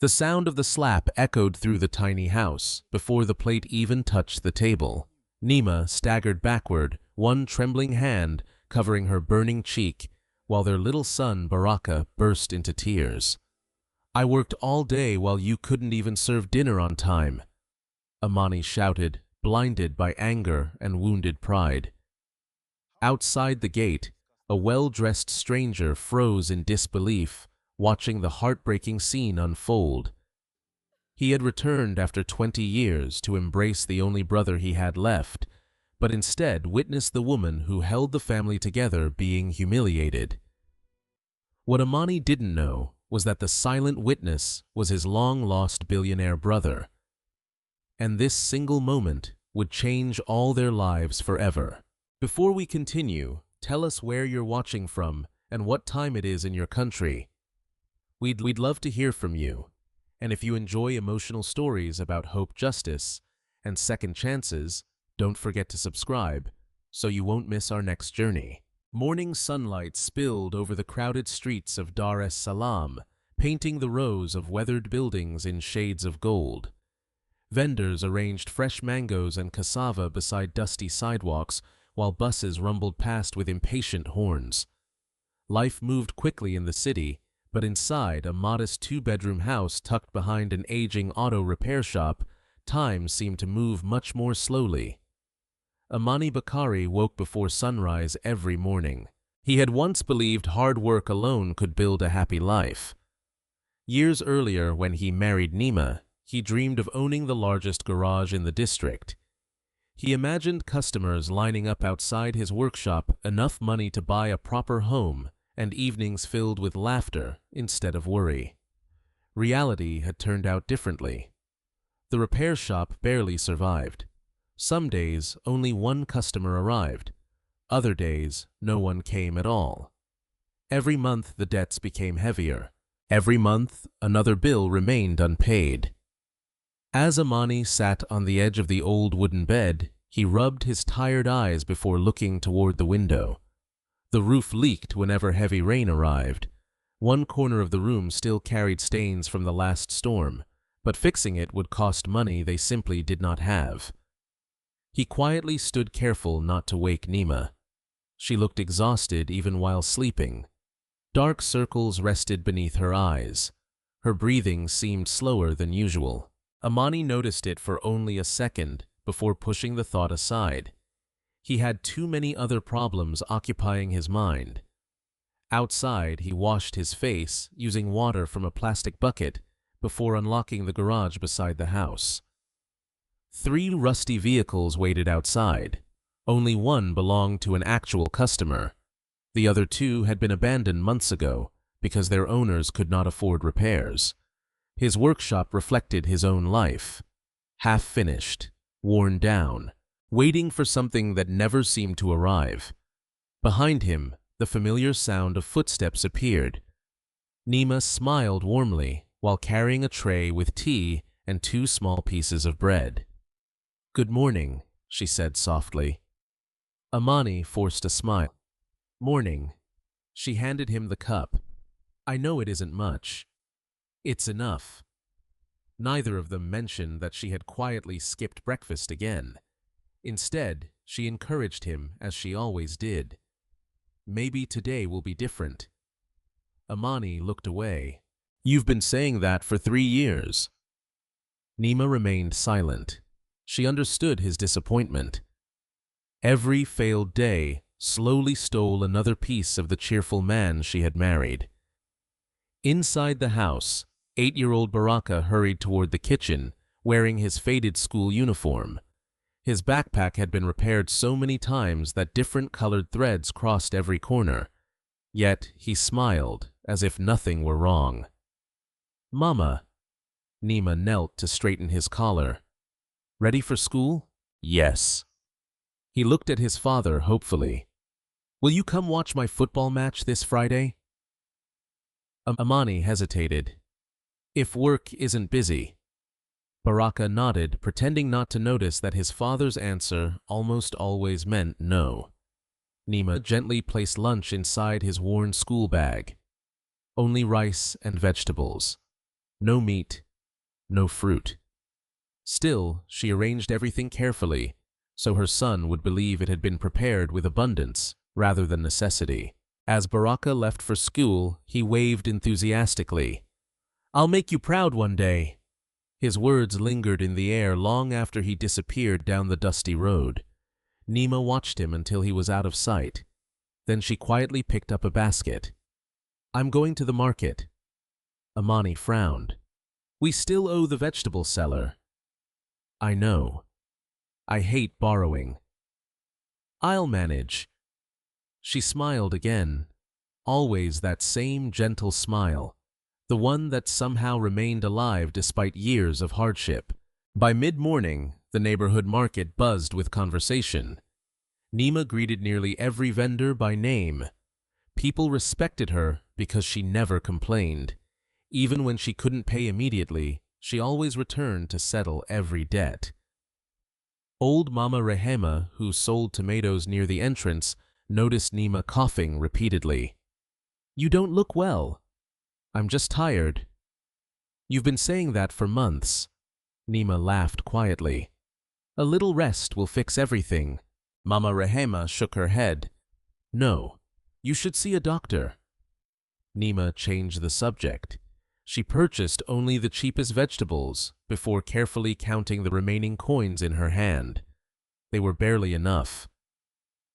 The sound of the slap echoed through the tiny house before the plate even touched the table. Neema staggered backward, one trembling hand covering her burning cheek, while their little son, Baraka, burst into tears. "I worked all day while you couldn't even serve dinner on time," Amani shouted, blinded by anger and wounded pride. Outside the gate, a well-dressed stranger froze in disbelief, watching the heartbreaking scene unfold. He had returned after 20 years to embrace the only brother he had left, but instead witnessed the woman who held the family together being humiliated. What Amani didn't know was that the silent witness was his long-lost billionaire brother. And this single moment would change all their lives forever. Before we continue, tell us where you're watching from and what time it is in your country. We'd love to hear from you. And if you enjoy emotional stories about hope, justice, and second chances, don't forget to subscribe so you won't miss our next journey. Morning sunlight spilled over the crowded streets of Dar es Salaam, painting the rows of weathered buildings in shades of gold. Vendors arranged fresh mangoes and cassava beside dusty sidewalks, while buses rumbled past with impatient horns. Life moved quickly in the city, but inside a modest two-bedroom house tucked behind an aging auto repair shop, time seemed to move much more slowly. Amani Bakari woke before sunrise every morning. He had once believed hard work alone could build a happy life. Years earlier, when he married Neema, he dreamed of owning the largest garage in the district. He imagined customers lining up outside his workshop, enough money to buy a proper home, and evenings filled with laughter instead of worry. Reality had turned out differently. The repair shop barely survived. Some days, only one customer arrived. Other days, no one came at all. Every month, the debts became heavier. Every month, another bill remained unpaid. As Amani sat on the edge of the old wooden bed, he rubbed his tired eyes before looking toward the window. The roof leaked whenever heavy rain arrived. One corner of the room still carried stains from the last storm, but fixing it would cost money they simply did not have. He quietly stood careful not to wake Neema. She looked exhausted even while sleeping. Dark circles rested beneath her eyes. Her breathing seemed slower than usual. Amani noticed it for only a second before pushing the thought aside. He had too many other problems occupying his mind. Outside, he washed his face using water from a plastic bucket before unlocking the garage beside the house. 3 rusty vehicles waited outside. Only one belonged to an actual customer. The other 2 had been abandoned months ago because their owners could not afford repairs. His workshop reflected his own life, half-finished, worn down, waiting for something that never seemed to arrive. Behind him, the familiar sound of footsteps appeared. Neema smiled warmly while carrying a tray with tea and 2 small pieces of bread. "Good morning," she said softly. Amani forced a smile. "Morning." She handed him the cup. "I know it isn't much." "It's enough." Neither of them mentioned that she had quietly skipped breakfast again. Instead, she encouraged him as she always did. "Maybe today will be different." Amani looked away. "You've been saying that for 3 years." Neema remained silent. She understood his disappointment. Every failed day slowly stole another piece of the cheerful man she had married. Inside the house, 8-year-old Baraka hurried toward the kitchen, wearing his faded school uniform. His backpack had been repaired so many times that different colored threads crossed every corner. Yet he smiled as if nothing were wrong. "Mama." Neema knelt to straighten his collar. "Ready for school?" "Yes." He looked at his father hopefully. "Will you come watch my football match this Friday?" Amani hesitated. "If work isn't busy." Baraka nodded, pretending not to notice that his father's answer almost always meant no. Neema gently placed lunch inside his worn school bag. Only rice and vegetables. No meat, no fruit. Still, she arranged everything carefully, so her son would believe it had been prepared with abundance rather than necessity. As Baraka left for school, he waved enthusiastically. "I'll make you proud one day." His words lingered in the air long after he disappeared down the dusty road. Neema watched him until he was out of sight. Then she quietly picked up a basket. "I'm going to the market." Amani frowned. "We still owe the vegetable seller." "I know. I hate borrowing." "I'll manage." She smiled again. Always that same gentle smile, the one that somehow remained alive despite years of hardship. By mid-morning, the neighborhood market buzzed with conversation. Neema greeted nearly every vendor by name. People respected her because she never complained. Even when she couldn't pay immediately, she always returned to settle every debt. Old Mama Rehema, who sold tomatoes near the entrance, noticed Neema coughing repeatedly. "You don't look well." "I'm just tired." "You've been saying that for months." Neema laughed quietly. "A little rest will fix everything." Mama Rehema shook her head. "No, you should see a doctor." Neema changed the subject. She purchased only the cheapest vegetables before carefully counting the remaining coins in her hand. They were barely enough.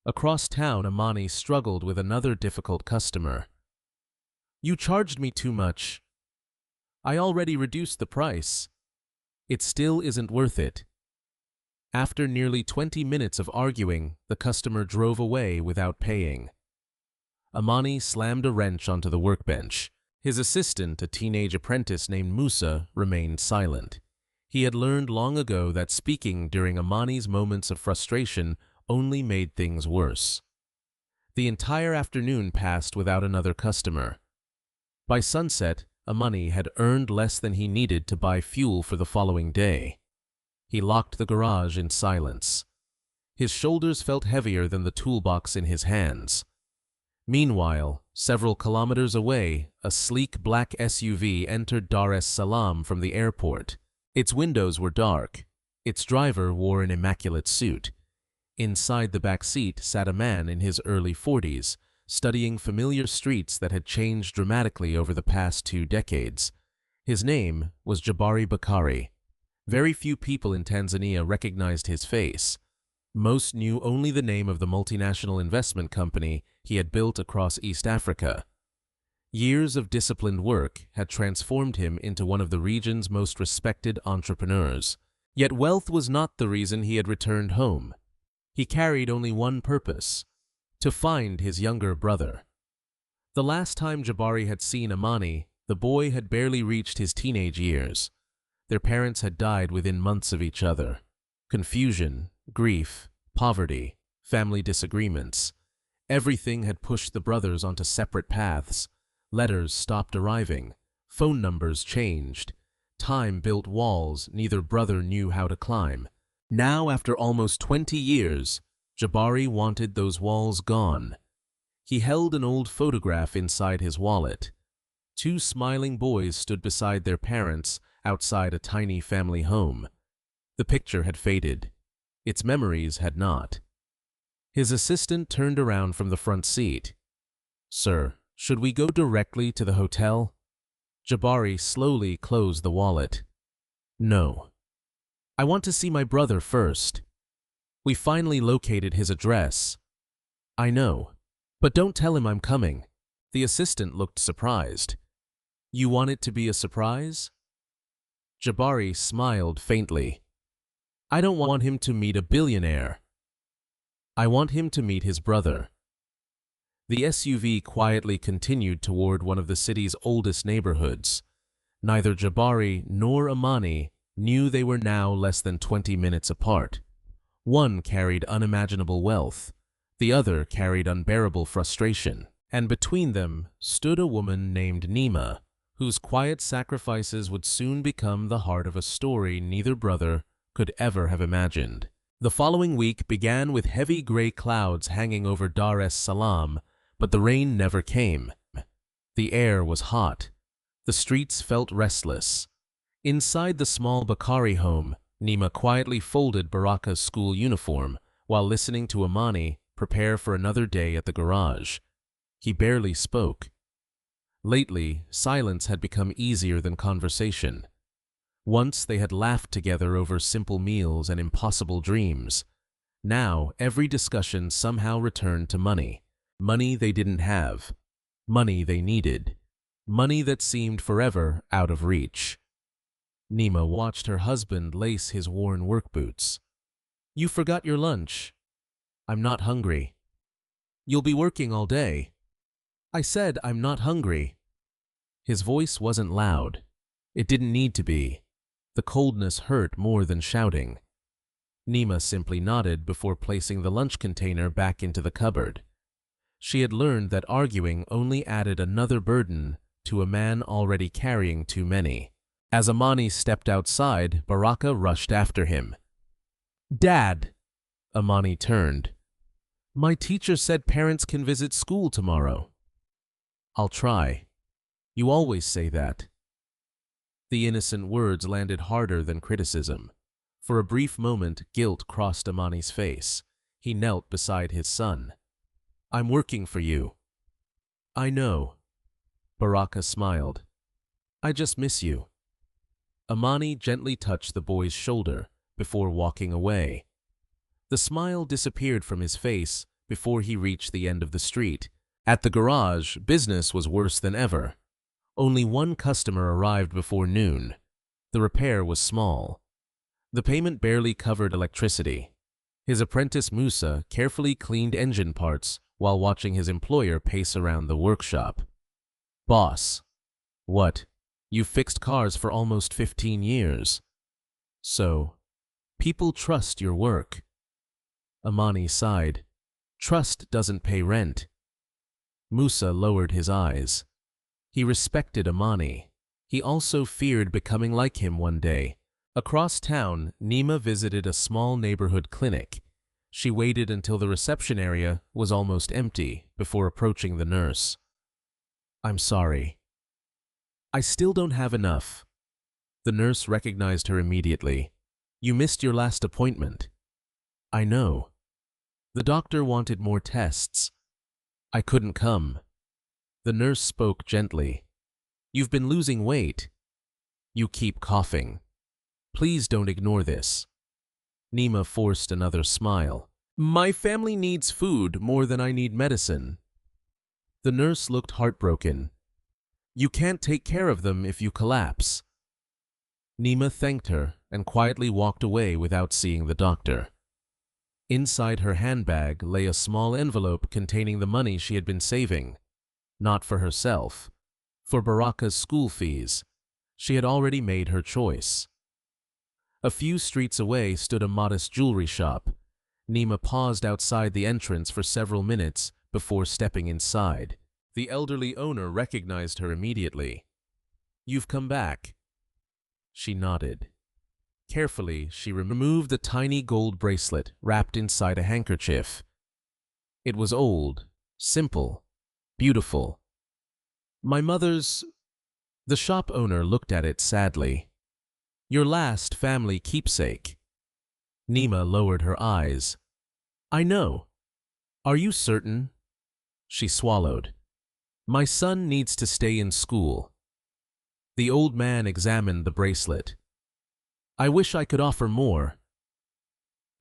Across town, Amani struggled with another difficult customer. "You charged me too much." "I already reduced the price." "It still isn't worth it." After nearly 20 minutes of arguing, the customer drove away without paying. Amani slammed a wrench onto the workbench. His assistant, a teenage apprentice named Musa, remained silent. He had learned long ago that speaking during Amani's moments of frustration only made things worse. The entire afternoon passed without another customer. By sunset, Amani had earned less than he needed to buy fuel for the following day. He locked the garage in silence. His shoulders felt heavier than the toolbox in his hands. Meanwhile, several kilometers away, a sleek black SUV entered Dar es Salaam from the airport. Its windows were dark. Its driver wore an immaculate suit. Inside the back seat sat a man in his early 40s, studying familiar streets that had changed dramatically over the past 2 decades. His name was Jabari Bakari. Very few people in Tanzania recognized his face. Most knew only the name of the multinational investment company he had built across East Africa. Years of disciplined work had transformed him into one of the region's most respected entrepreneurs. Yet wealth was not the reason he had returned home. He carried only one purpose: to find his younger brother. The last time Jabari had seen Amani, the boy had barely reached his teenage years. Their parents had died within months of each other. Confusion, grief, poverty, family disagreements. Everything had pushed the brothers onto separate paths. Letters stopped arriving. Phone numbers changed. Time built walls neither brother knew how to climb. Now, after almost 20 years, Jabari wanted those walls gone. He held an old photograph inside his wallet. 2 smiling boys stood beside their parents outside a tiny family home. The picture had faded. Its memories had not. His assistant turned around from the front seat. "Sir, should we go directly to the hotel?" Jabari slowly closed the wallet. "No. I want to see my brother first. We finally located his address." "I know, but don't tell him I'm coming." The assistant looked surprised. "You want it to be a surprise?" Jabari smiled faintly. "I don't want him to meet a billionaire. I want him to meet his brother." The SUV quietly continued toward one of the city's oldest neighborhoods. Neither Jabari nor Amani knew they were now less than 20 minutes apart. One carried unimaginable wealth, the other carried unbearable frustration, and between them stood a woman named Neema, whose quiet sacrifices would soon become the heart of a story neither brother could ever have imagined. The following week began with heavy gray clouds hanging over Dar es Salaam, but the rain never came. The air was hot. The streets felt restless. Inside the small Bakari home, Neema quietly folded Baraka's school uniform while listening to Amani prepare for another day at the garage. He barely spoke. Lately, silence had become easier than conversation. Once they had laughed together over simple meals and impossible dreams. Now, every discussion somehow returned to money. Money they didn't have. Money they needed. Money that seemed forever out of reach. Neema watched her husband lace his worn work boots. "You forgot your lunch." "I'm not hungry." "You'll be working all day." "I said I'm not hungry." His voice wasn't loud. It didn't need to be. The coldness hurt more than shouting. Neema simply nodded before placing the lunch container back into the cupboard. She had learned that arguing only added another burden to a man already carrying too many. As Amani stepped outside, Baraka rushed after him. "Dad!" Amani turned. "My teacher said parents can visit school tomorrow." "I'll try. You always say that." The innocent words landed harder than criticism. For a brief moment, guilt crossed Amani's face. He knelt beside his son. "I'm working for you." "I know." Baraka smiled. "I just miss you." Amani gently touched the boy's shoulder before walking away. The smile disappeared from his face before he reached the end of the street. At the garage, business was worse than ever. Only one customer arrived before noon. The repair was small. The payment barely covered electricity. His apprentice Musa carefully cleaned engine parts while watching his employer pace around the workshop. "Boss." "What? You've fixed cars for almost 15 years. So, people trust your work." Amani sighed. "Trust doesn't pay rent." Musa lowered his eyes. He respected Amani. He also feared becoming like him one day. Across town, Neema visited a small neighborhood clinic. She waited until the reception area was almost empty before approaching the nurse. "I'm sorry. I still don't have enough." The nurse recognized her immediately. "You missed your last appointment." "I know." "The doctor wanted more tests." "I couldn't come." The nurse spoke gently. "You've been losing weight." "You keep coughing. Please don't ignore this." Neema forced another smile. "My family needs food more than I need medicine." The nurse looked heartbroken. "You can't take care of them if you collapse." Neema thanked her and quietly walked away without seeing the doctor. Inside her handbag lay a small envelope containing the money she had been saving. Not for herself. For Baraka's school fees. She had already made her choice. A few streets away stood a modest jewelry shop. Neema paused outside the entrance for several minutes before stepping inside. The elderly owner recognized her immediately. "You've come back." She nodded. Carefully, she removed a tiny gold bracelet wrapped inside a handkerchief. It was old, simple, beautiful. "My mother's—" The shop owner looked at it sadly. "Your last family keepsake." Neema lowered her eyes. "I know. Are you certain?" She swallowed. "My son needs to stay in school." The old man examined the bracelet. "I wish I could offer more."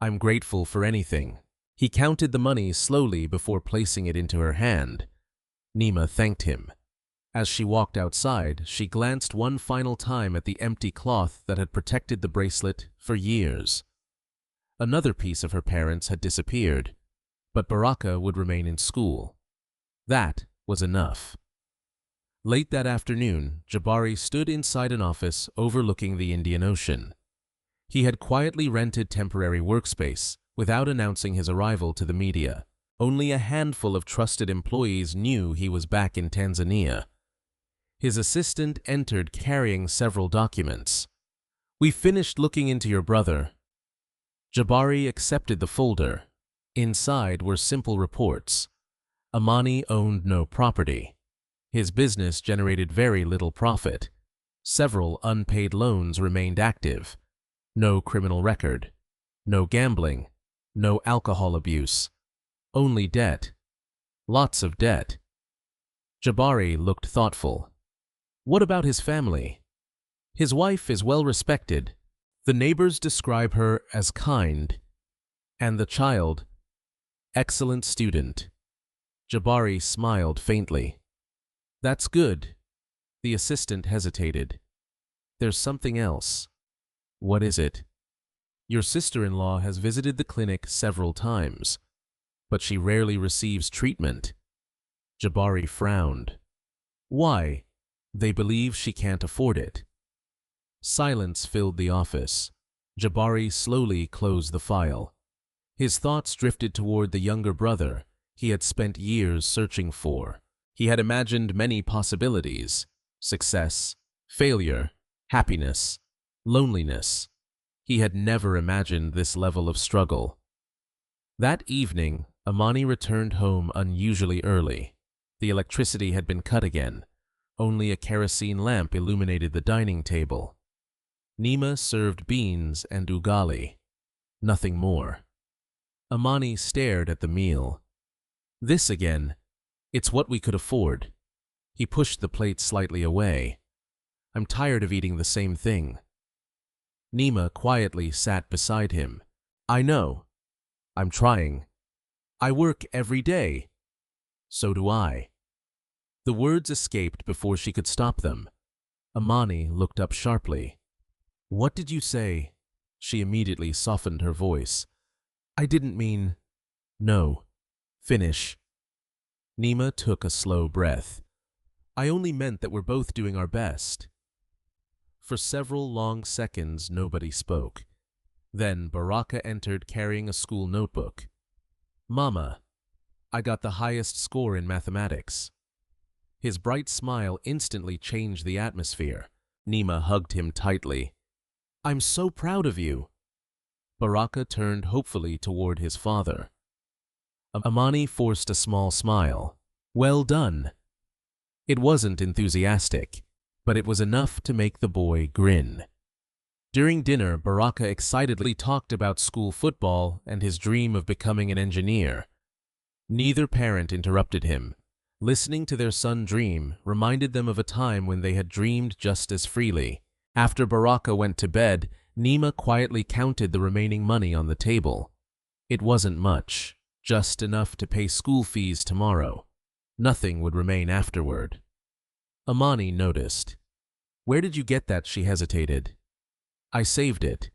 "I'm grateful for anything." He counted the money slowly before placing it into her hand. Neema thanked him. As she walked outside, she glanced one final time at the empty cloth that had protected the bracelet for years. Another piece of her parents had disappeared, but Baraka would remain in school. That was enough. Late that afternoon, Jabari stood inside an office overlooking the Indian Ocean. He had quietly rented temporary workspace without announcing his arrival to the media. Only a handful of trusted employees knew he was back in Tanzania. His assistant entered carrying several documents. "We finished looking into your brother." Jabari accepted the folder. Inside were simple reports. Amani owned no property. His business generated very little profit. Several unpaid loans remained active. No criminal record. No gambling. No alcohol abuse. Only debt. Lots of debt. Jabari looked thoughtful. What about his family? His wife is well respected. The neighbors describe her as kind. And the child, excellent student. Jabari smiled faintly. That's good. The assistant hesitated. There's something else. What is it? Your sister-in-law has visited the clinic several times, but she rarely receives treatment. Jabari frowned. Why? They believe she can't afford it. Silence filled the office. Jabari slowly closed the file. His thoughts drifted toward the younger brother he had spent years searching for. He had imagined many possibilities: success, failure, happiness, loneliness. He had never imagined this level of struggle. That evening, Amani returned home unusually early. The electricity had been cut again. Only a kerosene lamp illuminated the dining table. Neema served beans and ugali. Nothing more. Amani stared at the meal. This again. It's what we could afford. He pushed the plate slightly away. I'm tired of eating the same thing. Neema quietly sat beside him. I know. I'm trying. I work every day. So do I. The words escaped before she could stop them. Amani looked up sharply. What did you say? She immediately softened her voice. I didn't mean… No. Finish. Neema took a slow breath. I only meant that we're both doing our best. For several long seconds, nobody spoke. Then Baraka entered carrying a school notebook. Mama, I got the highest score in mathematics. His bright smile instantly changed the atmosphere. Neema hugged him tightly. I'm so proud of you. Baraka turned hopefully toward his father. Amani forced a small smile. Well done. It wasn't enthusiastic, but it was enough to make the boy grin. During dinner, Baraka excitedly talked about school football and his dream of becoming an engineer. Neither parent interrupted him. Listening to their son dream reminded them of a time when they had dreamed just as freely. After Baraka went to bed, Neema quietly counted the remaining money on the table. It wasn't much, just enough to pay school fees tomorrow. Nothing would remain afterward. Amani noticed. Where did you get that? She hesitated. I saved it.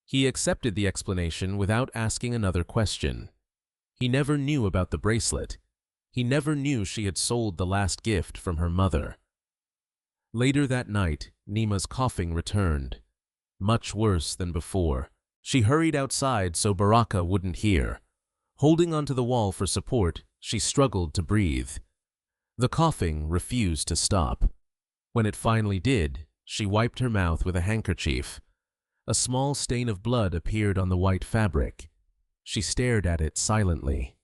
He accepted the explanation without asking another question. He never knew about the bracelet. He never knew she had sold the last gift from her mother. Later that night, Neema's coughing returned. Much worse than before. She hurried outside so Baraka wouldn't hear. Holding onto the wall for support, she struggled to breathe. The coughing refused to stop. When it finally did, she wiped her mouth with a handkerchief. A small stain of blood appeared on the white fabric. She stared at it silently.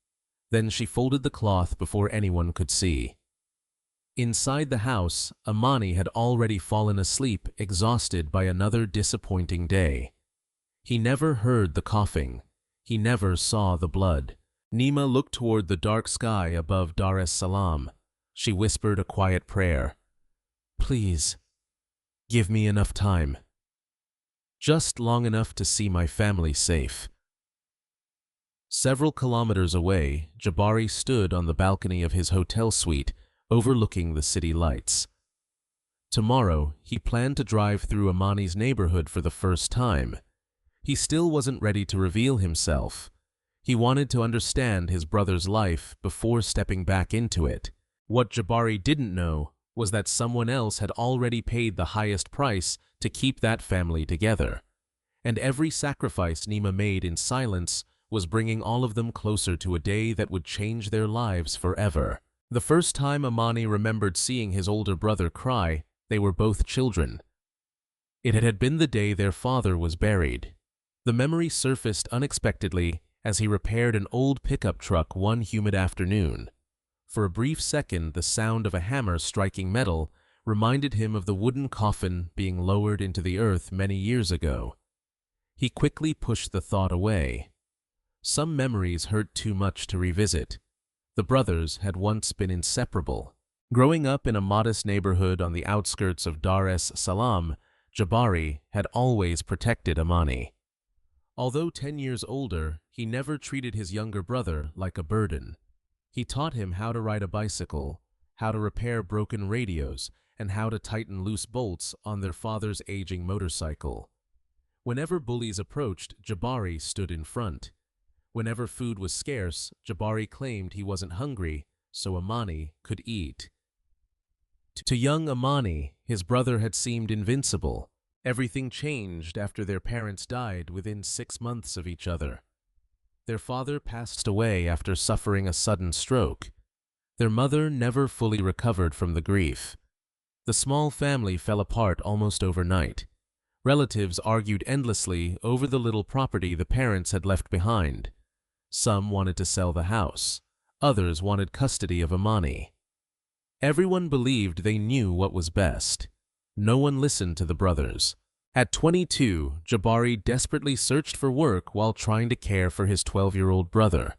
Then she folded the cloth before anyone could see. Inside the house, Amani had already fallen asleep, exhausted by another disappointing day. He never heard the coughing. He never saw the blood. Neema looked toward the dark sky above Dar es Salaam. She whispered a quiet prayer. Please, give me enough time. Just long enough to see my family safe. Several kilometers away, Jabari stood on the balcony of his hotel suite, overlooking the city lights. Tomorrow, he planned to drive through Amani's neighborhood for the first time. He still wasn't ready to reveal himself. He wanted to understand his brother's life before stepping back into it. What Jabari didn't know was that someone else had already paid the highest price to keep that family together. And every sacrifice Neema made in silence was bringing all of them closer to a day that would change their lives forever. The first time Amani remembered seeing his older brother cry, they were both children. It had been the day their father was buried. The memory surfaced unexpectedly as he repaired an old pickup truck one humid afternoon. For a brief second, the sound of a hammer striking metal reminded him of the wooden coffin being lowered into the earth many years ago. He quickly pushed the thought away. Some memories hurt too much to revisit. The brothers had once been inseparable. Growing up in a modest neighborhood on the outskirts of Dar es Salaam, Jabari had always protected Amani. Although 10 years older, he never treated his younger brother like a burden. He taught him how to ride a bicycle, how to repair broken radios, and how to tighten loose bolts on their father's aging motorcycle. Whenever bullies approached, Jabari stood in front. Whenever food was scarce, Jabari claimed he wasn't hungry, so Amani could eat. To young Amani, his brother had seemed invincible. Everything changed after their parents died within 6 months of each other. Their father passed away after suffering a sudden stroke. Their mother never fully recovered from the grief. The small family fell apart almost overnight. Relatives argued endlessly over the little property the parents had left behind. Some wanted to sell the house. Others wanted custody of Amani. Everyone believed they knew what was best. No one listened to the brothers. At 22, Jabari desperately searched for work while trying to care for his 12-year-old brother.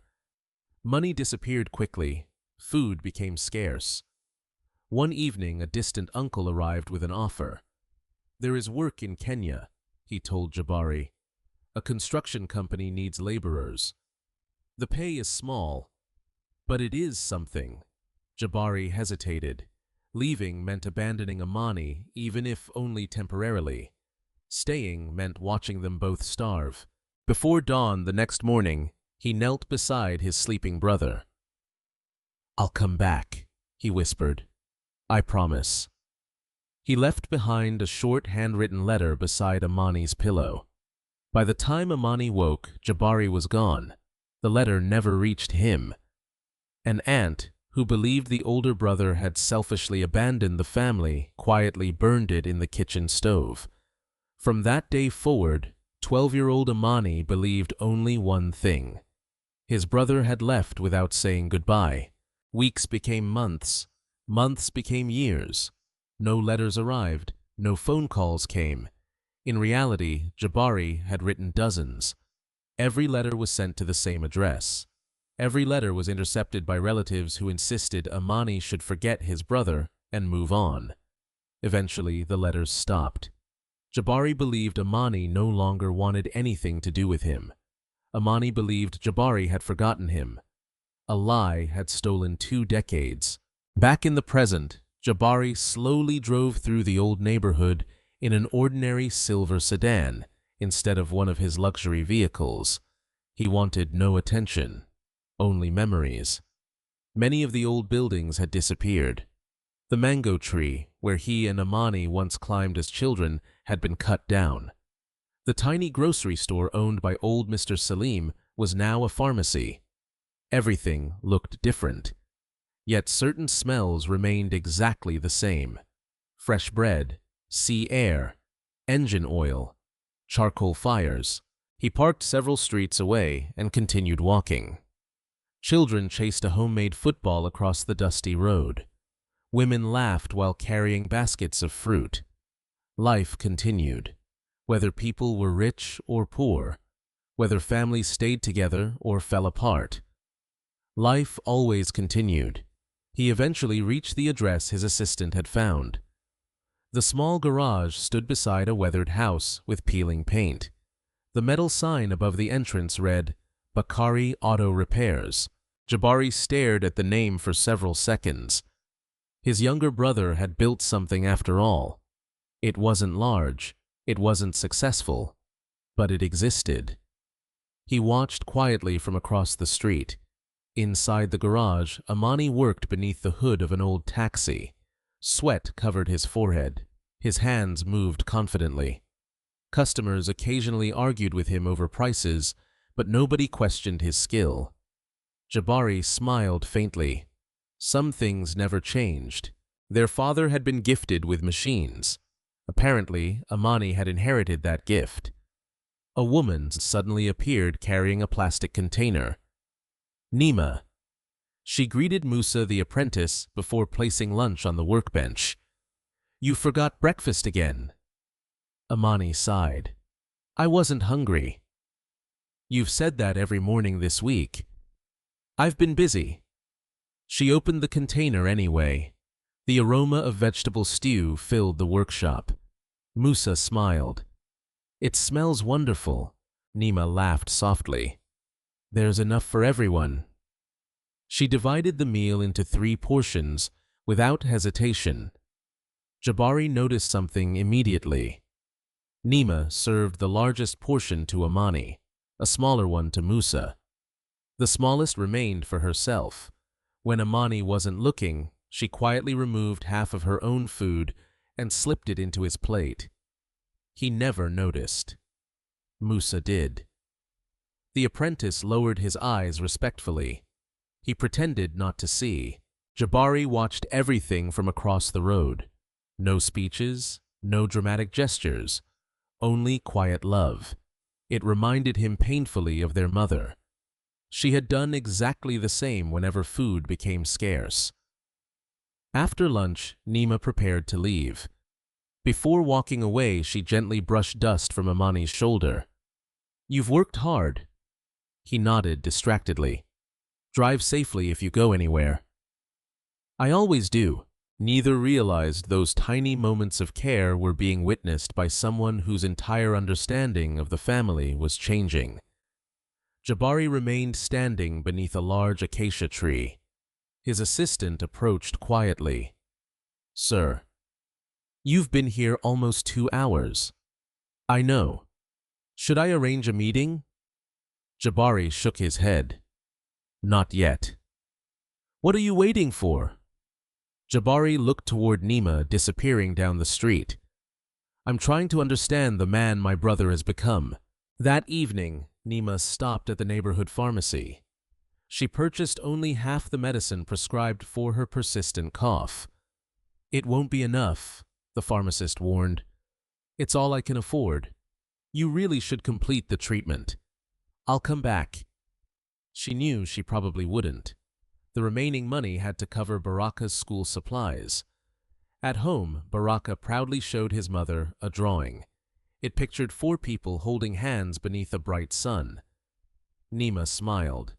Money disappeared quickly. Food became scarce. One evening, a distant uncle arrived with an offer. "There is work in Kenya," he told Jabari. "A construction company needs laborers. The pay is small, but it is something." Jabari hesitated. Leaving meant abandoning Amani, even if only temporarily. Staying meant watching them both starve. Before dawn the next morning, he knelt beside his sleeping brother. "I'll come back," he whispered. "I promise." He left behind a short handwritten letter beside Amani's pillow. By the time Amani woke, Jabari was gone. The letter never reached him. An aunt, who believed the older brother had selfishly abandoned the family, quietly burned it in the kitchen stove. From that day forward, 12-year-old Amani believed only one thing. His brother had left without saying goodbye. Weeks became months. Months became years. No letters arrived. No phone calls came. In reality, Jabari had written dozens. Every letter was sent to the same address. Every letter was intercepted by relatives who insisted Amani should forget his brother and move on. Eventually, the letters stopped. Jabari believed Amani no longer wanted anything to do with him. Amani believed Jabari had forgotten him. A lie had stolen 2 decades. Back in the present, Jabari slowly drove through the old neighborhood in an ordinary silver sedan instead of one of his luxury vehicles. He wanted no attention, only memories. Many of the old buildings had disappeared. The mango tree, where he and Amani once climbed as children, had been cut down. The tiny grocery store owned by old Mr. Salaam was now a pharmacy. Everything looked different. Yet certain smells remained exactly the same. Fresh bread, sea air, engine oil, charcoal fires. He parked several streets away and continued walking. Children chased a homemade football across the dusty road. Women laughed while carrying baskets of fruit. Life continued, whether people were rich or poor, whether families stayed together or fell apart. Life always continued. He eventually reached the address his assistant had found. The small garage stood beside a weathered house with peeling paint. The metal sign above the entrance read, "Bakari Auto Repairs." Jabari stared at the name for several seconds. His younger brother had built something after all. It wasn't large, it wasn't successful, but it existed. He watched quietly from across the street. Inside the garage, Amani worked beneath the hood of an old taxi. Sweat covered his forehead. His hands moved confidently. Customers occasionally argued with him over prices, but nobody questioned his skill. Jabari smiled faintly. Some things never changed. Their father had been gifted with machines. Apparently, Amani had inherited that gift. A woman suddenly appeared carrying a plastic container. "Neema." She greeted Musa the apprentice before placing lunch on the workbench. "You forgot breakfast again." Amani sighed. "I wasn't hungry." "You've said that every morning this week." "I've been busy." She opened the container anyway. The aroma of vegetable stew filled the workshop. Musa smiled. "It smells wonderful." Neema laughed softly. "There's enough for everyone." She divided the meal into 3 portions without hesitation. Jabari noticed something immediately. Neema served the largest portion to Amani, a smaller one to Musa. The smallest remained for herself. When Amani wasn't looking, she quietly removed half of her own food and slipped it into his plate. He never noticed. Musa did. The apprentice lowered his eyes respectfully. He pretended not to see. Jabari watched everything from across the road. No speeches, no dramatic gestures, only quiet love. It reminded him painfully of their mother. She had done exactly the same whenever food became scarce. After lunch, Neema prepared to leave. Before walking away, she gently brushed dust from Amani's shoulder. "You've worked hard." He nodded distractedly. "Drive safely if you go anywhere." "I always do." Neither realized those tiny moments of care were being witnessed by someone whose entire understanding of the family was changing. Jabari remained standing beneath a large acacia tree. His assistant approached quietly. "Sir, you've been here almost 2 hours." "I know. Should I arrange a meeting?" Jabari shook his head. "Not yet." "What are you waiting for?" Jabari looked toward Neema disappearing down the street. "I'm trying to understand the man my brother has become." That evening, Neema stopped at the neighborhood pharmacy. She purchased only half the medicine prescribed for her persistent cough. "It won't be enough," the pharmacist warned. "It's all I can afford. You really should complete the treatment. I'll come back." She knew she probably wouldn't. The remaining money had to cover Baraka's school supplies. At home, Baraka proudly showed his mother a drawing. It pictured 4 people holding hands beneath a bright sun. Neema smiled.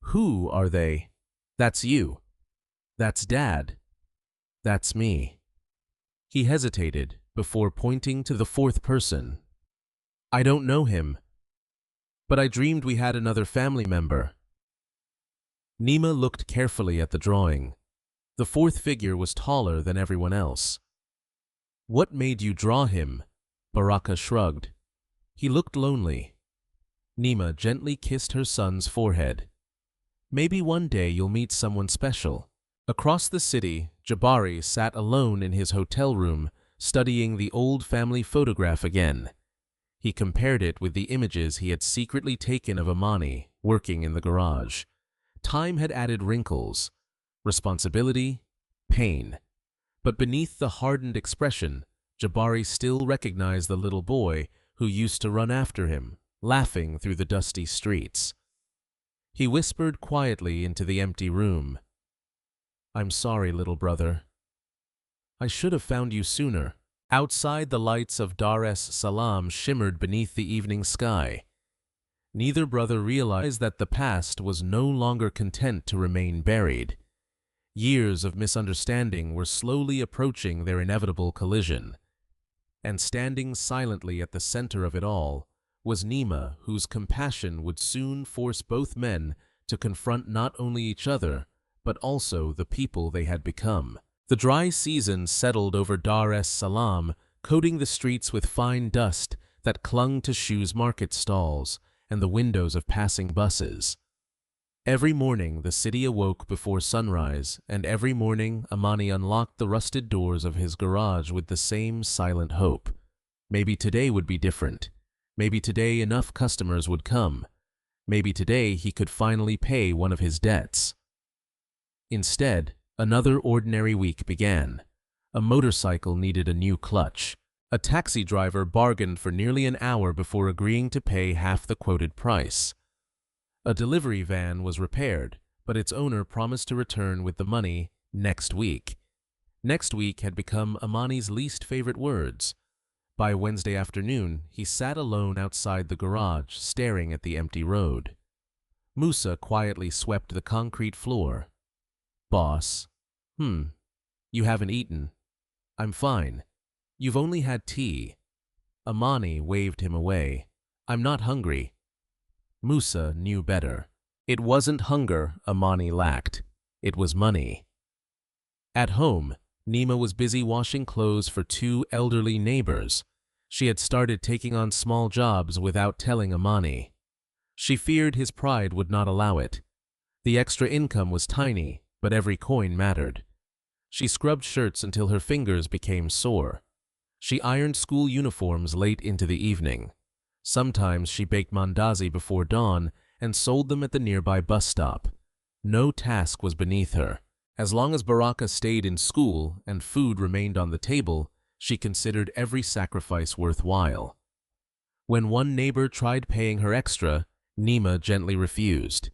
"Who are they?" "That's you." "That's Dad." "That's me." He hesitated before pointing to the 4th person. "I don't know him, but I dreamed we had another family member." Neema looked carefully at the drawing. The 4th figure was taller than everyone else. "What made you draw him?" Baraka shrugged. "He looked lonely." Neema gently kissed her son's forehead. "Maybe one day you'll meet someone special." Across the city, Jabari sat alone in his hotel room, studying the old family photograph again. He compared it with the images he had secretly taken of Amani working in the garage. Time had added wrinkles, responsibility, pain. But beneath the hardened expression, Jabari still recognized the little boy who used to run after him, laughing through the dusty streets. He whispered quietly into the empty room. "I'm sorry, little brother. I should have found you sooner." Outside, the lights of Dar es Salaam shimmered beneath the evening sky. Neither brother realized that the past was no longer content to remain buried. Years of misunderstanding were slowly approaching their inevitable collision. And standing silently at the center of it all was Neema, whose compassion would soon force both men to confront not only each other, but also the people they had become. The dry season settled over Dar es Salaam, coating the streets with fine dust that clung to shoes market stalls and the windows of passing buses. Every morning the city awoke before sunrise, and every morning Amani unlocked the rusted doors of his garage with the same silent hope. Maybe today would be different. Maybe today enough customers would come. Maybe today he could finally pay one of his debts. Instead, another ordinary week began. A motorcycle needed a new clutch. A taxi driver bargained for nearly an hour before agreeing to pay half the quoted price. A delivery van was repaired, but its owner promised to return with the money next week. Next week had become Amani's least favorite words. By Wednesday afternoon, he sat alone outside the garage, staring at the empty road. Musa quietly swept the concrete floor. "Boss. You haven't eaten." "I'm fine. You've only had tea." Amani waved him away. "I'm not hungry." Musa knew better. It wasn't hunger Amani lacked. It was money. At home, Neema was busy washing clothes for two elderly neighbors. She had started taking on small jobs without telling Amani. She feared his pride would not allow it. The extra income was tiny, but every coin mattered. She scrubbed shirts until her fingers became sore. She ironed school uniforms late into the evening. Sometimes she baked mandazi before dawn and sold them at the nearby bus stop. No task was beneath her. As long as Baraka stayed in school and food remained on the table, she considered every sacrifice worthwhile. When one neighbor tried paying her extra, Neema gently refused.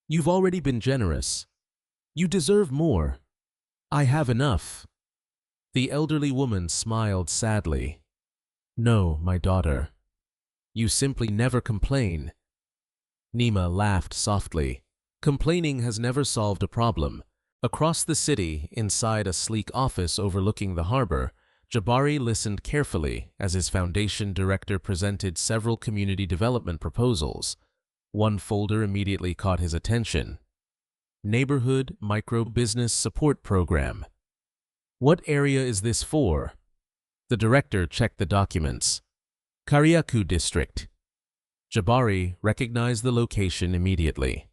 "You've already been generous. You deserve more. I have enough." The elderly woman smiled sadly. "No, my daughter. You simply never complain." Neema laughed softly. Complaining has never solved a problem. Across the city, inside a sleek office overlooking the harbor, Jabari listened carefully as his foundation director presented several community development proposals. One folder immediately caught his attention. Neighborhood Micro-Business Support Program. "What area is this for?" The director checked the documents. "Kariakou District." Jabari recognized the location immediately.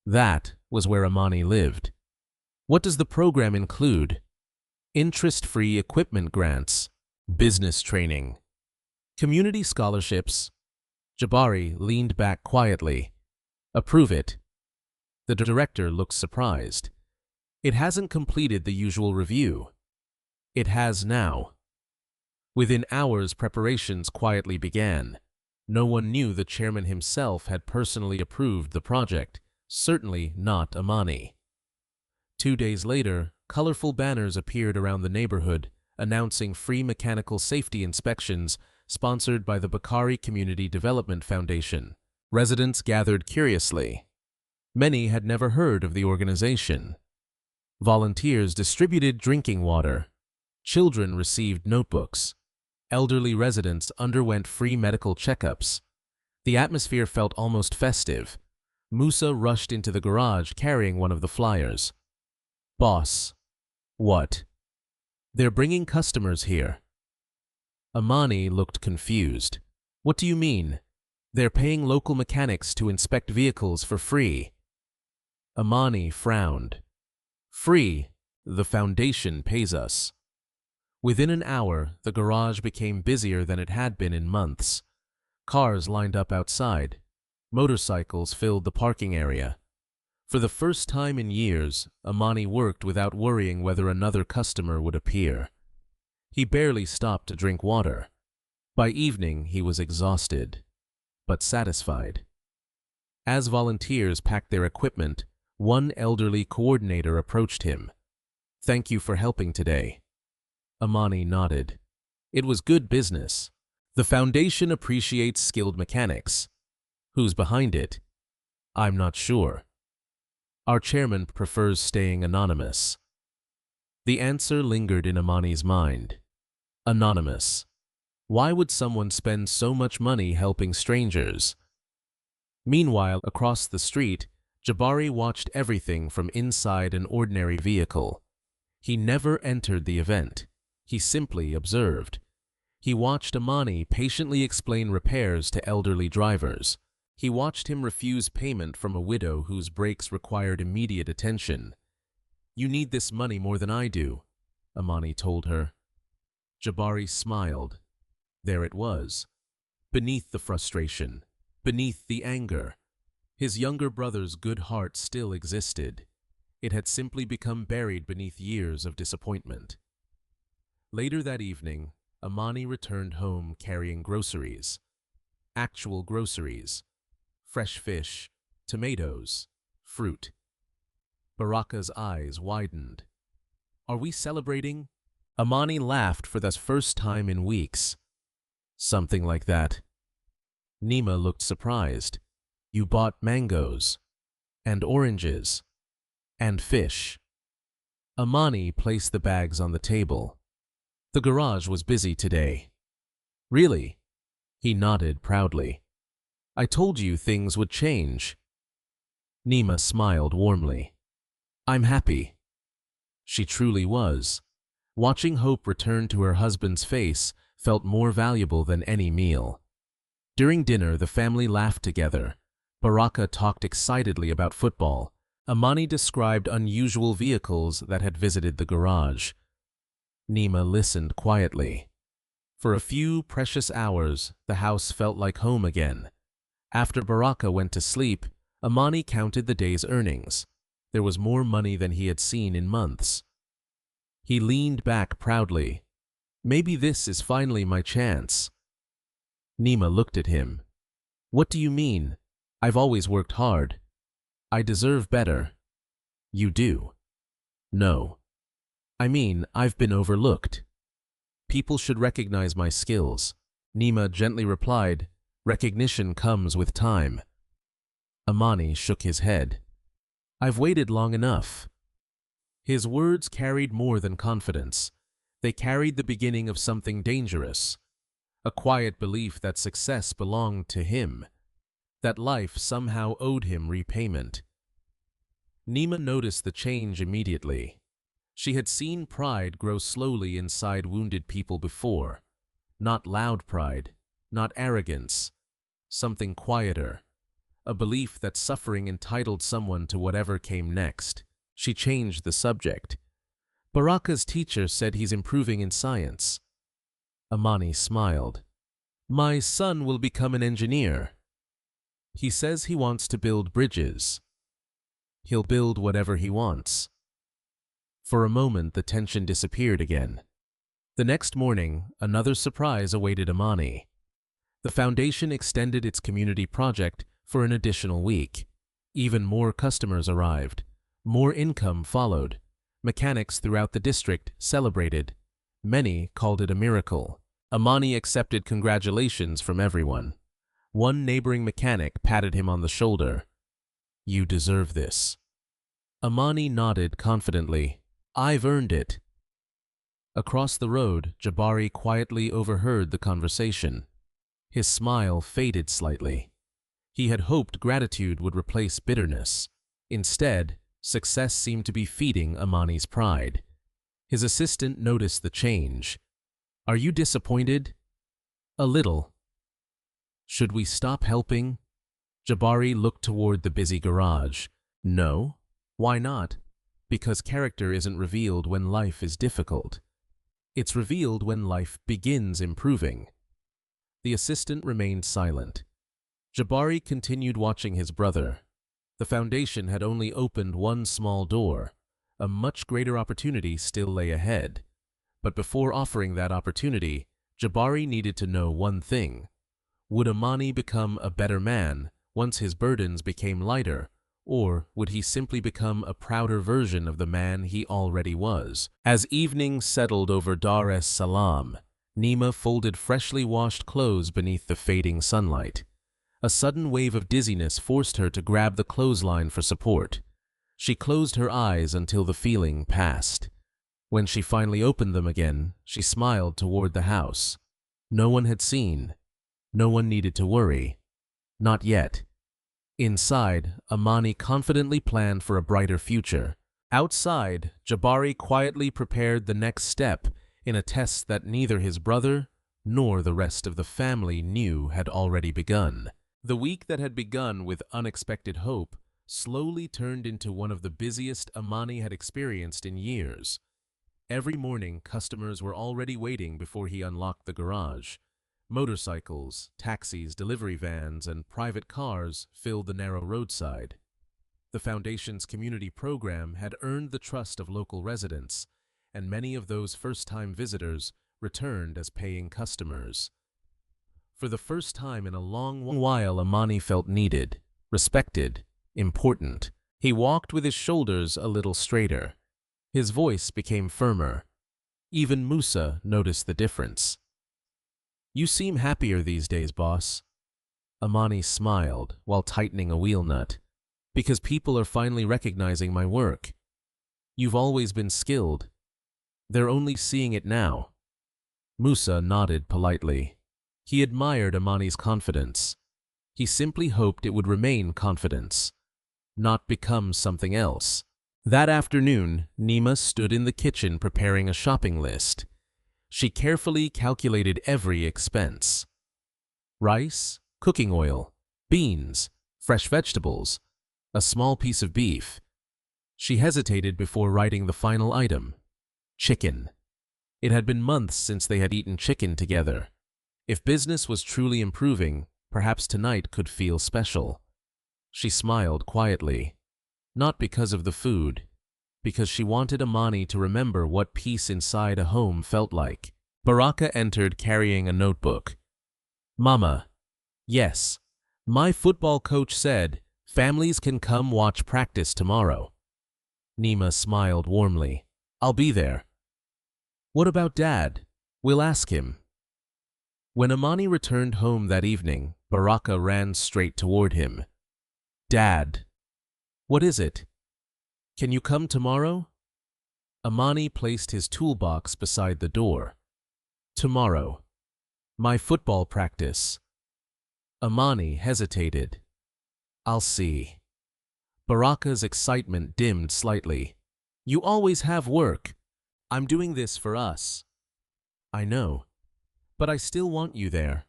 That was where Amani lived. "What does the program include?" "Interest-free equipment grants, business training, community scholarships." Jabari leaned back quietly. "Approve it." The director looked surprised. "It hasn't completed the usual review." "It has now." Within hours, preparations quietly began. No one knew the chairman himself had personally approved the project, certainly not Amani. 2 days later, colorful banners appeared around the neighborhood, announcing free mechanical safety inspections sponsored by the Bakari Community Development Foundation. Residents gathered curiously. Many had never heard of the organization. Volunteers distributed drinking water. Children received notebooks. Elderly residents underwent free medical checkups. The atmosphere felt almost festive. Musa rushed into the garage carrying one of the flyers. "Boss." "What?" "They're bringing customers here." Amani looked confused. "What do you mean?" "They're paying local mechanics to inspect vehicles for free." Amani frowned. "Free? The foundation pays us." Within an hour, the garage became busier than it had been in months. Cars lined up outside. Motorcycles filled the parking area. For the first time in years, Amani worked without worrying whether another customer would appear. He barely stopped to drink water. By evening, he was exhausted, but satisfied. As volunteers packed their equipment, one elderly coordinator approached him. "Thank you for helping today." Amani nodded. It was good business. The foundation appreciates skilled mechanics. Who's behind it? I'm not sure. Our chairman prefers staying anonymous. The answer lingered in Amani's mind. Anonymous. Why would someone spend so much money helping strangers? Meanwhile, across the street, Jabari watched everything from inside an ordinary vehicle. He never entered the event. He simply observed. He watched Amani patiently explain repairs to elderly drivers. He watched him refuse payment from a widow whose brakes required immediate attention. "You need this money more than I do," Amani told her. Jabari smiled. There it was. Beneath the frustration, beneath the anger, his younger brother's good heart still existed. It had simply become buried beneath years of disappointment. Later that evening, Amani returned home carrying groceries. Actual groceries. Fresh fish, tomatoes, fruit. Baraka's eyes widened. Are we celebrating? Amani laughed for the first time in weeks. Something like that. Neema looked surprised. You bought mangoes, and oranges, and fish. Amani placed the bags on the table. The garage was busy today. Really? He nodded proudly. I told you things would change. Neema smiled warmly. I'm happy. She truly was. Watching hope return to her husband's face felt more valuable than any meal. During dinner, the family laughed together. Baraka talked excitedly about football. Amani described unusual vehicles that had visited the garage. Neema listened quietly. For a few precious hours, the house felt like home again. After Baraka went to sleep, Amani counted the day's earnings. There was more money than he had seen in months. He leaned back proudly. Maybe this is finally my chance. Neema looked at him. What do you mean? I've always worked hard. I deserve better. You do. No. I mean, I've been overlooked. People should recognize my skills. Neema gently replied, recognition comes with time. Amani shook his head. I've waited long enough. His words carried more than confidence. They carried the beginning of something dangerous. A quiet belief that success belonged to him, that life somehow owed him repayment. Neema noticed the change immediately. She had seen pride grow slowly inside wounded people before. Not loud pride, not arrogance, something quieter. A belief that suffering entitled someone to whatever came next. She changed the subject. Baraka's teacher said he's improving in science. Amani smiled. My son will become an engineer. He says he wants to build bridges. He'll build whatever he wants. For a moment, the tension disappeared again. The next morning, another surprise awaited Amani. The foundation extended its community project for an additional week. Even more customers arrived. More income followed. Mechanics throughout the district celebrated. Many called it a miracle. Amani accepted congratulations from everyone. One neighboring mechanic patted him on the shoulder. You deserve this. Amani nodded confidently. I've earned it. Across the road, Jabari quietly overheard the conversation. His smile faded slightly. He had hoped gratitude would replace bitterness. Instead, success seemed to be feeding Amani's pride. His assistant noticed the change. Are you disappointed? A little. Should we stop helping? Jabari looked toward the busy garage. No. Why not? Because character isn't revealed when life is difficult. It's revealed when life begins improving. The assistant remained silent. Jabari continued watching his brother. The foundation had only opened one small door. A much greater opportunity still lay ahead. But before offering that opportunity, Jabari needed to know one thing. Would Amani become a better man once his burdens became lighter, or would he simply become a prouder version of the man he already was? As evening settled over Dar es Salaam, Neema folded freshly washed clothes beneath the fading sunlight. A sudden wave of dizziness forced her to grab the clothesline for support. She closed her eyes until the feeling passed. When she finally opened them again, she smiled toward the house. No one had seen. No one needed to worry. Not yet. Inside, Amani confidently planned for a brighter future. Outside, Jabari quietly prepared the next step in a test that neither his brother nor the rest of the family knew had already begun. The week that had begun with unexpected hope slowly turned into one of the busiest Amani had experienced in years. Every morning, customers were already waiting before he unlocked the garage. Motorcycles, taxis, delivery vans, and private cars filled the narrow roadside. The foundation's community program had earned the trust of local residents, and many of those first-time visitors returned as paying customers. For the first time in a long while, Amani felt needed, respected, important. He walked with his shoulders a little straighter. His voice became firmer. Even Musa noticed the difference. "You seem happier these days, boss." Amani smiled while tightening a wheel nut. "Because people are finally recognizing my work. You've always been skilled. They're only seeing it now." Musa nodded politely. He admired Amani's confidence. He simply hoped it would remain confidence, not become something else. That afternoon, Neema stood in the kitchen preparing a shopping list. She carefully calculated every expense. Rice, cooking oil, beans, fresh vegetables, a small piece of beef. She hesitated before writing the final item: chicken. It had been months since they had eaten chicken together. If business was truly improving, perhaps tonight could feel special. She smiled quietly, not because of the food, because she wanted Amani to remember what peace inside a home felt like. Baraka entered carrying a notebook. "Mama." "Yes. My football coach said families can come watch practice tomorrow." Neema smiled warmly. "I'll be there." "What about Dad? We'll ask him." When Amani returned home that evening, Baraka ran straight toward him. "Dad." "What is it? Can you come tomorrow?" Amani placed his toolbox beside the door. "Tomorrow. My football practice." Amani hesitated. "I'll see." Baraka's excitement dimmed slightly. "You always have work. I'm doing this for us." "I know. But I still want you there."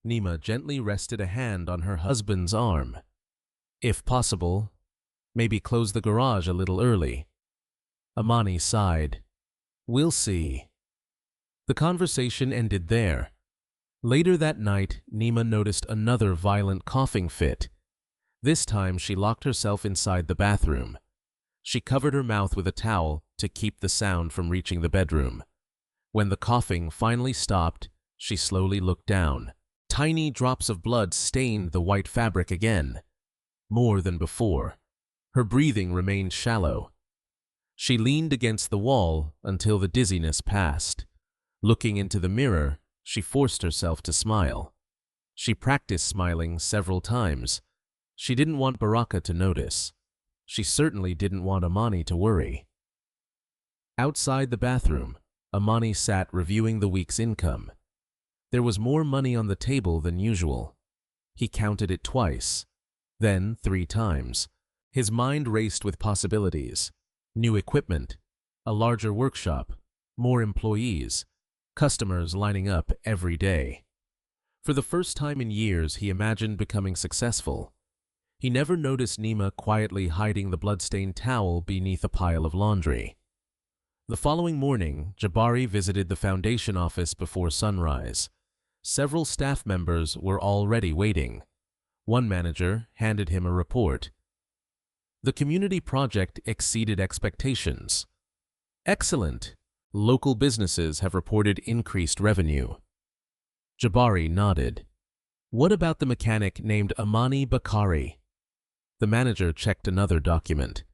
Neema gently rested a hand on her husband's arm. "If possible, maybe close the garage a little early." Amani sighed. "We'll see." The conversation ended there. Later that night, Neema noticed another violent coughing fit. This time she locked herself inside the bathroom. She covered her mouth with a towel to keep the sound from reaching the bedroom. When the coughing finally stopped, she slowly looked down. Tiny drops of blood stained the white fabric again. More than before. Her breathing remained shallow. She leaned against the wall until the dizziness passed. Looking into the mirror, she forced herself to smile. She practiced smiling several times. She didn't want Baraka to notice. She certainly didn't want Amani to worry. Outside the bathroom, Amani sat reviewing the week's income. There was more money on the table than usual. He counted it twice, then 3 times. His mind raced with possibilities. New equipment, a larger workshop, more employees, customers lining up every day. For the first time in years, he imagined becoming successful. He never noticed Neema quietly hiding the bloodstained towel beneath a pile of laundry. The following morning, Jabari visited the foundation office before sunrise. Several staff members were already waiting. One manager handed him a report. The community project exceeded expectations. "Excellent. Local businesses have reported increased revenue." Jabari nodded. "What about the mechanic named Amani Bakari?" The manager checked another document.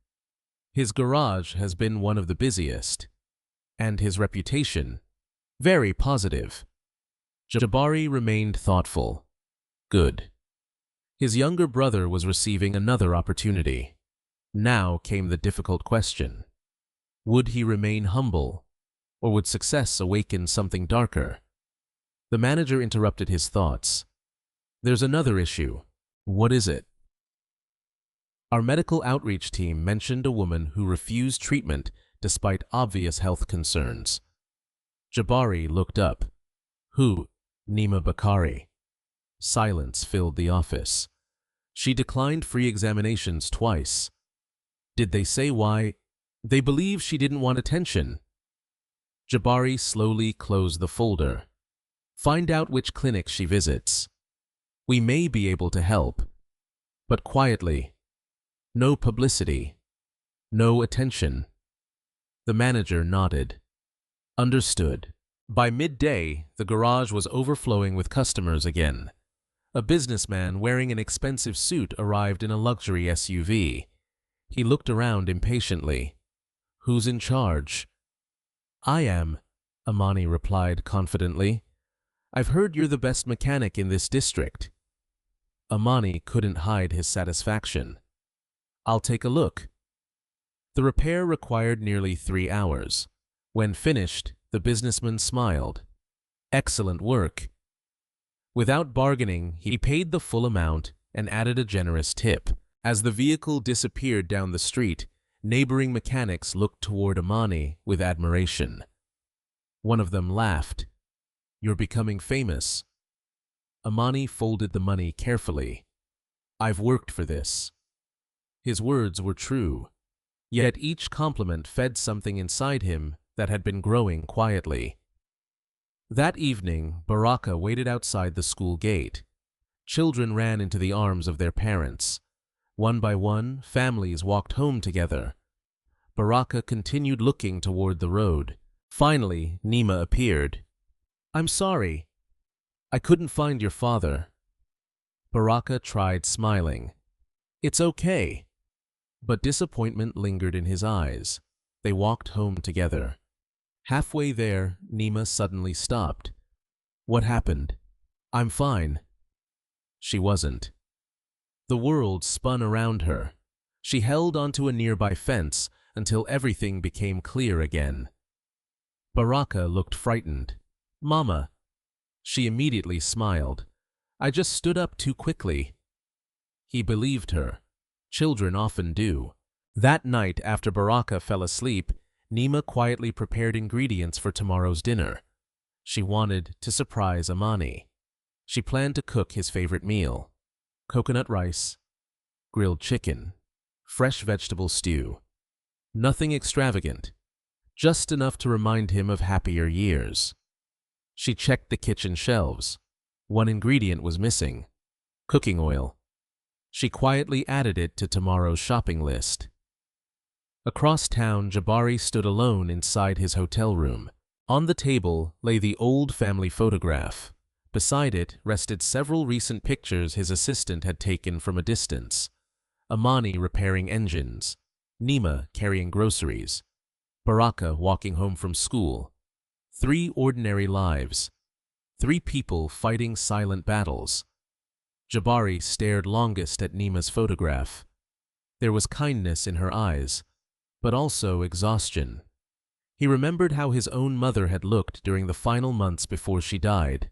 "His garage has been one of the busiest, and his reputation, very positive." Jabari remained thoughtful. Good. His younger brother was receiving another opportunity. Now came the difficult question. Would he remain humble, or would success awaken something darker? The manager interrupted his thoughts. "There's another issue." "What is it?" "Our medical outreach team mentioned a woman who refused treatment despite obvious health concerns." Jabari looked up. "Who?" "Neema Bakari." Silence filled the office. "She declined free examinations twice." "Did they say why?" "They believe she didn't want attention." Jabari slowly closed the folder. "Find out which clinic she visits. We may be able to help, but quietly. No publicity. No attention." The manager nodded. "Understood." By midday, the garage was overflowing with customers again. A businessman wearing an expensive suit arrived in a luxury SUV. He looked around impatiently. "Who's in charge?" "I am," Amani replied confidently. "I've heard you're the best mechanic in this district." Amani couldn't hide his satisfaction. "I'll take a look." The repair required nearly 3 hours. When finished, the businessman smiled. "Excellent work." Without bargaining, he paid the full amount and added a generous tip. As the vehicle disappeared down the street, neighboring mechanics looked toward Amani with admiration. One of them laughed. "You're becoming famous." Amani folded the money carefully. "I've worked for this." His words were true, yet each compliment fed something inside him that had been growing quietly. That evening, Baraka waited outside the school gate. Children ran into the arms of their parents. One by one, families walked home together. Baraka continued looking toward the road. Finally, Neema appeared. "I'm sorry. I couldn't find your father." Baraka tried smiling. "It's okay." But disappointment lingered in his eyes. They walked home together. Halfway there, Neema suddenly stopped. "What happened?" "I'm fine." She wasn't. The world spun around her. She held onto a nearby fence until everything became clear again. Baraka looked frightened. "Mama." She immediately smiled. "I just stood up too quickly." He believed her. Children often do. That night, after Baraka fell asleep, Neema quietly prepared ingredients for tomorrow's dinner. She wanted to surprise Amani. She planned to cook his favorite meal: coconut rice, grilled chicken, fresh vegetable stew. Nothing extravagant, just enough to remind him of happier years. She checked the kitchen shelves. One ingredient was missing: cooking oil. She quietly added it to tomorrow's shopping list. Across town, Jabari stood alone inside his hotel room. On the table lay the old family photograph. Beside it rested several recent pictures his assistant had taken from a distance. Amani repairing engines, Neema carrying groceries, Baraka walking home from school. 3 ordinary lives. 3 people fighting silent battles. Jabari stared longest at Neema's photograph. There was kindness in her eyes, but also exhaustion. He remembered how his own mother had looked during the final months before she died.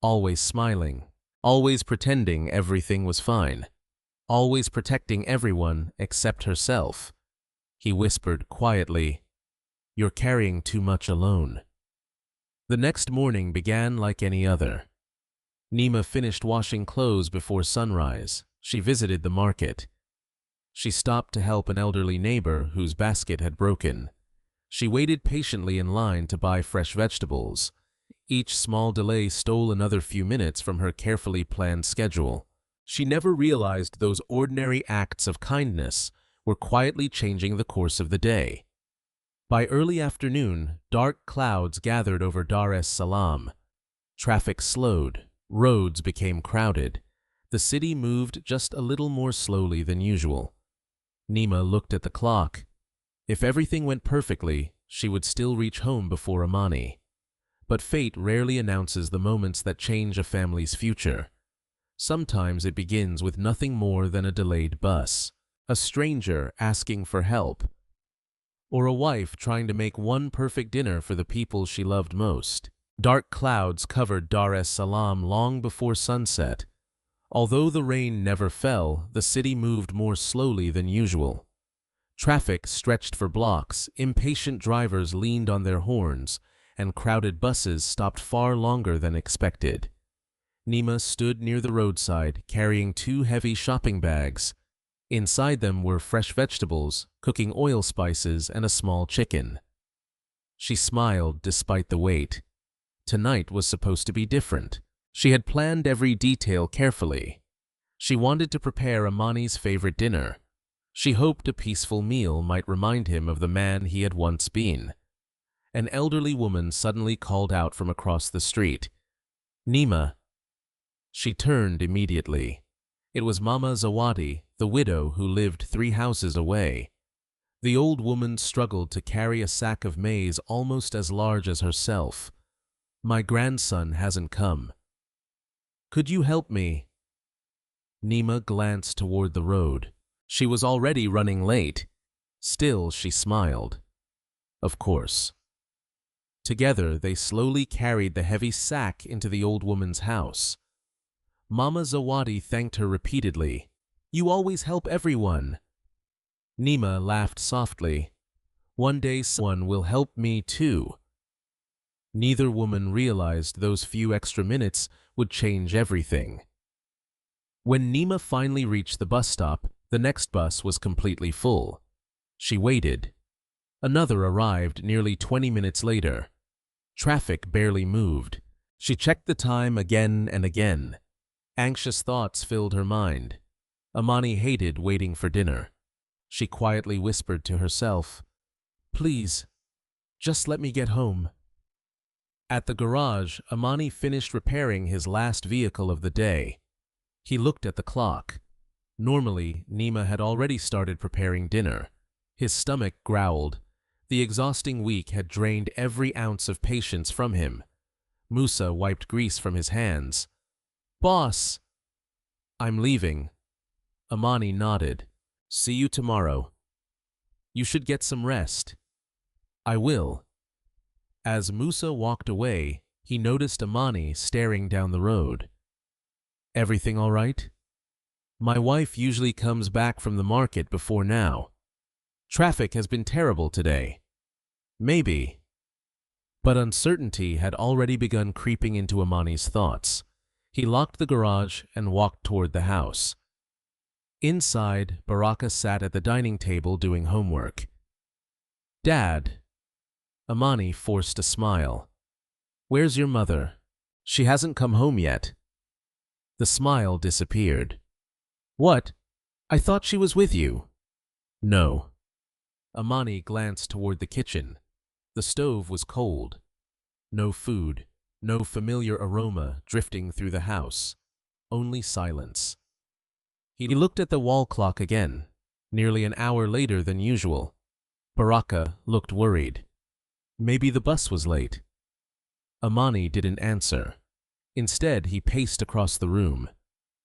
Always smiling, always pretending everything was fine, always protecting everyone except herself. He whispered quietly, "You're carrying too much alone." The next morning began like any other. Neema finished washing clothes before sunrise. She visited the market. She stopped to help an elderly neighbor whose basket had broken. She waited patiently in line to buy fresh vegetables. Each small delay stole another few minutes from her carefully planned schedule. She never realized those ordinary acts of kindness were quietly changing the course of the day. By early afternoon, dark clouds gathered over Dar es Salaam. Traffic slowed. Roads became crowded. The city moved just a little more slowly than usual. Neema looked at the clock. If everything went perfectly, she would still reach home before Amani. But fate rarely announces the moments that change a family's future. Sometimes it begins with nothing more than a delayed bus, a stranger asking for help, or a wife trying to make one perfect dinner for the people she loved most. Dark clouds covered Dar es Salaam long before sunset. Although the rain never fell, the city moved more slowly than usual. Traffic stretched for blocks, impatient drivers leaned on their horns, and crowded buses stopped far longer than expected. Neema stood near the roadside, carrying 2 heavy shopping bags. Inside them were fresh vegetables, cooking oil spices, and a small chicken. She smiled despite the weight. Tonight was supposed to be different. She had planned every detail carefully. She wanted to prepare Amani's favorite dinner. She hoped a peaceful meal might remind him of the man he had once been. An elderly woman suddenly called out from across the street, "Neema." She turned immediately. It was Mama Zawadi, the widow who lived 3 houses away. The old woman struggled to carry a sack of maize almost as large as herself. "My grandson hasn't come. Could you help me?" Neema glanced toward the road. She was already running late. Still, she smiled. Of course. Together, they slowly carried the heavy sack into the old woman's house. Mama Zawadi thanked her repeatedly. "You always help everyone." Neema laughed softly. "One day someone will help me too." Neither woman realized those few extra minutes would change everything. When Neema finally reached the bus stop, the next bus was completely full. She waited. Another arrived nearly 20 minutes later. Traffic barely moved. She checked the time again and again. Anxious thoughts filled her mind. Amani hated waiting for dinner. She quietly whispered to herself, "Please, just let me get home." At the garage, Amani finished repairing his last vehicle of the day. He looked at the clock. Normally, Neema had already started preparing dinner. His stomach growled. The exhausting week had drained every ounce of patience from him. Musa wiped grease from his hands. "Boss!" "I'm leaving." Amani nodded. "See you tomorrow." "You should get some rest." "I will." As Musa walked away, he noticed Amani staring down the road. "Everything all right?" "My wife usually comes back from the market before now. Traffic has been terrible today." "Maybe." But uncertainty had already begun creeping into Amani's thoughts. He locked the garage and walked toward the house. Inside, Baraka sat at the dining table doing homework. "Dad." Amani forced a smile. "Where's your mother? She hasn't come home yet." The smile disappeared. "What? I thought she was with you." "No." Amani glanced toward the kitchen. The stove was cold. No food, no familiar aroma drifting through the house. Only silence. He looked at the wall clock again, nearly an hour later than usual. Baraka looked worried. Maybe the bus was late. Amani didn't answer. Instead, he paced across the room.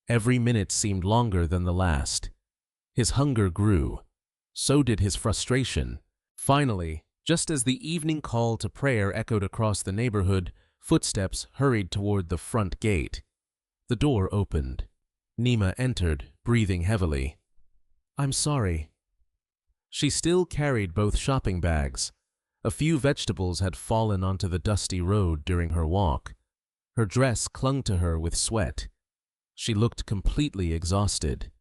Every minute seemed longer than the last. His hunger grew. So did his frustration. Finally, just as the evening call to prayer echoed across the neighborhood, footsteps hurried toward the front gate. The door opened. Neema entered, breathing heavily. "I'm sorry." She still carried both shopping bags. A few vegetables had fallen onto the dusty road during her walk. Her dress clung to her with sweat. She looked completely exhausted.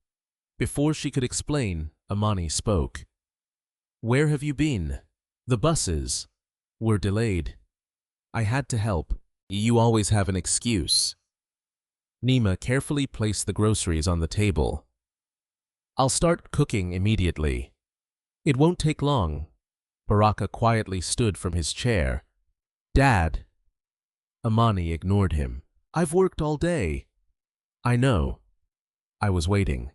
Before she could explain, Amani spoke. "Where have you been?" "The buses were delayed. I had to help." "You always have an excuse." Neema carefully placed the groceries on the table. "I'll start cooking immediately." "It won't take long." Baraka quietly stood from his chair. "Dad." Amani ignored him. "I've worked all day." "I know. I was waiting."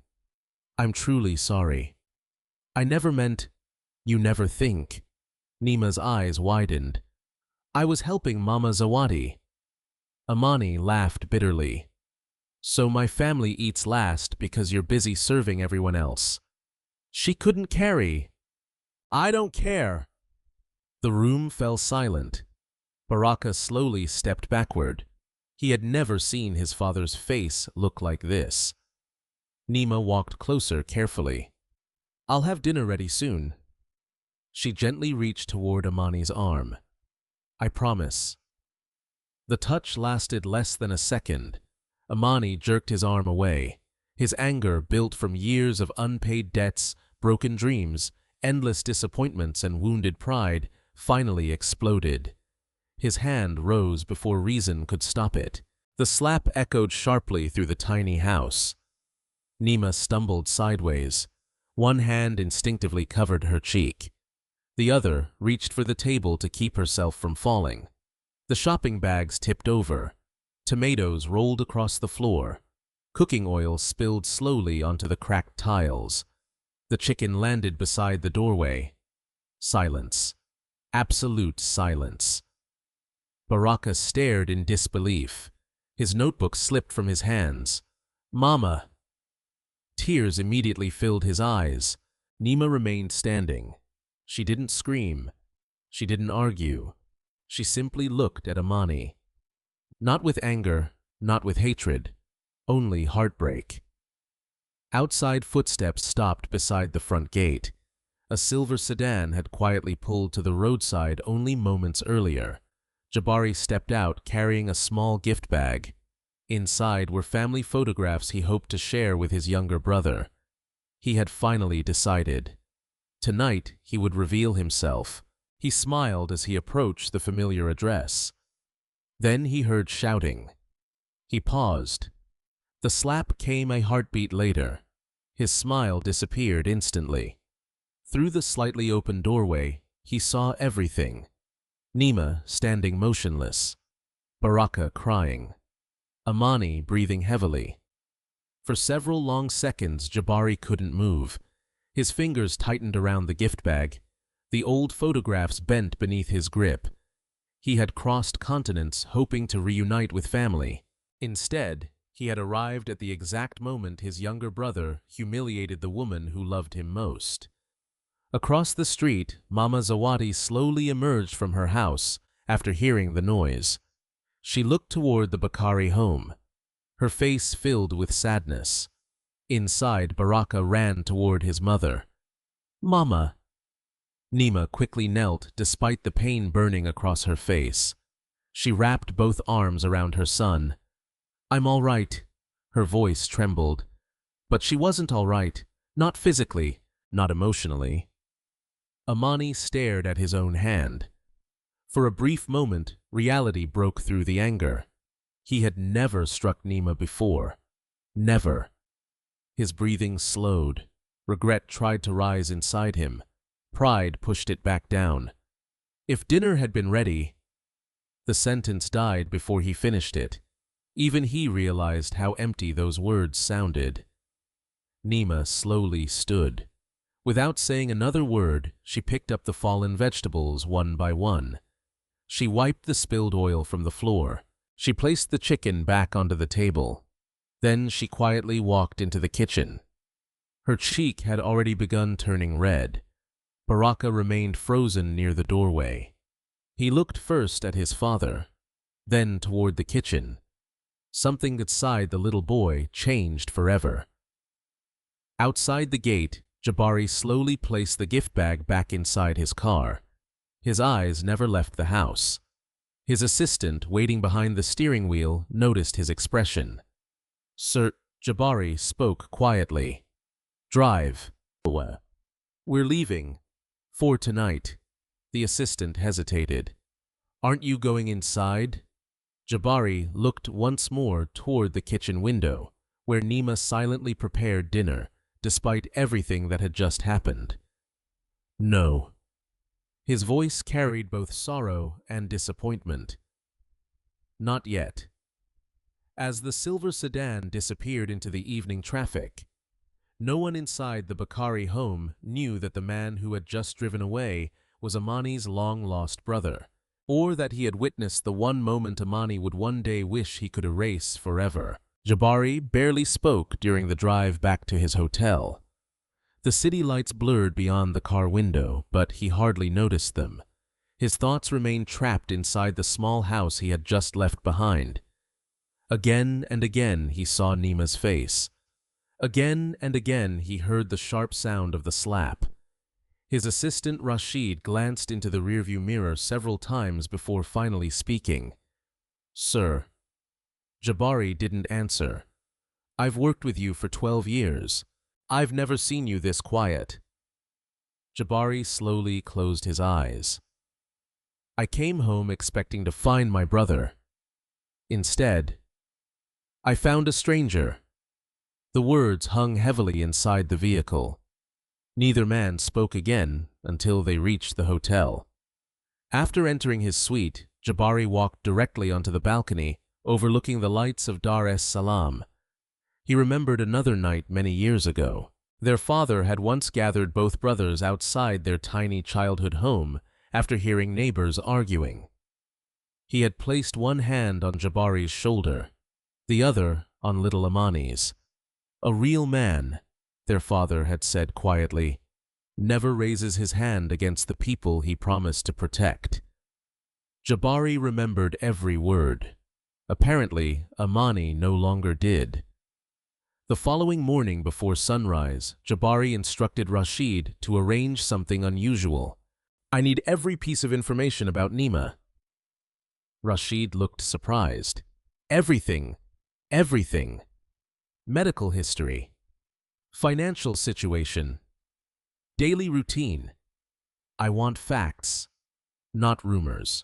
"I'm truly sorry." "I never meant—" "You never think." Neema's eyes widened. "I was helping Mama Zawadi." Amani laughed bitterly. "So my family eats last because you're busy serving everyone else." "She couldn't carry." "I don't care." The room fell silent. Baraka slowly stepped backward. He had never seen his father's face look like this. Neema walked closer carefully. "I'll have dinner ready soon." She gently reached toward Amani's arm. "I promise." The touch lasted less than a second. Amani jerked his arm away. His anger, built from years of unpaid debts, broken dreams, endless disappointments, and wounded pride, finally exploded. His hand rose before reason could stop it. The slap echoed sharply through the tiny house. Neema stumbled sideways. One hand instinctively covered her cheek. The other reached for the table to keep herself from falling. The shopping bags tipped over. Tomatoes rolled across the floor. Cooking oil spilled slowly onto the cracked tiles. The chicken landed beside the doorway. Silence. Absolute silence. Baraka stared in disbelief. His notebook slipped from his hands. "Mama!" Tears immediately filled his eyes. Neema remained standing. She didn't scream. She didn't argue. She simply looked at Amani. Not with anger, not with hatred, only heartbreak. Outside footsteps stopped beside the front gate. A silver sedan had quietly pulled to the roadside only moments earlier. Jabari stepped out carrying a small gift bag. Inside were family photographs he hoped to share with his younger brother. He had finally decided. Tonight he would reveal himself. He smiled as he approached the familiar address. Then he heard shouting. He paused. The slap came a heartbeat later. His smile disappeared instantly. Through the slightly open doorway, he saw everything. Neema standing motionless. Baraka crying. Amani breathing heavily. For several long seconds, Jabari couldn't move. His fingers tightened around the gift bag. The old photographs bent beneath his grip. He had crossed continents hoping to reunite with family. Instead, he had arrived at the exact moment his younger brother humiliated the woman who loved him most. Across the street, Mama Zawadi slowly emerged from her house after hearing the noise. She looked toward the Bakari home, her face filled with sadness. Inside, Baraka ran toward his mother. "Mama!" Neema quickly knelt despite the pain burning across her face. She wrapped both arms around her son. "I'm all right." Her voice trembled. But she wasn't all right, not physically, not emotionally. Amani stared at his own hand. For a brief moment, reality broke through the anger. He had never struck Neema before. Never. His breathing slowed. Regret tried to rise inside him. Pride pushed it back down. If dinner had been ready... The sentence died before he finished it. Even he realized how empty those words sounded. Neema slowly stood. Without saying another word, she picked up the fallen vegetables one by one. She wiped the spilled oil from the floor. She placed the chicken back onto the table. Then she quietly walked into the kitchen. Her cheek had already begun turning red. Baraka remained frozen near the doorway. He looked first at his father, then toward the kitchen. Something inside the little boy changed forever. Outside the gate, Jabari slowly placed the gift bag back inside his car. His eyes never left the house. His assistant, waiting behind the steering wheel, noticed his expression. "Sir," Jabari spoke quietly. "Drive." "We're leaving. For tonight." The assistant hesitated. "Aren't you going inside?" Jabari looked once more toward the kitchen window, where Neema silently prepared dinner, despite everything that had just happened. "No." His voice carried both sorrow and disappointment. "Not yet." As the silver sedan disappeared into the evening traffic, no one inside the Bakari home knew that the man who had just driven away was Amani's long-lost brother, or that he had witnessed the one moment Amani would one day wish he could erase forever. Jabari barely spoke during the drive back to his hotel. The city lights blurred beyond the car window, but he hardly noticed them. His thoughts remained trapped inside the small house he had just left behind. Again and again he saw Neema's face. Again and again he heard the sharp sound of the slap. His assistant Rashid glanced into the rearview mirror several times before finally speaking. "Sir." Jabari didn't answer. "I've worked with you for 12 years. I've never seen you this quiet." Jabari slowly closed his eyes. "I came home expecting to find my brother. Instead, I found a stranger." The words hung heavily inside the vehicle. Neither man spoke again until they reached the hotel. After entering his suite, Jabari walked directly onto the balcony, overlooking the lights of Dar es Salaam. He remembered another night many years ago. Their father had once gathered both brothers outside their tiny childhood home after hearing neighbors arguing. He had placed one hand on Jabari's shoulder, the other on little Amani's. "A real man," their father had said quietly, "never raises his hand against the people he promised to protect." Jabari remembered every word. Apparently, Amani no longer did. The following morning before sunrise, Jabari instructed Rashid to arrange something unusual. "I need every piece of information about Neema." Rashid looked surprised. "Everything. Everything. Medical history. Financial situation. Daily routine. I want facts, not rumors."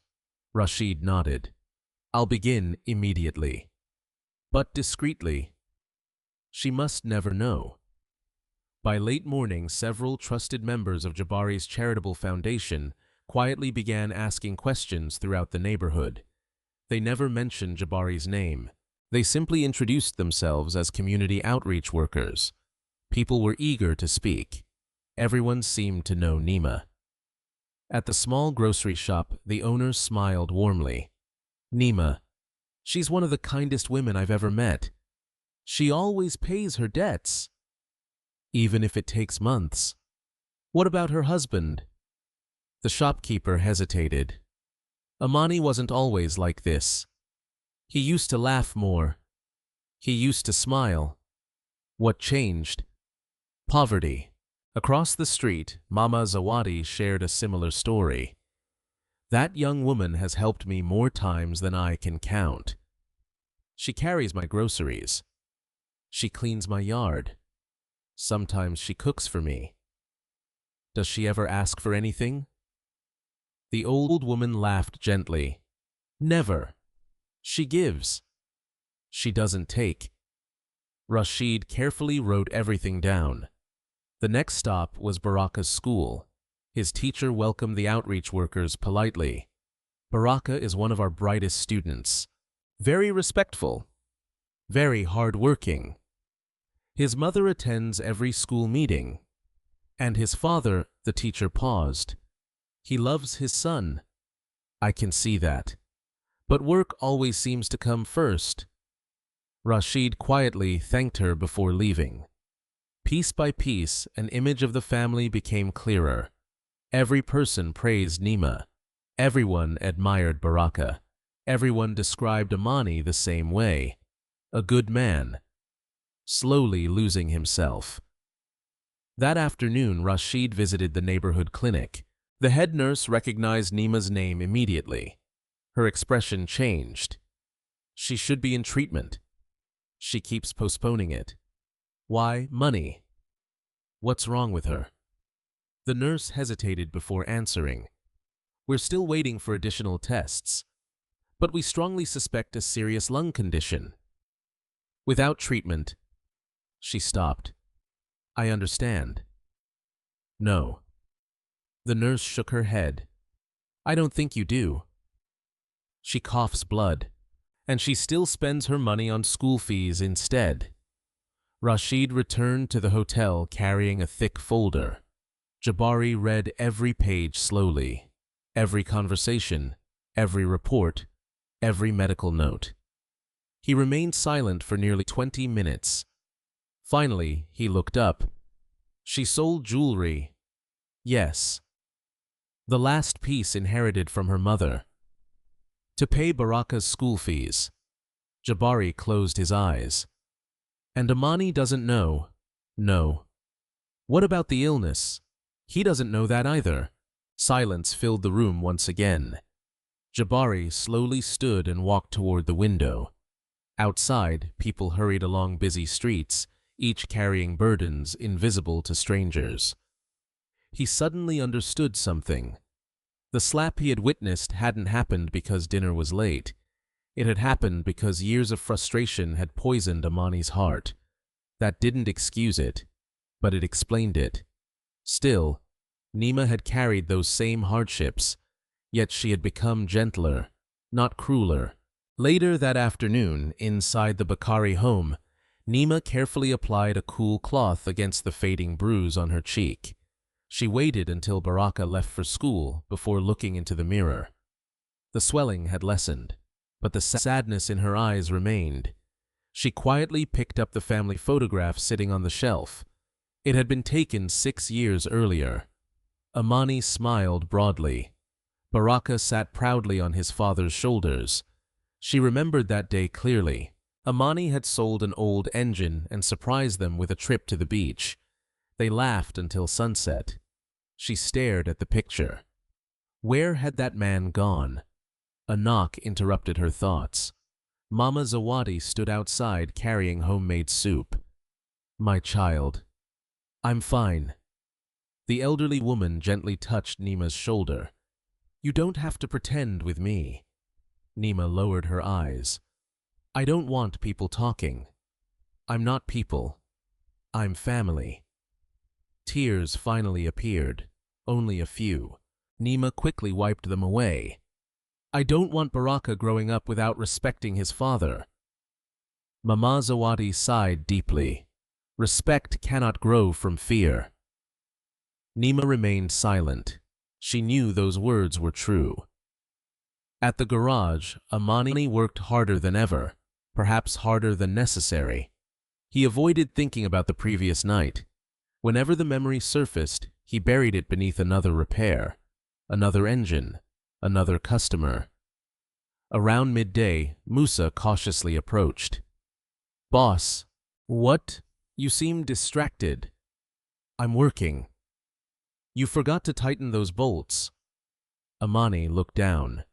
Rashid nodded. "I'll begin immediately. But discreetly. She must never know." By late morning, several trusted members of Jabari's charitable foundation quietly began asking questions throughout the neighborhood. They never mentioned Jabari's name. They simply introduced themselves as community outreach workers. People were eager to speak. Everyone seemed to know Neema. At the small grocery shop, the owner smiled warmly. "Neema, she's one of the kindest women I've ever met. She always pays her debts, even if it takes months." "What about her husband?" The shopkeeper hesitated. "Amani wasn't always like this. He used to laugh more. He used to smile." "What changed?" "Poverty." Across the street, Mama Zawadi shared a similar story. "That young woman has helped me more times than I can count. She carries my groceries. She cleans my yard. Sometimes she cooks for me." "Does she ever ask for anything?" The old woman laughed gently. "Never. She gives. She doesn't take." Rashid carefully wrote everything down. The next stop was Baraka's school. His teacher welcomed the outreach workers politely. "Baraka is one of our brightest students. Very respectful. Very hardworking. His mother attends every school meeting. And his father," the teacher paused. "He loves his son. I can see that. But work always seems to come first." Rashid quietly thanked her before leaving. Piece by piece, an image of the family became clearer. Every person praised Neema. Everyone admired Baraka. Everyone described Amani the same way. A good man, slowly losing himself. That afternoon, Rashid visited the neighborhood clinic. The head nurse recognized Neema's name immediately. Her expression changed. "She should be in treatment. She keeps postponing it. Why? Money. What's wrong with her?" The nurse hesitated before answering. "We're still waiting for additional tests, but we strongly suspect a serious lung condition. Without treatment." She stopped. "I understand." "No." The nurse shook her head. "I don't think you do. She coughs blood, and she still spends her money on school fees instead." Rashid returned to the hotel carrying a thick folder. Jabari read every page slowly, every conversation, every report, every medical note. He remained silent for nearly 20 minutes. Finally, he looked up. "She sold jewelry." "Yes." "The last piece inherited from her mother. To pay Baraka's school fees." Jabari closed his eyes. "And Amani doesn't know?" "No." "What about the illness?" "He doesn't know that either." Silence filled the room once again. Jabari slowly stood and walked toward the window. Outside, people hurried along busy streets, each carrying burdens invisible to strangers. He suddenly understood something. The slap he had witnessed hadn't happened because dinner was late. It had happened because years of frustration had poisoned Amani's heart. That didn't excuse it, but it explained it. Still, Neema had carried those same hardships, yet she had become gentler, not crueler. Later that afternoon, inside the Bakari home, Neema carefully applied a cool cloth against the fading bruise on her cheek. She waited until Baraka left for school before looking into the mirror. The swelling had lessened, but the sadness in her eyes remained. She quietly picked up the family photograph sitting on the shelf. It had been taken 6 years earlier. Amani smiled broadly. Baraka sat proudly on his father's shoulders. She remembered that day clearly. Amani had sold an old engine and surprised them with a trip to the beach. They laughed until sunset. She stared at the picture. Where had that man gone? A knock interrupted her thoughts. Mama Zawadi stood outside carrying homemade soup. "My child." "I'm fine." The elderly woman gently touched Neema's shoulder. "You don't have to pretend with me." Neema lowered her eyes. "I don't want people talking. I'm not people. I'm family." Tears finally appeared. Only a few. Neema quickly wiped them away. "I don't want Baraka growing up without respecting his father." Mama Zawadi sighed deeply. Respect cannot grow from fear. Neema remained silent. She knew those words were true. At the garage, Amani worked harder than ever, perhaps harder than necessary. He avoided thinking about the previous night. Whenever the memory surfaced, he buried it beneath another repair, another engine, another customer. Around midday, Musa cautiously approached. "Boss." "What? You seem distracted." "I'm working." "You forgot to tighten those bolts." Amani looked down.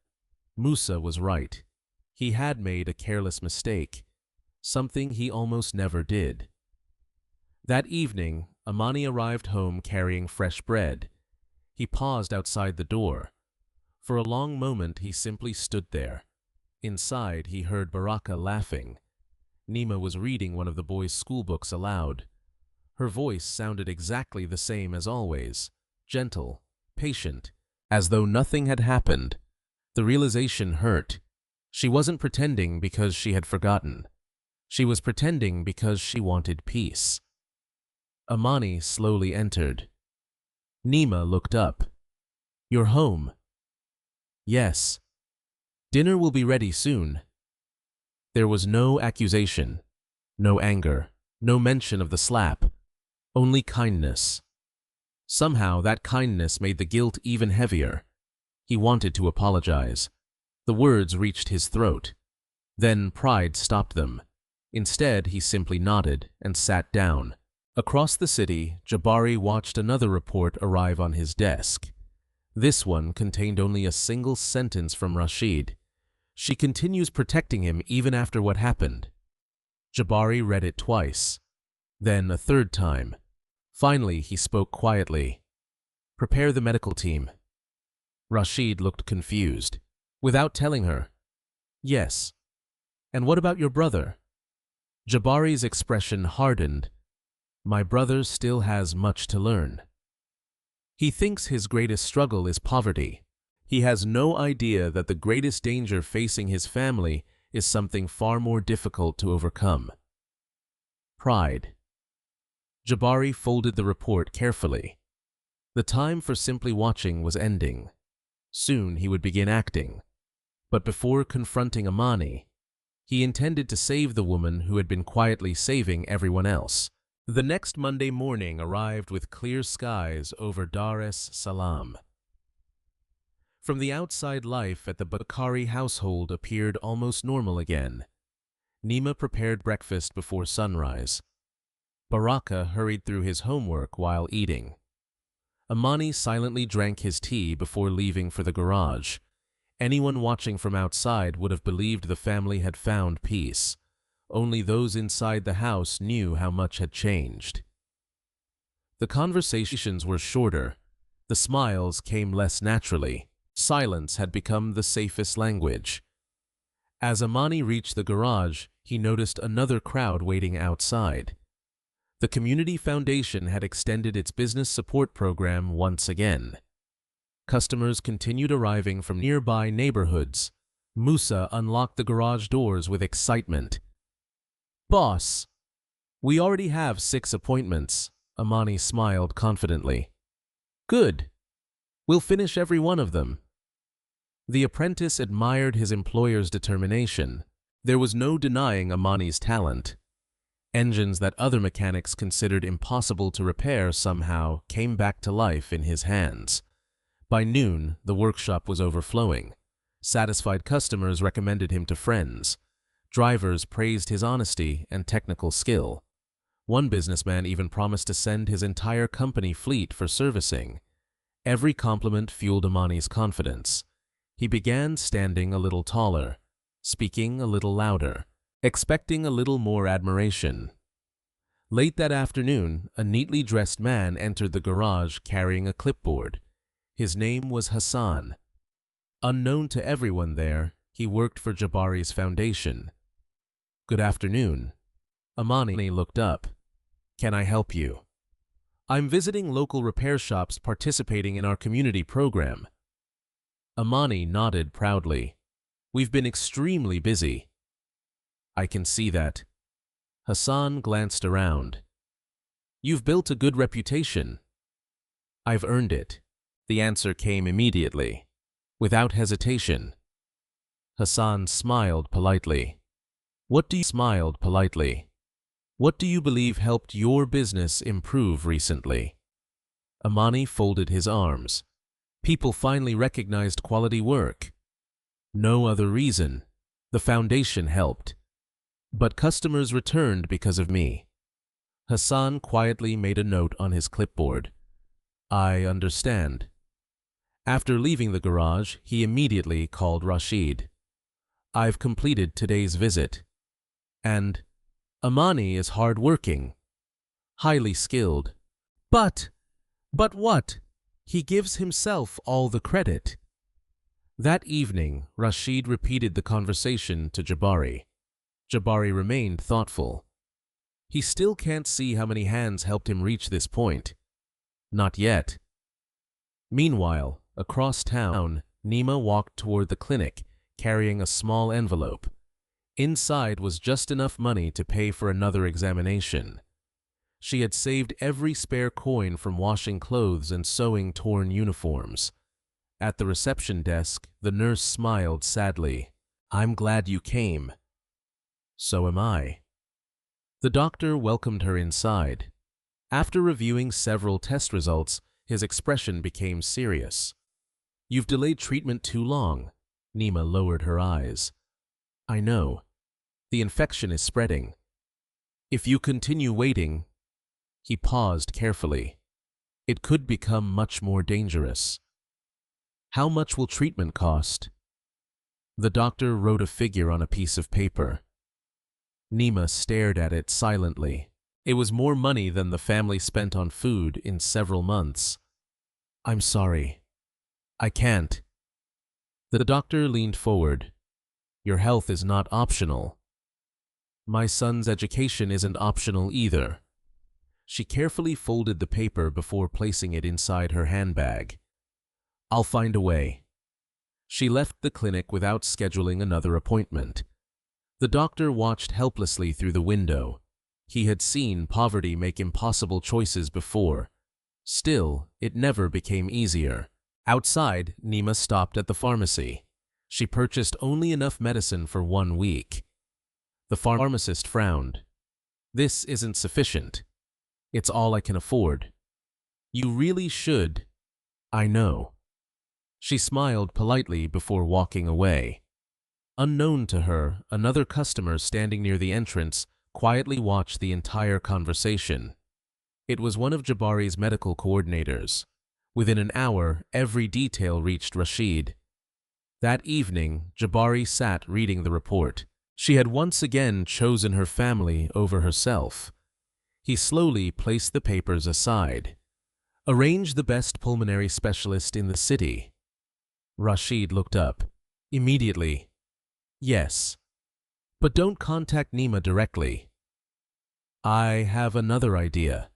Musa was right. He had made a careless mistake, something he almost never did. That evening, Amani arrived home carrying fresh bread. He paused outside the door. For a long moment he simply stood there. Inside he heard Baraka laughing. Neema was reading one of the boys' school books aloud. Her voice sounded exactly the same as always, gentle, patient, as though nothing had happened. The realization hurt. She wasn't pretending because she had forgotten. She was pretending because she wanted peace. Amani slowly entered. Neema looked up. "You're home." "Yes." "Dinner will be ready soon." There was no accusation, no anger, no mention of the slap, only kindness. Somehow that kindness made the guilt even heavier. He wanted to apologize. The words reached his throat. Then pride stopped them. Instead, he simply nodded and sat down. Across the city, Jabari watched another report arrive on his desk. This one contained only a single sentence from Rashid. "She continues protecting him even after what happened." Jabari read it twice, then a third time. Finally, he spoke quietly. "Prepare the medical team." Rashid looked confused. "Without telling her?" "Yes." "And what about your brother?" Jabari's expression hardened. "My brother still has much to learn. He thinks his greatest struggle is poverty. He has no idea that the greatest danger facing his family is something far more difficult to overcome. Pride." Jabari folded the report carefully. The time for simply watching was ending. Soon he would begin acting. But before confronting Amani, he intended to save the woman who had been quietly saving everyone else. The next Monday morning arrived with clear skies over Dar es Salaam. From the outside, life at the Bakari household appeared almost normal again. Neema prepared breakfast before sunrise. Baraka hurried through his homework while eating. Amani silently drank his tea before leaving for the garage. Anyone watching from outside would have believed the family had found peace. Only those inside the house knew how much had changed. The conversations were shorter. The smiles came less naturally. Silence had become the safest language. As Amani reached the garage, he noticed another crowd waiting outside. The Community Foundation had extended its business support program once again. Customers continued arriving from nearby neighborhoods. Musa unlocked the garage doors with excitement. "Boss!" We already have 6 appointments, Amani smiled confidently. Good. We'll finish every one of them. The apprentice admired his employer's determination. There was no denying Amani's talent. Engines that other mechanics considered impossible to repair somehow came back to life in his hands. By noon, the workshop was overflowing. Satisfied customers recommended him to friends. Drivers praised his honesty and technical skill. One businessman even promised to send his entire company fleet for servicing. Every compliment fueled Amani's confidence. He began standing a little taller, speaking a little louder, expecting a little more admiration. Late that afternoon, a neatly dressed man entered the garage carrying a clipboard. His name was Hassan. Unknown to everyone there, he worked for Jabari's foundation. Good afternoon. Amani looked up. Can I help you? I'm visiting local repair shops participating in our community program. Amani nodded proudly. We've been extremely busy. I can see that. Hassan glanced around. You've built a good reputation. I've earned it. The answer came immediately, without hesitation. Hassan smiled politely. What do you believe helped your business improve recently? Amani folded his arms. People finally recognized quality work. No other reason. The foundation helped. But customers returned because of me. Hassan quietly made a note on his clipboard. I understand. After leaving the garage, he immediately called Rashid. I've completed today's visit. And Amani is hardworking, highly skilled. But what? He gives himself all the credit. That evening, Rashid repeated the conversation to Jabari. Jabari remained thoughtful. He still can't see how many hands helped him reach this point. Not yet. Meanwhile, across town, Neema walked toward the clinic, carrying a small envelope. Inside was just enough money to pay for another examination. She had saved every spare coin from washing clothes and sewing torn uniforms. At the reception desk, the nurse smiled sadly. I'm glad you came. So am I. The doctor welcomed her inside. After reviewing several test results, his expression became serious. You've delayed treatment too long. Neema lowered her eyes. I know. The infection is spreading. If you continue waiting, he paused carefully. It could become much more dangerous. How much will treatment cost? The doctor wrote a figure on a piece of paper. Neema stared at it silently. It was more money than the family spent on food in several months. I'm sorry. I can't. The doctor leaned forward. Your health is not optional. My son's education isn't optional either. She carefully folded the paper before placing it inside her handbag. I'll find a way. She left the clinic without scheduling another appointment. The doctor watched helplessly through the window. He had seen poverty make impossible choices before. Still, it never became easier. Outside, Neema stopped at the pharmacy. She purchased only enough medicine for 1 week. The pharmacist frowned. This isn't sufficient. It's all I can afford. You really should. I know. She smiled politely before walking away. Unknown to her, another customer standing near the entrance quietly watched the entire conversation. It was one of Jabari's medical coordinators. Within an hour, every detail reached Rashid. That evening, Jabari sat reading the report. She had once again chosen her family over herself. He slowly placed the papers aside. Arrange the best pulmonary specialist in the city. Rashid looked up. Immediately. Yes. But don't contact Neema directly. I have another idea.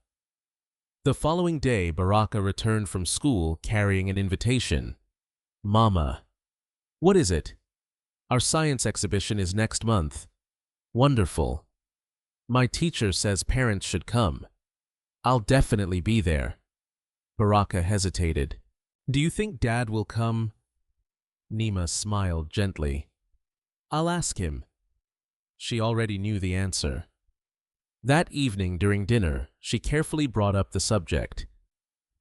The following day, Baraka returned from school carrying an invitation. Mama. What is it? Our science exhibition is next month. Wonderful. My teacher says parents should come. I'll definitely be there. Baraka hesitated. Do you think Dad will come? Neema smiled gently. I'll ask him. She already knew the answer. That evening during dinner, she carefully brought up the subject.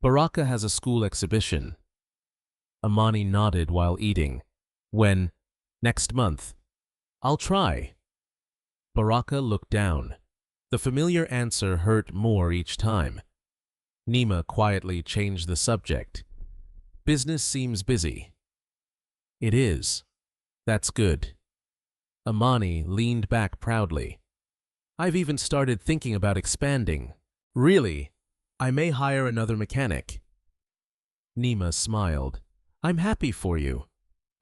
Baraka has a school exhibition. Amani nodded while eating. When? Next month. I'll try. Baraka looked down. The familiar answer hurt more each time. Neema quietly changed the subject. Business seems busy. It is. That's good. Amani leaned back proudly. I've even started thinking about expanding. Really? I may hire another mechanic. Neema smiled. I'm happy for you.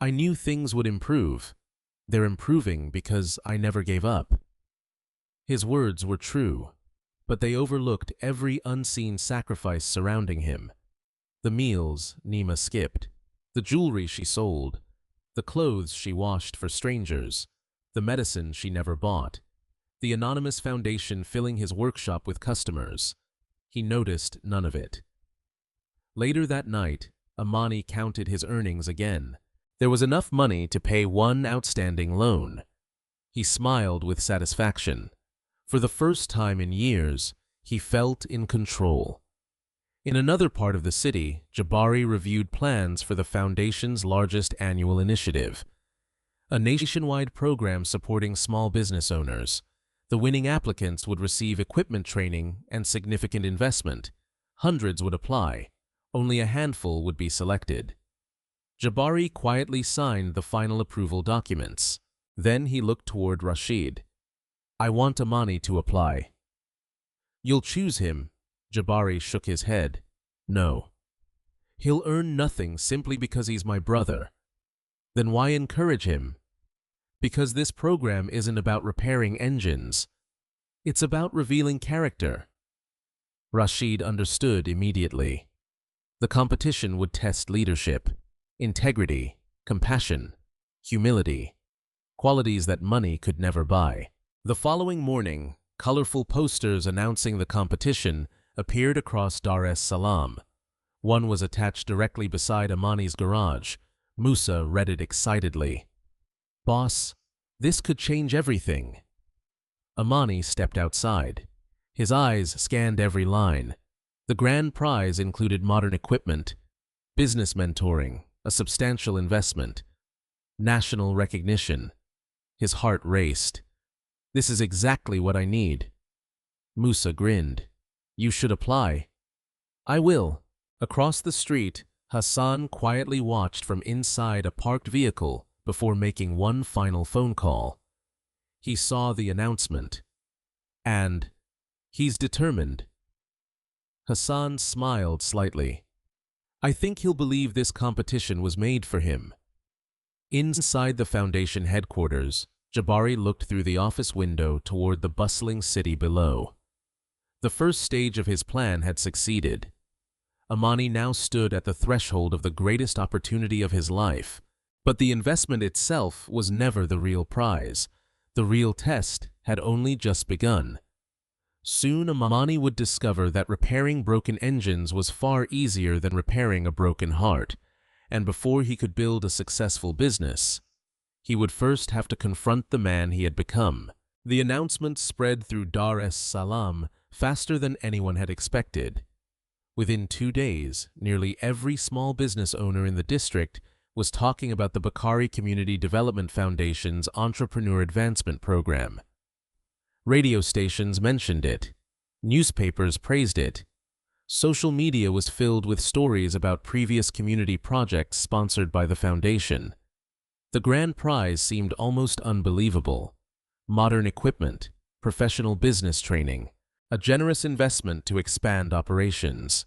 I knew things would improve. They're improving because I never gave up. His words were true, but they overlooked every unseen sacrifice surrounding him. The meals Neema skipped, the jewelry she sold, the clothes she washed for strangers, the medicine she never bought, the anonymous foundation filling his workshop with customers. He noticed none of it. Later that night, Amani counted his earnings again. There was enough money to pay one outstanding loan. He smiled with satisfaction. For the first time in years, he felt in control. In another part of the city, Jabari reviewed plans for the foundation's largest annual initiative, a nationwide program supporting small business owners. The winning applicants would receive equipment training and significant investment. Hundreds would apply. Only a handful would be selected. Jabari quietly signed the final approval documents. Then he looked toward Rashid. I want Amani to apply. You'll choose him. Jabari shook his head. No. He'll earn nothing simply because he's my brother. Then why encourage him? Because this program isn't about repairing engines. It's about revealing character. Rashid understood immediately. The competition would test leadership, integrity, compassion, humility, qualities that money could never buy. The following morning, colorful posters announcing the competition appeared across Dar es Salaam. One was attached directly beside Amani's garage. Musa read it excitedly. Boss, this could change everything. Amani stepped outside. His eyes scanned every line. The grand prize included modern equipment, business mentoring, a substantial investment, national recognition. His heart raced. This is exactly what I need. Musa grinned. You should apply. I will. Across the street, Hassan quietly watched from inside a parked vehicle before making one final phone call. He saw the announcement. And he's determined. Hassan smiled slightly. I think he'll believe this competition was made for him. Inside the foundation headquarters, Jabari looked through the office window toward the bustling city below. The first stage of his plan had succeeded. Amani now stood at the threshold of the greatest opportunity of his life. But the investment itself was never the real prize. The real test had only just begun. Soon Amani would discover that repairing broken engines was far easier than repairing a broken heart. And before he could build a successful business, he would first have to confront the man he had become. The announcement spread through Dar es Salaam faster than anyone had expected. Within 2 days, nearly every small business owner in the district was talking about the Bakari Community Development Foundation's Entrepreneur Advancement Program. Radio stations mentioned it. Newspapers praised it. Social media was filled with stories about previous community projects sponsored by the foundation. The grand prize seemed almost unbelievable. Modern equipment, professional business training, a generous investment to expand operations.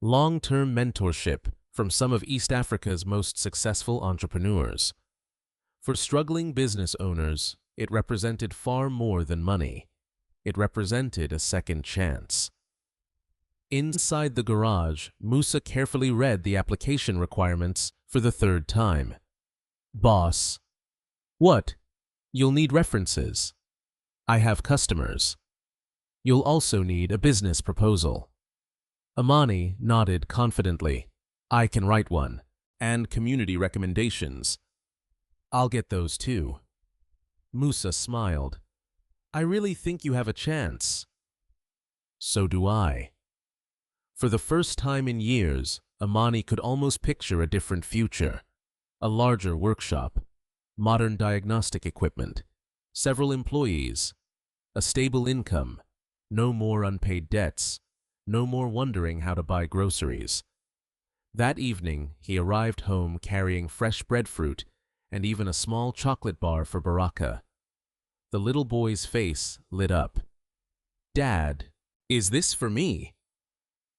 Long-term mentorship from some of East Africa's most successful entrepreneurs. For struggling business owners, it represented far more than money. It represented a second chance. Inside the garage, Musa carefully read the application requirements for the 3rd time. Boss. What? You'll need references. I have customers. You'll also need a business proposal. Amani nodded confidently. I can write one. And community recommendations. I'll get those too. Musa smiled. I really think you have a chance. So do I. For the first time in years, Amani could almost picture a different future. A larger workshop, modern diagnostic equipment, several employees, a stable income, no more unpaid debts, no more wondering how to buy groceries. That evening, he arrived home carrying fresh breadfruit and even a small chocolate bar for Baraka. The little boy's face lit up. Dad, is this for me?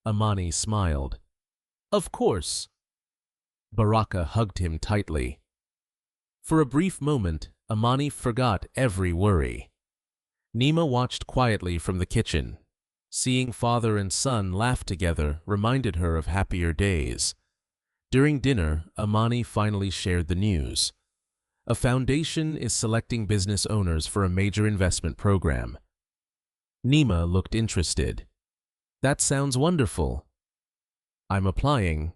Amani smiled. Of course. Baraka hugged him tightly. For a brief moment, Amani forgot every worry. Neema watched quietly from the kitchen. Seeing father and son laugh together reminded her of happier days. During dinner, Amani finally shared the news. A foundation is selecting business owners for a major investment program. Neema looked interested. That sounds wonderful. I'm applying.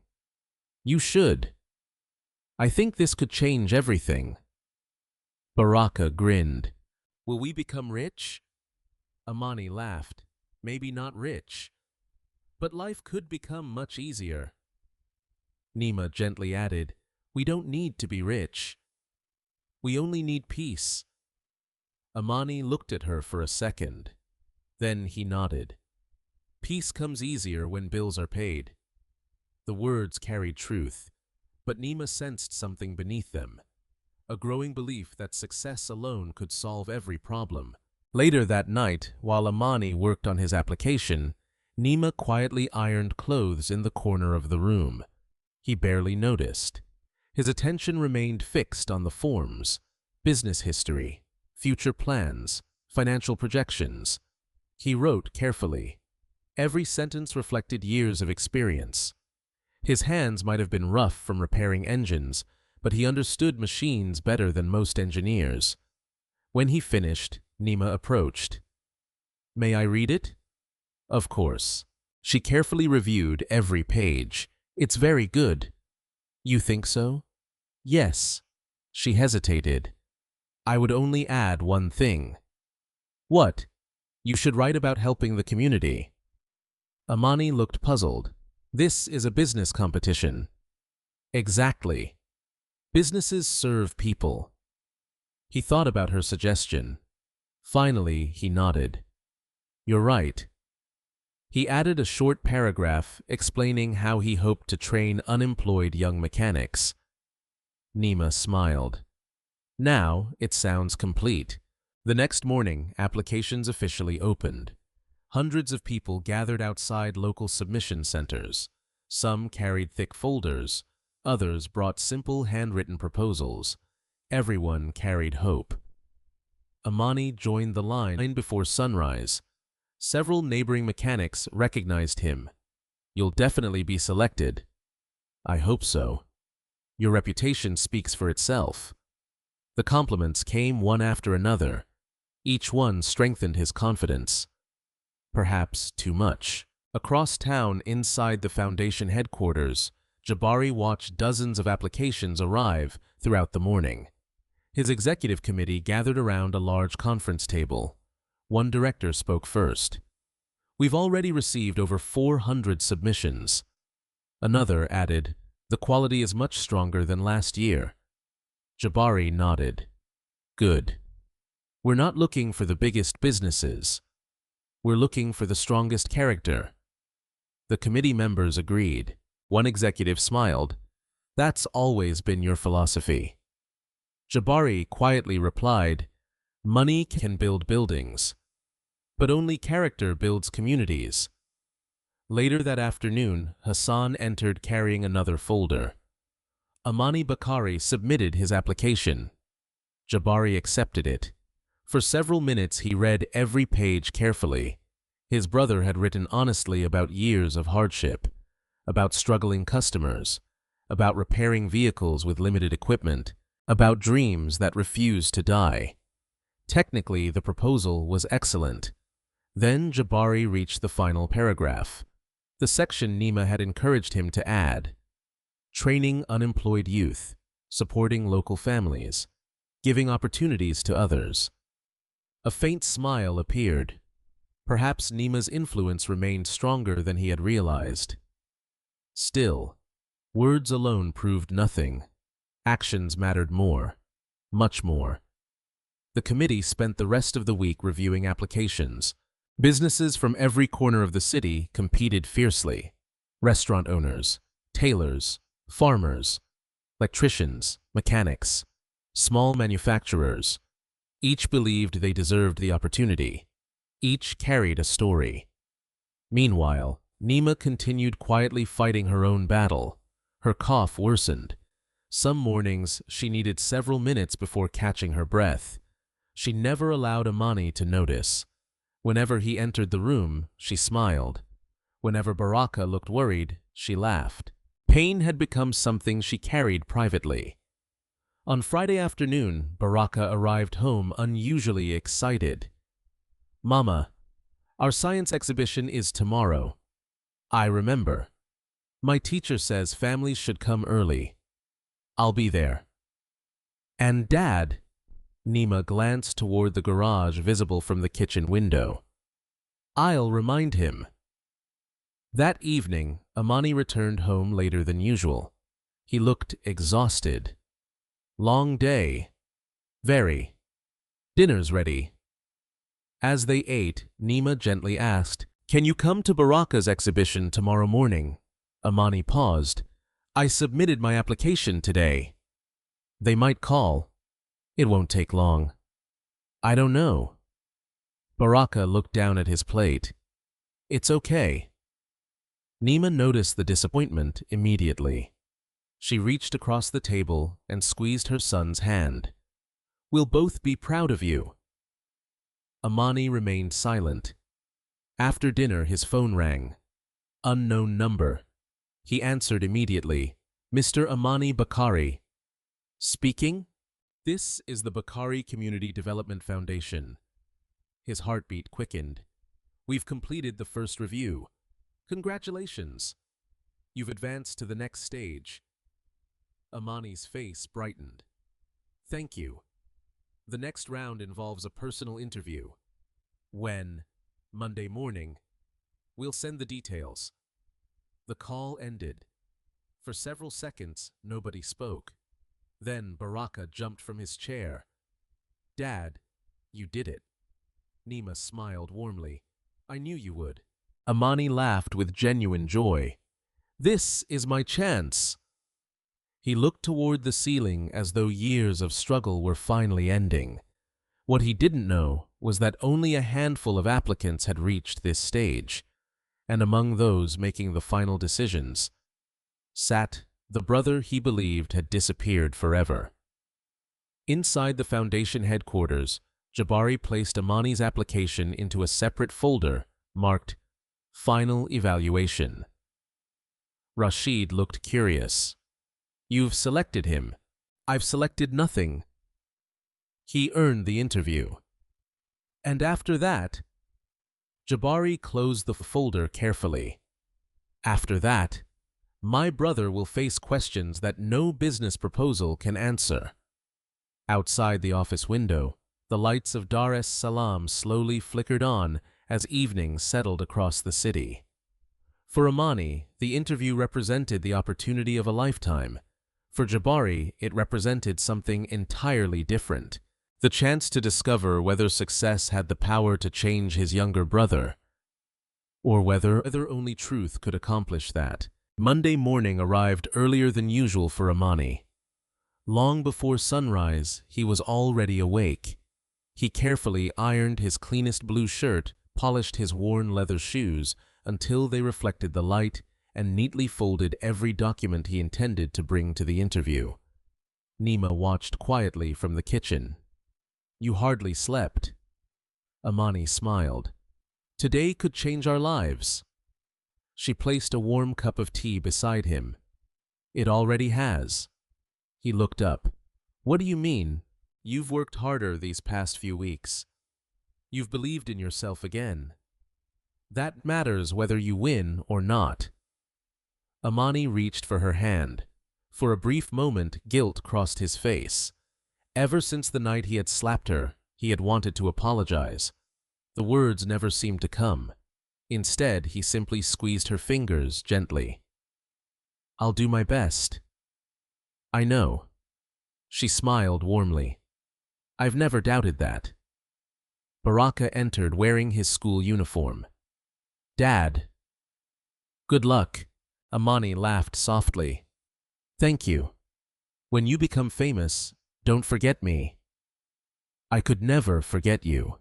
You should. I think this could change everything. Baraka grinned. Will we become rich? Amani laughed. Maybe not rich, but life could become much easier. Neema gently added, we don't need to be rich. We only need peace. Amani looked at her for a second. Then he nodded. Peace comes easier when bills are paid. The words carried truth, but Neema sensed something beneath them. A growing belief that success alone could solve every problem. Later that night, while Amani worked on his application, Neema quietly ironed clothes in the corner of the room. He barely noticed. His attention remained fixed on the forms, business history, future plans, financial projections. He wrote carefully. Every sentence reflected years of experience. His hands might have been rough from repairing engines, but he understood machines better than most engineers. When he finished, Neema approached. May I read it? Of course. She carefully reviewed every page. It's very good. You think so? Yes. She hesitated. I would only add one thing. What? You should write about helping the community. Amani looked puzzled. This is a business competition. Exactly. Businesses serve people. He thought about her suggestion. Finally, he nodded. You're right. He added a short paragraph explaining how he hoped to train unemployed young mechanics. Neema smiled. Now it sounds complete. The next morning, applications officially opened. Hundreds of people gathered outside local submission centers. Some carried thick folders. Others brought simple handwritten proposals. Everyone carried hope. Amani joined the line before sunrise. Several neighboring mechanics recognized him. You'll definitely be selected. I hope so. Your reputation speaks for itself. The compliments came one after another. Each one strengthened his confidence. Perhaps too much. Across town, inside the foundation headquarters, Jabari watched dozens of applications arrive throughout the morning. His executive committee gathered around a large conference table. One director spoke first. We've already received over 400 submissions. Another added, the quality is much stronger than last year. Jabari nodded. Good. We're not looking for the biggest businesses. We're looking for the strongest character. The committee members agreed. One executive smiled. That's always been your philosophy. Jabari quietly replied, money can build buildings, but only character builds communities. Later that afternoon, Hassan entered carrying another folder. Amani Bakari submitted his application. Jabari accepted it. For several minutes he read every page carefully. His brother had written honestly about years of hardship, about struggling customers, about repairing vehicles with limited equipment, about dreams that refused to die. Technically, the proposal was excellent. Then Jabari reached the final paragraph, the section Neema had encouraged him to add: training unemployed youth, supporting local families, giving opportunities to others. A faint smile appeared. Perhaps Neema's influence remained stronger than he had realized. Still, words alone proved nothing. Actions mattered more, much more. The committee spent the rest of the week reviewing applications. Businesses from every corner of the city competed fiercely. Restaurant owners, tailors, farmers, electricians, mechanics, small manufacturers. Each believed they deserved the opportunity. Each carried a story. Meanwhile, Neema continued quietly fighting her own battle. Her cough worsened. Some mornings, she needed several minutes before catching her breath. She never allowed Amani to notice. Whenever he entered the room, she smiled. Whenever Baraka looked worried, she laughed. Pain had become something she carried privately. On Friday afternoon, Baraka arrived home unusually excited. "Mama, our science exhibition is tomorrow." "I remember. My teacher says families should come early. I'll be there." "And Dad?" Neema glanced toward the garage visible from the kitchen window. "I'll remind him." That evening, Amani returned home later than usual. He looked exhausted. "Long day." "Very. Dinner's ready." As they ate, Neema gently asked, "Can you come to Baraka's exhibition tomorrow morning?" Amani paused. "I submitted my application today." "They might call. It won't take long." "I don't know." Baraka looked down at his plate. "It's okay." Neema noticed the disappointment immediately. She reached across the table and squeezed her son's hand. "We'll both be proud of you." Amani remained silent. After dinner, his phone rang. Unknown number. He answered immediately. "Mr. Amani Bakari." "Speaking?" "This is the Bakari Community Development Foundation." His heartbeat quickened. "We've completed the first review. Congratulations. You've advanced to the next stage." Amani's face brightened. "Thank you. The next round involves a personal interview." "When?" "Monday morning. We'll send the details." The call ended. For several seconds, nobody spoke. Then Baraka jumped from his chair. "Dad, you did it." Neema smiled warmly. "I knew you would." Amani laughed with genuine joy. "This is my chance." He looked toward the ceiling as though years of struggle were finally ending. What he didn't know was that only a handful of applicants had reached this stage, and among those making the final decisions sat the brother he believed had disappeared forever. Inside the foundation headquarters, Jabari placed Amani's application into a separate folder marked Final Evaluation. Rashid looked curious. "You've selected him." "I've selected nothing. He earned the interview." "And after that?" Jabari closed the folder carefully. "After that, my brother will face questions that no business proposal can answer." Outside the office window, the lights of Dar es Salaam slowly flickered on as evening settled across the city. For Amani, the interview represented the opportunity of a lifetime. For Jabari, it represented something entirely different. The chance to discover whether success had the power to change his younger brother, or whether only truth could accomplish that. Monday morning arrived earlier than usual for Amani. Long before sunrise, he was already awake. He carefully ironed his cleanest blue shirt, polished his worn leather shoes until they reflected the light, and neatly folded every document he intended to bring to the interview. Neema watched quietly from the kitchen. "You hardly slept." Amani smiled. "Today could change our lives." She placed a warm cup of tea beside him. "It already has." He looked up. "What do you mean? You've worked harder these past few weeks. You've believed in yourself again. That matters whether you win or not. Amani reached for her hand. For a brief moment, guilt crossed his face. Ever since the night he had slapped her, he had wanted to apologize. The words never seemed to come. Instead, he simply squeezed her fingers gently. I'll do my best. I know. She smiled warmly. I've never doubted that. Baraka entered wearing his school uniform. Dad. Good luck. Amani laughed softly. Thank you. When you become famous, don't forget me. I could never forget you.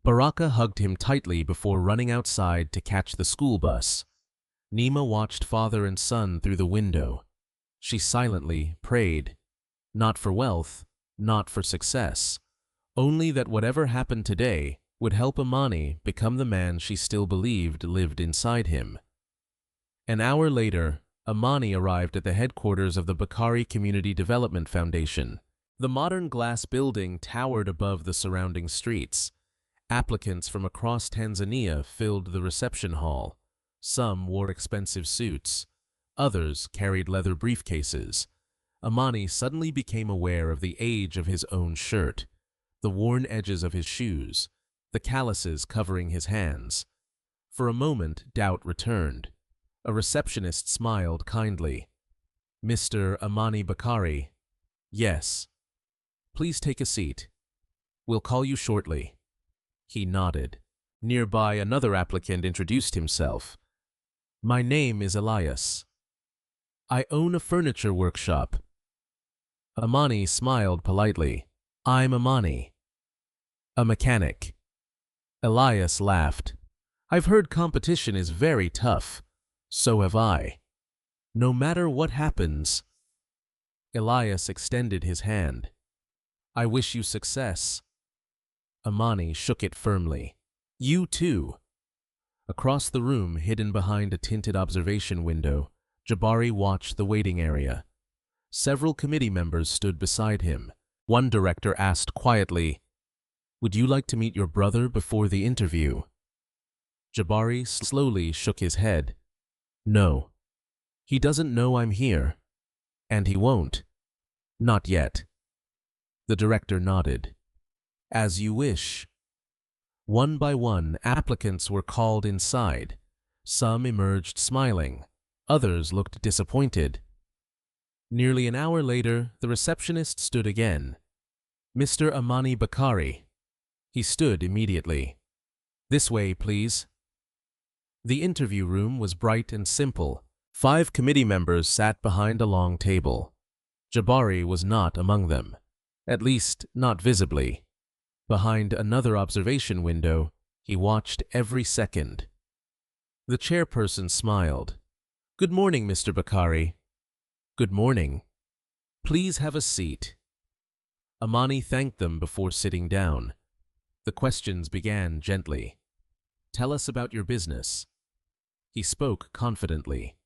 Baraka hugged him tightly before running outside to catch the school bus. Neema watched father and son through the window. She silently prayed. Not for wealth, not for success. Only that whatever happened today would help Amani become the man she still believed lived inside him. An hour later, Amani arrived at the headquarters of the Bakari Community Development Foundation. The modern glass building towered above the surrounding streets. Applicants from across Tanzania filled the reception hall. Some wore expensive suits. Others carried leather briefcases. Amani suddenly became aware of the age of his own shirt, the worn edges of his shoes, the calluses covering his hands. For a moment, doubt returned. A receptionist smiled kindly. Mr. Amani Bakari. Yes. Please take a seat. We'll call you shortly. He nodded. Nearby, another applicant introduced himself. My name is Elias. I own a furniture workshop. Amani smiled politely. I'm Amani. A mechanic. Elias laughed. I've heard competition is very tough. So have I. No matter what happens. Elias extended his hand. I wish you success. Amani shook it firmly. You too. Across the room, hidden behind a tinted observation window, Jabari watched the waiting area. Several committee members stood beside him. One director asked quietly, Would you like to meet your brother before the interview? Jabari slowly shook his head. No. He doesn't know I'm here. And he won't. Not yet. The director nodded. As you wish. One by one, applicants were called inside. Some emerged smiling. Others looked disappointed. Nearly an hour later, the receptionist stood again. Mr. Amani Bakari. He stood immediately. This way, please. The interview room was bright and simple. 5 committee members sat behind a long table. Jabari was not among them, at least not visibly. Behind another observation window, he watched every second. The chairperson smiled. Good morning, Mr. Bakari. Good morning. Please have a seat. Amani thanked them before sitting down. The questions began gently. Tell us about your business. He spoke confidently.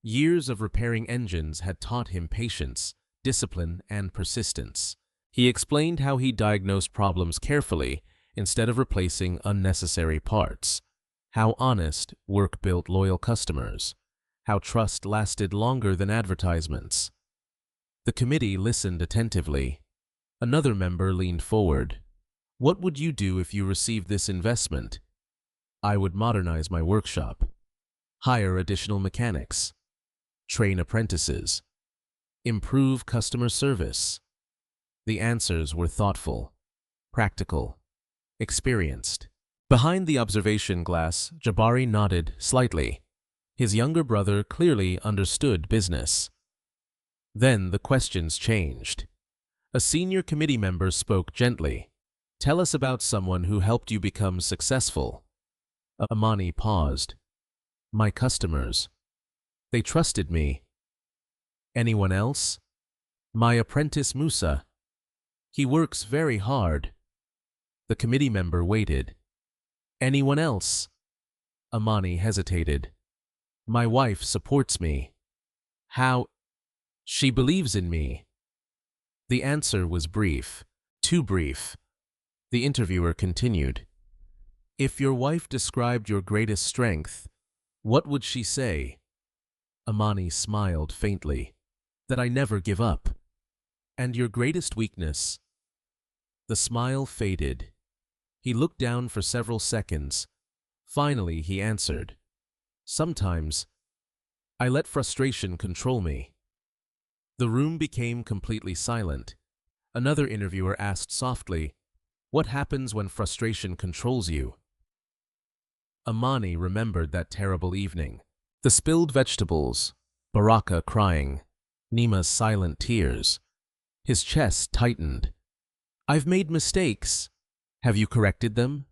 Years of repairing engines had taught him patience, discipline, and persistence. He explained how he diagnosed problems carefully instead of replacing unnecessary parts, how honest work built loyal customers, how trust lasted longer than advertisements. The committee listened attentively. Another member leaned forward. What would you do if you received this investment? I would modernize my workshop, hire additional mechanics, train apprentices, improve customer service. The answers were thoughtful, practical, experienced. Behind the observation glass, Jabari nodded slightly. His younger brother clearly understood business. Then the questions changed. A senior committee member spoke gently. Tell us about someone who helped you become successful. Amani paused. My customers. They trusted me. Anyone else? My apprentice Musa. He works very hard. The committee member waited. Anyone else? Amani hesitated. My wife supports me. How? She believes in me. The answer was brief, too brief. The interviewer continued. If your wife described your greatest strength, what would she say? Amani smiled faintly. That I never give up. And your greatest weakness? The smile faded. He looked down for several seconds. Finally, he answered. Sometimes, I let frustration control me. The room became completely silent. Another interviewer asked softly, what happens when frustration controls you? Amani remembered that terrible evening. The spilled vegetables, Baraka crying, Neema's silent tears. His chest tightened. I've made mistakes. Have you corrected them?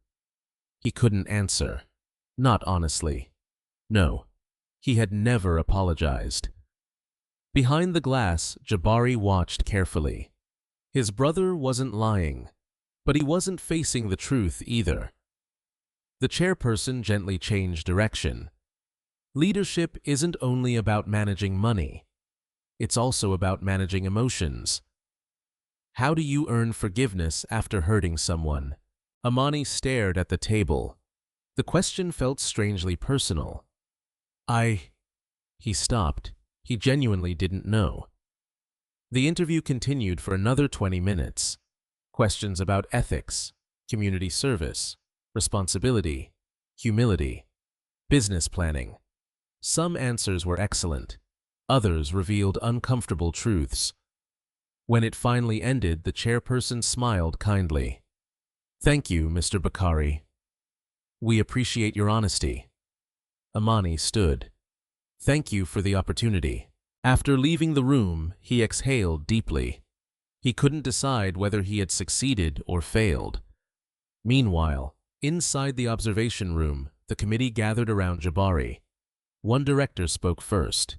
He couldn't answer. Not honestly. No, he had never apologized. Behind the glass, Jabari watched carefully. His brother wasn't lying, but he wasn't facing the truth either. The chairperson gently changed direction. Leadership isn't only about managing money. It's also about managing emotions. How do you earn forgiveness after hurting someone? Amani stared at the table. The question felt strangely personal. He stopped. He genuinely didn't know. The interview continued for another 20 minutes. Questions about ethics, community service, responsibility, humility, business planning. Some answers were excellent. Others revealed uncomfortable truths. When it finally ended, the chairperson smiled kindly. Thank you, Mr. Bakari. We appreciate your honesty. Amani stood. Thank you for the opportunity. After leaving the room, he exhaled deeply. He couldn't decide whether he had succeeded or failed. Meanwhile, inside the observation room, the committee gathered around Jabari. One director spoke first.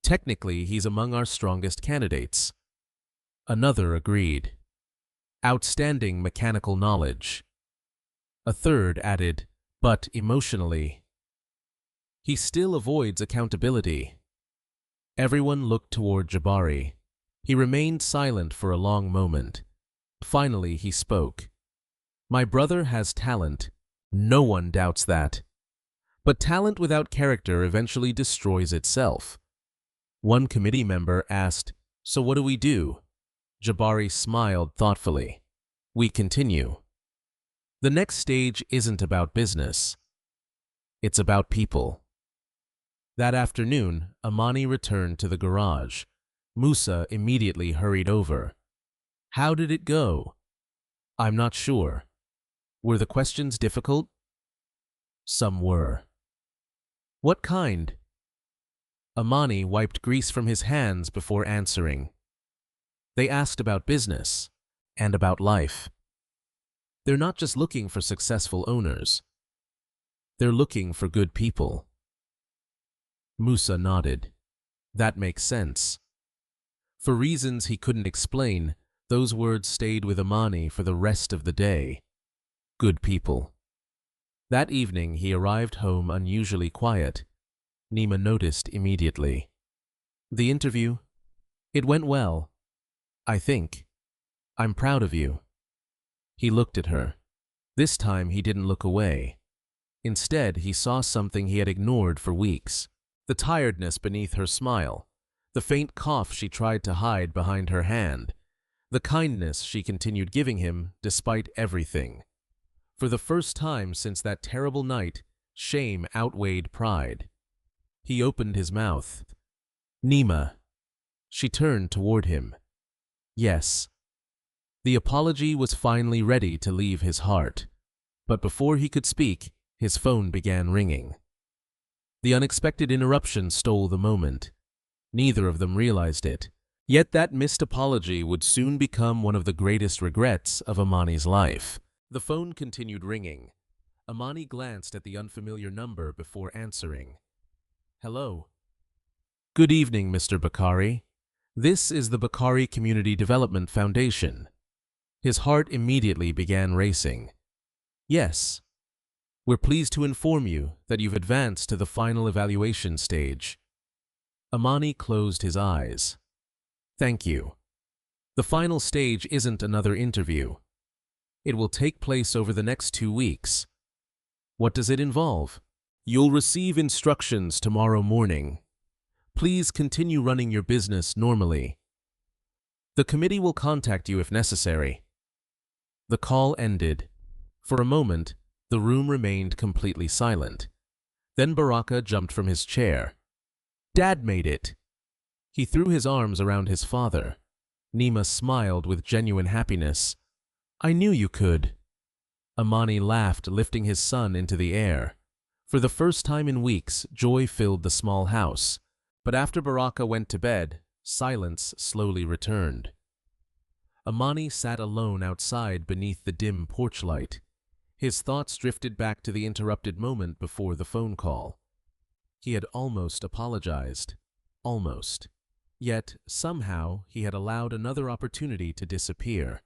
Technically, he's among our strongest candidates. Another agreed. Outstanding mechanical knowledge. A third added, but emotionally. He still avoids accountability. Everyone looked toward Jabari. He remained silent for a long moment. Finally, he spoke. My brother has talent. No one doubts that. But talent without character eventually destroys itself. One committee member asked, so what do we do? Jabari smiled thoughtfully. We continue. The next stage isn't about business. It's about people. That afternoon, Amani returned to the garage. Musa immediately hurried over. How did it go? I'm not sure. Were the questions difficult? Some were. What kind? Amani wiped grease from his hands before answering. They asked about business and about life. They're not just looking for successful owners. They're looking for good people. Musa nodded. That makes sense. For reasons he couldn't explain, those words stayed with Amani for the rest of the day. Good people. That evening he arrived home unusually quiet. Neema noticed immediately. The interview? It went well. I think. I'm proud of you. He looked at her. This time he didn't look away. Instead, he saw something he had ignored for weeks. The tiredness beneath her smile, the faint cough she tried to hide behind her hand, the kindness she continued giving him despite everything. For the first time since that terrible night, shame outweighed pride. He opened his mouth. Neema. She turned toward him. Yes. The apology was finally ready to leave his heart. But before he could speak, his phone began ringing. The unexpected interruption stole the moment. Neither of them realized it. Yet that missed apology would soon become one of the greatest regrets of Amani's life. The phone continued ringing. Amani glanced at the unfamiliar number before answering. Hello. Good evening, Mr. Bakari. This is the Bakari Community Development Foundation. His heart immediately began racing. Yes. We're pleased to inform you that you've advanced to the final evaluation stage. Amani closed his eyes. Thank you. The final stage isn't another interview. It will take place over the next 2 weeks. What does it involve? You'll receive instructions tomorrow morning. Please continue running your business normally. The committee will contact you if necessary. The call ended. For a moment, the room remained completely silent. Then Baraka jumped from his chair. Dad made it. He threw his arms around his father. Neema smiled with genuine happiness. I knew you could. Amani laughed, lifting his son into the air. For the first time in weeks, joy filled the small house. But after Baraka went to bed, silence slowly returned. Amani sat alone outside beneath the dim porch light. His thoughts drifted back to the interrupted moment before the phone call. He had almost apologized. Almost. Yet, somehow, he had allowed another opportunity to disappear.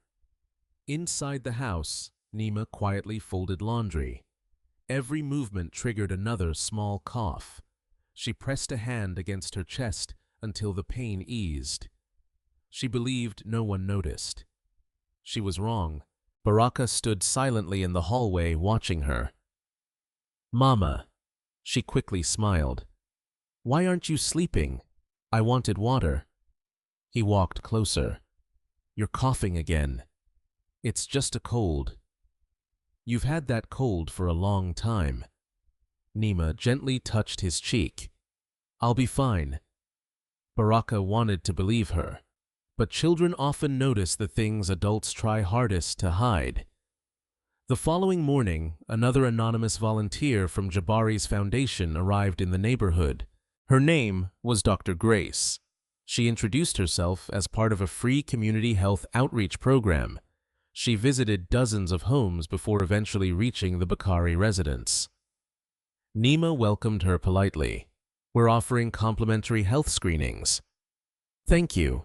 Inside the house, Neema quietly folded laundry. Every movement triggered another small cough. She pressed a hand against her chest until the pain eased. She believed no one noticed. She was wrong. Baraka stood silently in the hallway watching her. Mama, she quickly smiled. Why aren't you sleeping? I wanted water. He walked closer. You're coughing again. It's just a cold. You've had that cold for a long time. Neema gently touched his cheek. I'll be fine. Baraka wanted to believe her, but children often notice the things adults try hardest to hide. The following morning, another anonymous volunteer from Jabari's foundation arrived in the neighborhood. Her name was Dr. Grace. She introduced herself as part of a free community health outreach program. She visited dozens of homes before eventually reaching the Bakari residence. Neema welcomed her politely. We're offering complimentary health screenings. Thank you.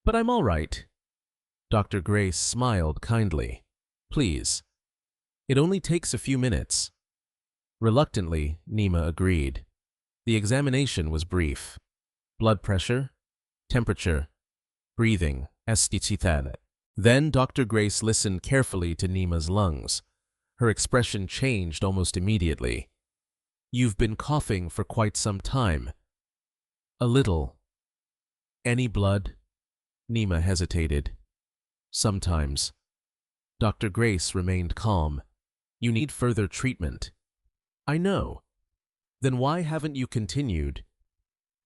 But I'm all right. Dr. Grace smiled kindly. Please. It only takes a few minutes. Reluctantly, Neema agreed. The examination was brief. Blood pressure, temperature, breathing, esticitat. Then Dr. Grace listened carefully to Neema's lungs. Her expression changed almost immediately. You've been coughing for quite some time. A little. Any blood? Neema hesitated. Sometimes. Dr. Grace remained calm. You need further treatment. I know. Then why haven't you continued?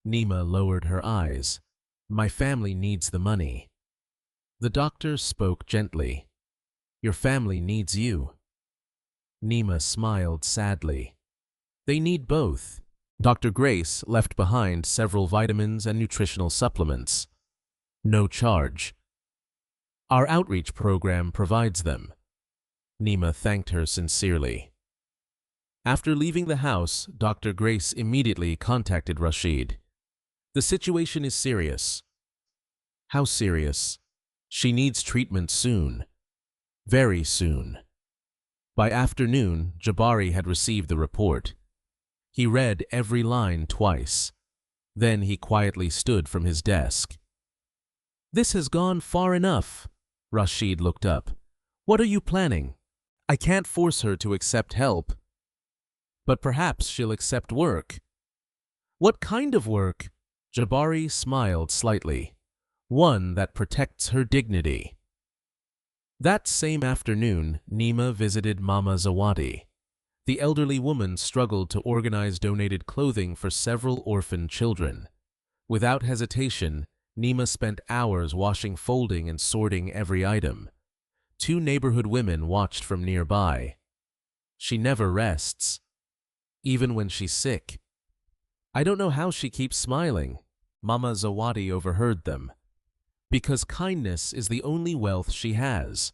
Neema lowered her eyes. My family needs the money. The doctor spoke gently. Your family needs you. Neema smiled sadly. They need both. Dr. Grace left behind several vitamins and nutritional supplements. No charge. Our outreach program provides them. Neema thanked her sincerely. After leaving the house, Dr. Grace immediately contacted Rashid. The situation is serious. How serious? She needs treatment soon. Very soon. By afternoon, Jabari had received the report. He read every line twice. Then he quietly stood from his desk. This has gone far enough. Rashid looked up. What are you planning? I can't force her to accept help. But perhaps she'll accept work. What kind of work? Jabari smiled slightly. One that protects her dignity. That same afternoon, Neema visited Mama Zawadi. The elderly woman struggled to organize donated clothing for several orphaned children. Without hesitation, Neema spent hours washing, folding, and sorting every item. 2 neighborhood women watched from nearby. She never rests, even when she's sick. I don't know how she keeps smiling. Mama Zawadi overheard them. Because kindness is the only wealth she has.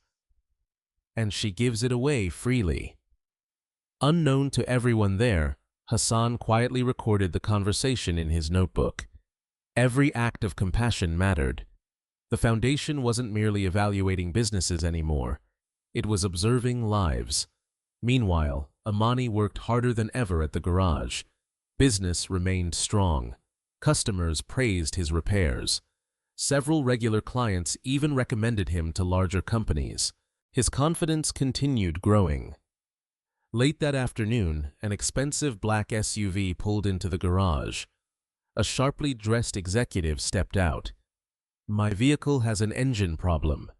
And she gives it away freely. Unknown to everyone there, Hassan quietly recorded the conversation in his notebook. Every act of compassion mattered. The foundation wasn't merely evaluating businesses anymore. It was observing lives. Meanwhile, Amani worked harder than ever at the garage. Business remained strong. Customers praised his repairs. Several regular clients even recommended him to larger companies. His confidence continued growing. Late that afternoon, an expensive black SUV pulled into the garage. A sharply dressed executive stepped out. "My vehicle has an engine problem."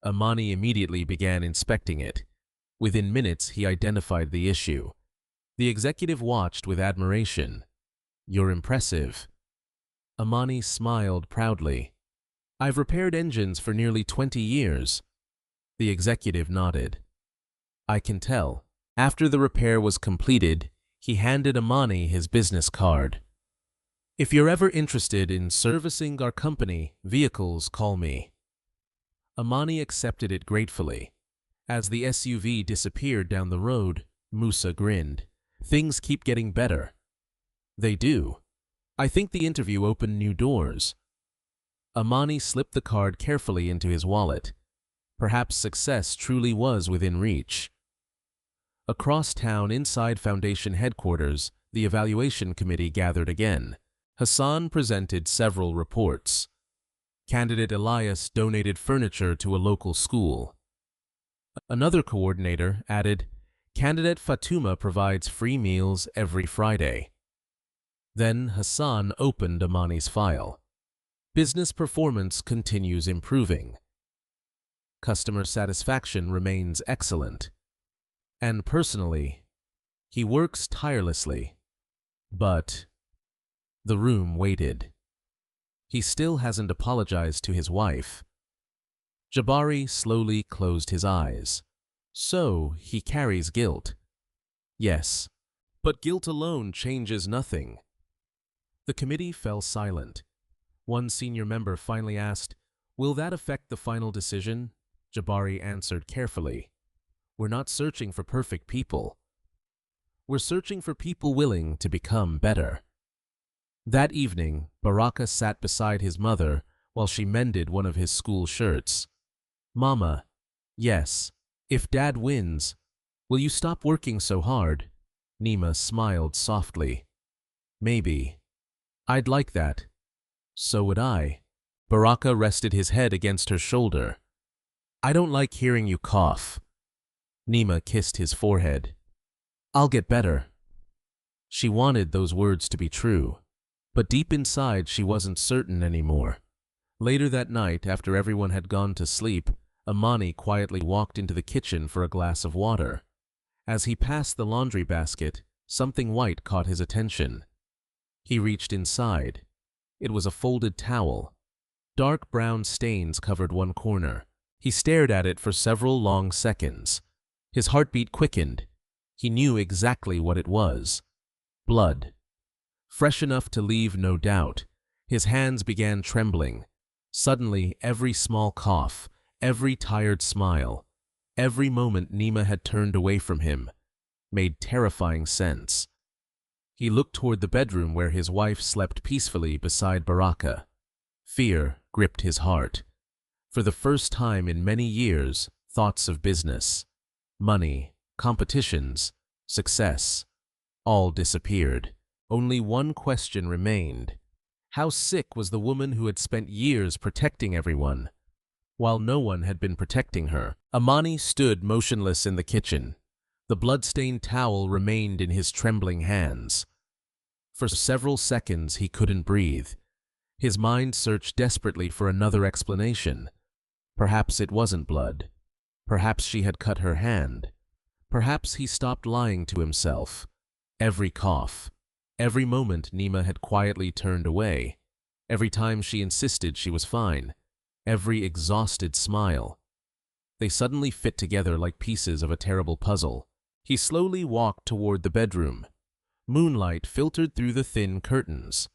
Amani immediately began inspecting it. Within minutes, he identified the issue. The executive watched with admiration. "You're impressive." Amani smiled proudly. "I've repaired engines for nearly 20 years. The executive nodded. "I can tell." After the repair was completed, he handed Amani his business card. "If you're ever interested in servicing our company vehicles, call me." Amani accepted it gratefully. As the SUV disappeared down the road, Musa grinned. "Things keep getting better." "They do. I think the interview opened new doors." Amani slipped the card carefully into his wallet. Perhaps success truly was within reach. Across town, inside Foundation headquarters, the evaluation committee gathered again. Hassan presented several reports. Candidate Elias donated furniture to a local school. Another coordinator added, "Candidate Fatuma provides free meals every Friday." Then Hassan opened Amani's file. "Business performance continues improving. Customer satisfaction remains excellent. And personally, he works tirelessly. But..." The room waited. "He still hasn't apologized to his wife." Jabari slowly closed his eyes. "So, he carries guilt." "Yes, but guilt alone changes nothing." The committee fell silent. One senior member finally asked, "Will that affect the final decision?" Jabari answered carefully, "We're not searching for perfect people. We're searching for people willing to become better." That evening, Baraka sat beside his mother while she mended one of his school shirts. "Mama, yes, if Dad wins, will you stop working so hard?" Neema smiled softly. "Maybe. I'd like that." "So would I." Baraka rested his head against her shoulder. "I don't like hearing you cough." Neema kissed his forehead. "I'll get better." She wanted those words to be true, but deep inside she wasn't certain anymore. Later that night, after everyone had gone to sleep, Amani quietly walked into the kitchen for a glass of water. As he passed the laundry basket, something white caught his attention. He reached inside. It was a folded towel. Dark brown stains covered one corner. He stared at it for several long seconds. His heartbeat quickened. He knew exactly what it was. Blood. Fresh enough to leave no doubt. His hands began trembling. Suddenly, every small cough, every tired smile, every moment Neema had turned away from him, made terrifying sense. He looked toward the bedroom where his wife slept peacefully beside Baraka. Fear gripped his heart. For the first time in many years, thoughts of business, money, competitions, success, all disappeared. Only one question remained. How sick was the woman who had spent years protecting everyone, while no one had been protecting her? Amani stood motionless in the kitchen. The blood-stained towel remained in his trembling hands. For several seconds he couldn't breathe. His mind searched desperately for another explanation. Perhaps it wasn't blood. Perhaps she had cut her hand. Perhaps he stopped lying to himself. Every cough, every moment Neema had quietly turned away, every time she insisted she was fine, every exhausted smile. They suddenly fit together like pieces of a terrible puzzle. He slowly walked toward the bedroom. Moonlight filtered through the thin curtains.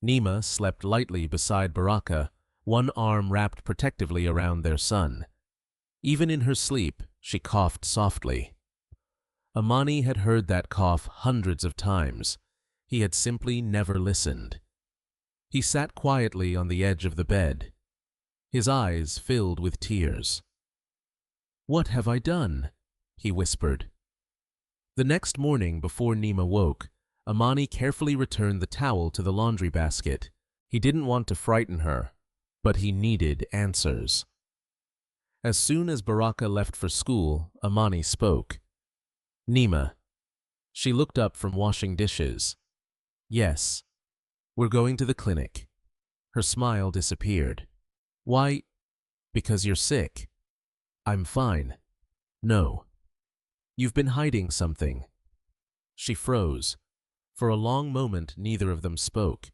Neema slept lightly beside Baraka, one arm wrapped protectively around their son. Even in her sleep, she coughed softly. Amani had heard that cough hundreds of times. He had simply never listened. He sat quietly on the edge of the bed. His eyes filled with tears. "What have I done?" he whispered. The next morning, before Neema woke, Amani carefully returned the towel to the laundry basket. He didn't want to frighten her, but he needed answers. As soon as Baraka left for school, Amani spoke. Neema. She looked up from washing dishes. Yes, we're going to the clinic. Her smile disappeared. Why? Because you're sick. I'm fine. No. You've been hiding something. She froze. For a long moment, neither of them spoke.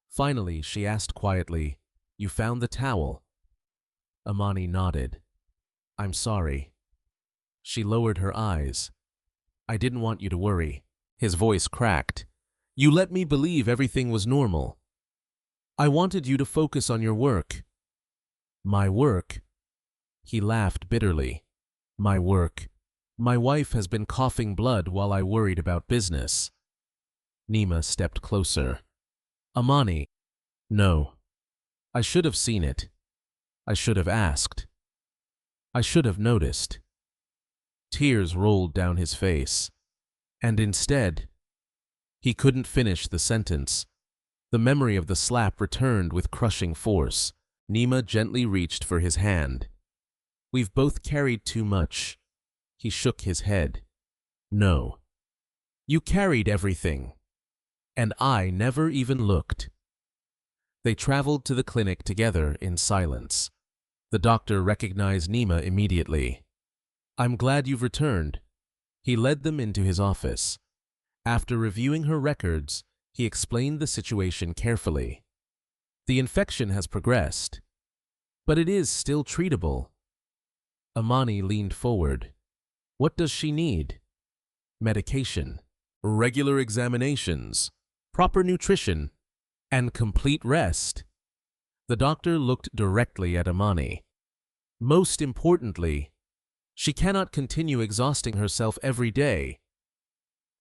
Finally, she asked quietly, You found the towel? Amani nodded. I'm sorry. She lowered her eyes. I didn't want you to worry. His voice cracked. You let me believe everything was normal. I wanted you to focus on your work. My work? He laughed bitterly. My work. My wife has been coughing blood while I worried about business. Neema stepped closer. Amani. No. I should have seen it. I should have asked. I should have noticed. Tears rolled down his face. And instead, he couldn't finish the sentence. The memory of the slap returned with crushing force. Neema gently reached for his hand. We've both carried too much. He shook his head. No. You carried everything. And I never even looked. They traveled to the clinic together in silence. The doctor recognized Neema immediately. I'm glad you've returned. He led them into his office. After reviewing her records, he explained the situation carefully. The infection has progressed, but it is still treatable. Amani leaned forward. What does she need? Medication, regular examinations, proper nutrition, and complete rest. The doctor looked directly at Amani. Most importantly, she cannot continue exhausting herself every day.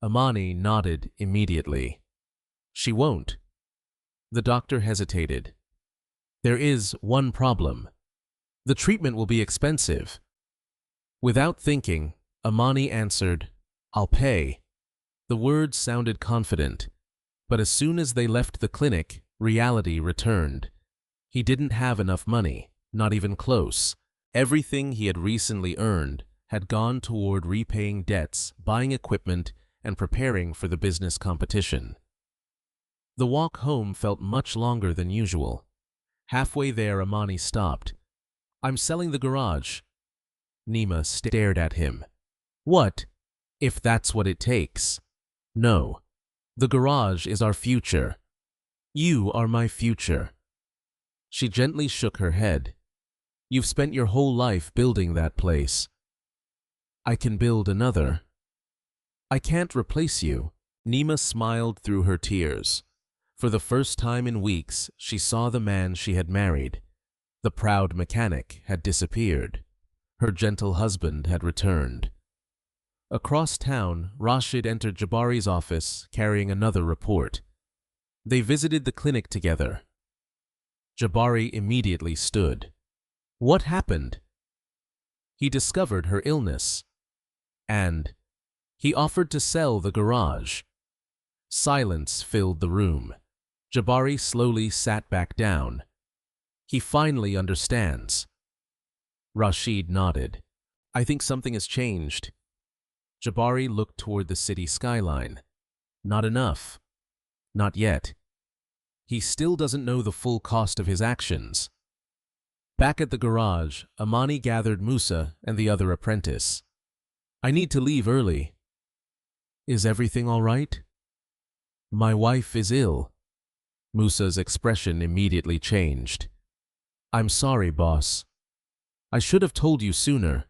Amani nodded immediately. She won't. The doctor hesitated. There is one problem. The treatment will be expensive. Without thinking, Amani answered, I'll pay. The words sounded confident, but as soon as they left the clinic, reality returned. He didn't have enough money, not even close. Everything he had recently earned had gone toward repaying debts, buying equipment, and preparing for the business competition. The walk home felt much longer than usual. Halfway there, Amani stopped. I'm selling the garage. Neema stared at him. What? If that's what it takes. No. The garage is our future. You are my future. She gently shook her head. You've spent your whole life building that place. I can build another. I can't replace you. Neema smiled through her tears. For the first time in weeks, she saw the man she had married. The proud mechanic had disappeared. Her gentle husband had returned. Across town, Rashid entered Jabari's office carrying another report. They visited the clinic together. Jabari immediately stood. What happened? He discovered her illness. And he offered to sell the garage. Silence filled the room. Jabari slowly sat back down. He finally understands. Rashid nodded. I think something has changed. Jabari looked toward the city skyline. Not enough. Not yet. He still doesn't know the full cost of his actions. Back at the garage, Amani gathered Musa and the other apprentice. I need to leave early. Is everything all right? My wife is ill. Musa's expression immediately changed. I'm sorry, boss. I should have told you sooner.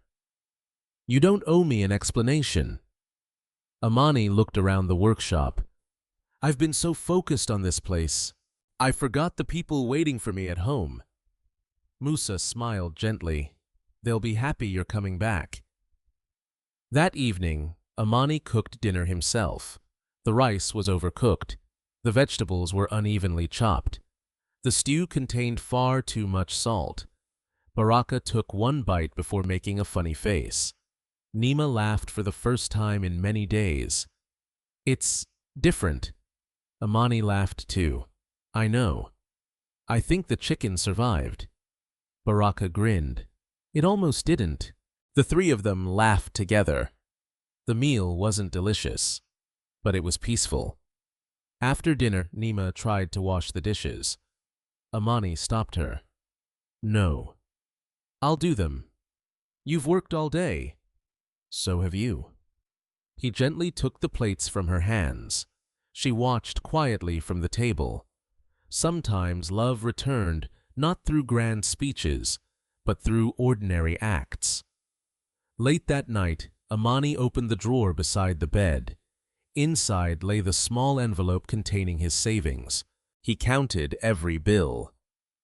You don't owe me an explanation. Amani looked around the workshop. I've been so focused on this place, I forgot the people waiting for me at home. Musa smiled gently. They'll be happy you're coming back. That evening, Amani cooked dinner himself. The rice was overcooked. The vegetables were unevenly chopped. The stew contained far too much salt. Baraka took one bite before making a funny face. Neema laughed for the first time in many days. It's different. Amani laughed too. I know. I think the chicken survived. Baraka grinned. It almost didn't. The three of them laughed together. The meal wasn't delicious, but it was peaceful. After dinner, Neema tried to wash the dishes. Amani stopped her. No. I'll do them. You've worked all day. So have you. He gently took the plates from her hands. She watched quietly from the table. Sometimes love returned not through grand speeches, but through ordinary acts. Late that night, Amani opened the drawer beside the bed. Inside lay the small envelope containing his savings. He counted every bill.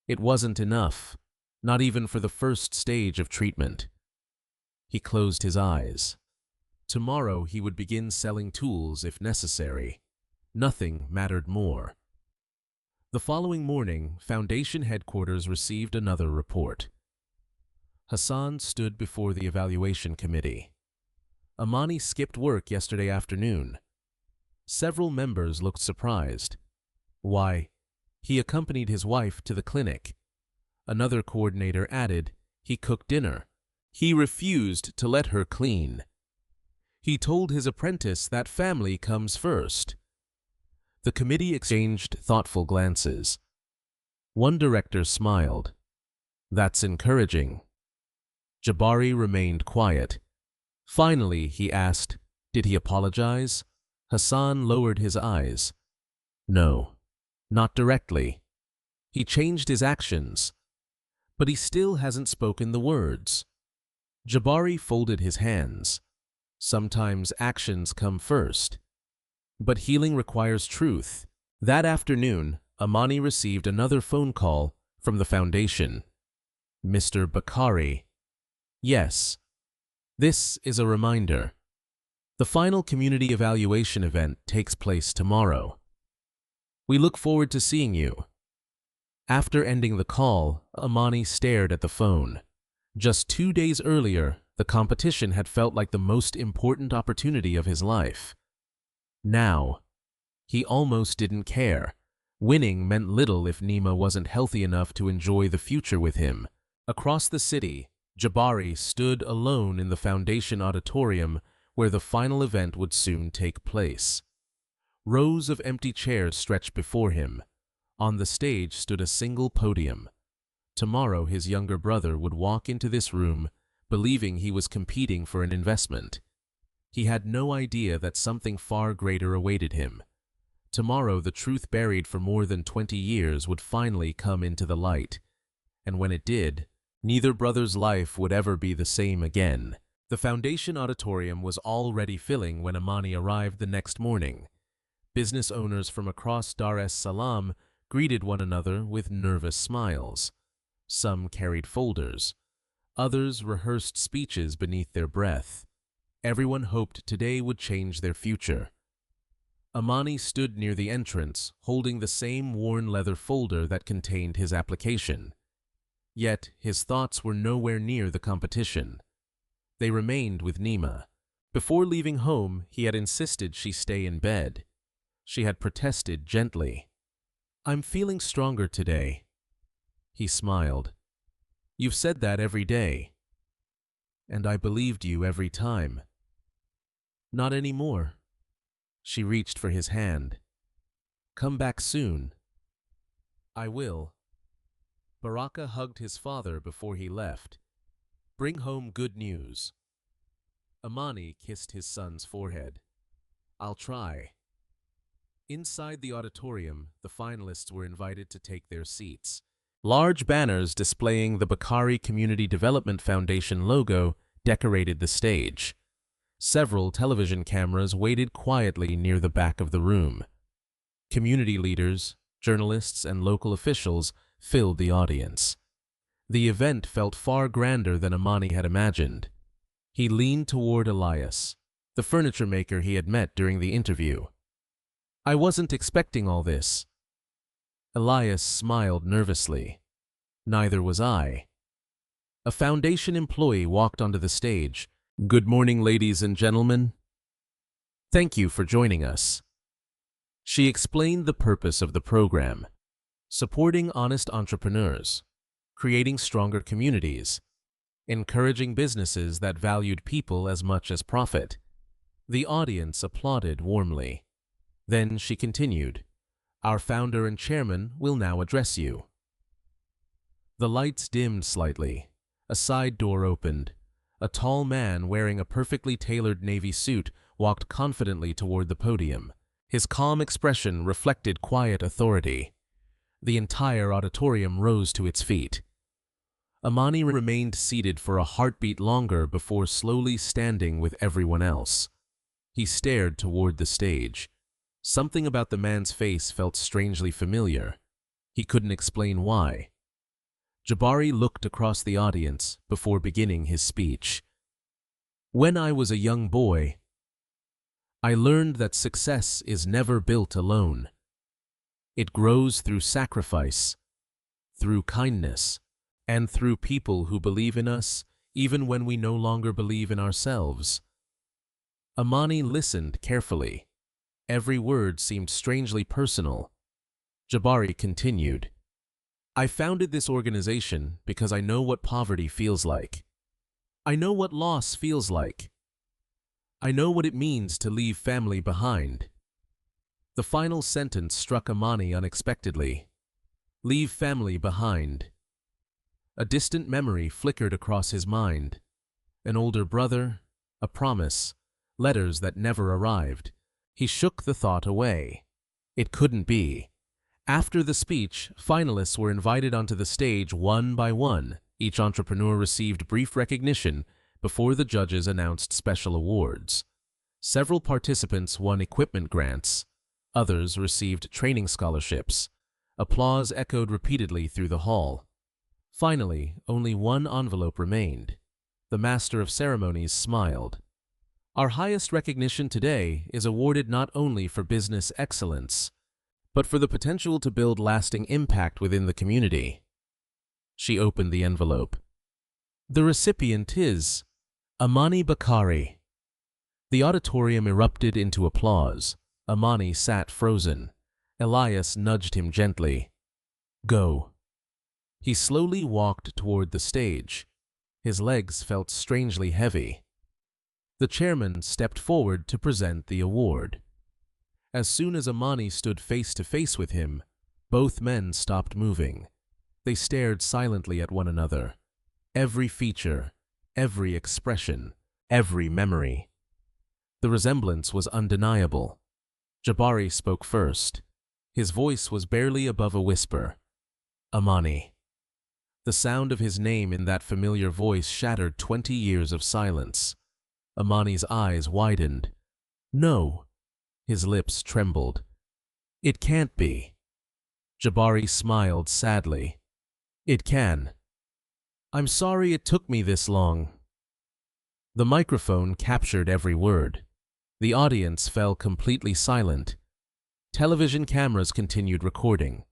It wasn't enough, not even for the first stage of treatment. He closed his eyes. Tomorrow he would begin selling tools if necessary. Nothing mattered more. The following morning, Foundation headquarters received another report. Hassan stood before the evaluation committee. Amani skipped work yesterday afternoon. Several members looked surprised. Why, he accompanied his wife to the clinic. Another coordinator added, he cooked dinner. He refused to let her clean. He told his apprentice that family comes first. The committee exchanged thoughtful glances. One director smiled. That's encouraging. Jabari remained quiet. Finally, he asked, did he apologize? Hassan lowered his eyes. No, not directly. He changed his actions, but he still hasn't spoken the words. Jabari folded his hands. Sometimes actions come first. But healing requires truth. That afternoon, Amani received another phone call from the foundation. Mr. Bakari. Yes. This is a reminder. The final community evaluation event takes place tomorrow. We look forward to seeing you. After ending the call, Amani stared at the phone. Just 2 days earlier, the competition had felt like the most important opportunity of his life. Now, he almost didn't care. Winning meant little if Neema wasn't healthy enough to enjoy the future with him. Across the city, Jabari stood alone in the Foundation auditorium where the final event would soon take place. Rows of empty chairs stretched before him. On the stage stood a single podium. Tomorrow his younger brother would walk into this room, believing he was competing for an investment. He had no idea that something far greater awaited him. Tomorrow the truth buried for more than 20 years would finally come into the light. And when it did, neither brother's life would ever be the same again. The Foundation auditorium was already filling when Amani arrived the next morning. Business owners from across Dar es Salaam greeted one another with nervous smiles. Some carried folders. Others rehearsed speeches beneath their breath. Everyone hoped today would change their future. Amani stood near the entrance, holding the same worn leather folder that contained his application. Yet his thoughts were nowhere near the competition. They remained with Neema. Before leaving home, he had insisted she stay in bed. She had protested gently. I'm feeling stronger today. He smiled. You've said that every day. And I believed you every time. Not anymore. She reached for his hand. Come back soon. I will. Baraka hugged his father before he left. Bring home good news. Amani kissed his son's forehead. I'll try. Inside the auditorium, the finalists were invited to take their seats. Large banners displaying the Bakari Community Development Foundation logo decorated the stage. Several television cameras waited quietly near the back of the room. Community leaders, journalists, and local officials filled the audience. The event felt far grander than Amani had imagined. He leaned toward Elias, the furniture maker he had met during the interview. I wasn't expecting all this. Elias smiled nervously. Neither was I. A Foundation employee walked onto the stage. Good morning, ladies and gentlemen. Thank you for joining us. She explained the purpose of the program. supporting honest entrepreneurs, creating stronger communities, encouraging businesses that valued people as much as profit. The audience applauded warmly. Then she continued, "Our founder and chairman will now address you." The lights dimmed slightly. A side door opened. A tall man wearing a perfectly tailored navy suit walked confidently toward the podium. His calm expression reflected quiet authority. The entire auditorium rose to its feet. Amani remained seated for a heartbeat longer before slowly standing with everyone else. He stared toward the stage. Something about the man's face felt strangely familiar. He couldn't explain why. Jabari looked across the audience before beginning his speech. "When I was a young boy, I learned that success is never built alone. It grows through sacrifice, through kindness, and through people who believe in us even when we no longer believe in ourselves." Amani listened carefully. Every word seemed strangely personal. Jabari continued, "I founded this organization because I know what poverty feels like. I know what loss feels like. I know what it means to leave family behind." The final sentence struck Amani unexpectedly. Leave family behind. A distant memory flickered across his mind. An older brother, a promise, letters that never arrived. He shook the thought away. It couldn't be. After the speech, finalists were invited onto the stage one by one. Each entrepreneur received brief recognition before the judges announced special awards. Several participants won equipment grants. Others received training scholarships. Applause echoed repeatedly through the hall. Finally, only one envelope remained. The master of ceremonies smiled. "Our highest recognition today is awarded not only for business excellence, but for the potential to build lasting impact within the community." She opened the envelope. The recipient is Amani Bakari. The auditorium erupted into applause. Amani sat frozen. Elias nudged him gently. "Go." He slowly walked toward the stage. His legs felt strangely heavy. The chairman stepped forward to present the award. As soon as Amani stood face to face with him, both men stopped moving. They stared silently at one another. Every feature, every expression, every memory. The resemblance was undeniable. Jabari spoke first. His voice was barely above a whisper. "Amani." The sound of his name in that familiar voice shattered 20 years of silence. Amani's eyes widened. "No." His lips trembled. "It can't be." Jabari smiled sadly. "It can. I'm sorry it took me this long." The microphone captured every word. The audience fell completely silent. Television cameras continued recording.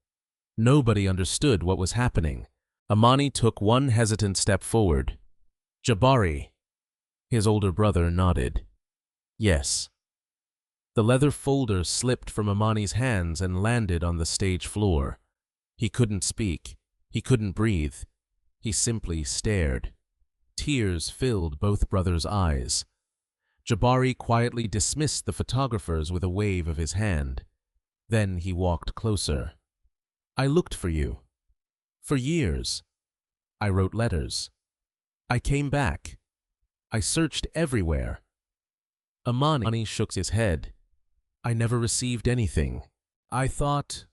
Nobody understood what was happening. Amani took one hesitant step forward. "Jabari." His older brother nodded. "Yes." The leather folder slipped from Amani's hands and landed on the stage floor. He couldn't speak. He couldn't breathe. He simply stared. Tears filled both brothers' eyes. Jabari quietly dismissed the photographers with a wave of his hand. Then he walked closer. "I looked for you. For years. I wrote letters. I came back. I searched everywhere." Amani shook his head. "I never received anything. I thought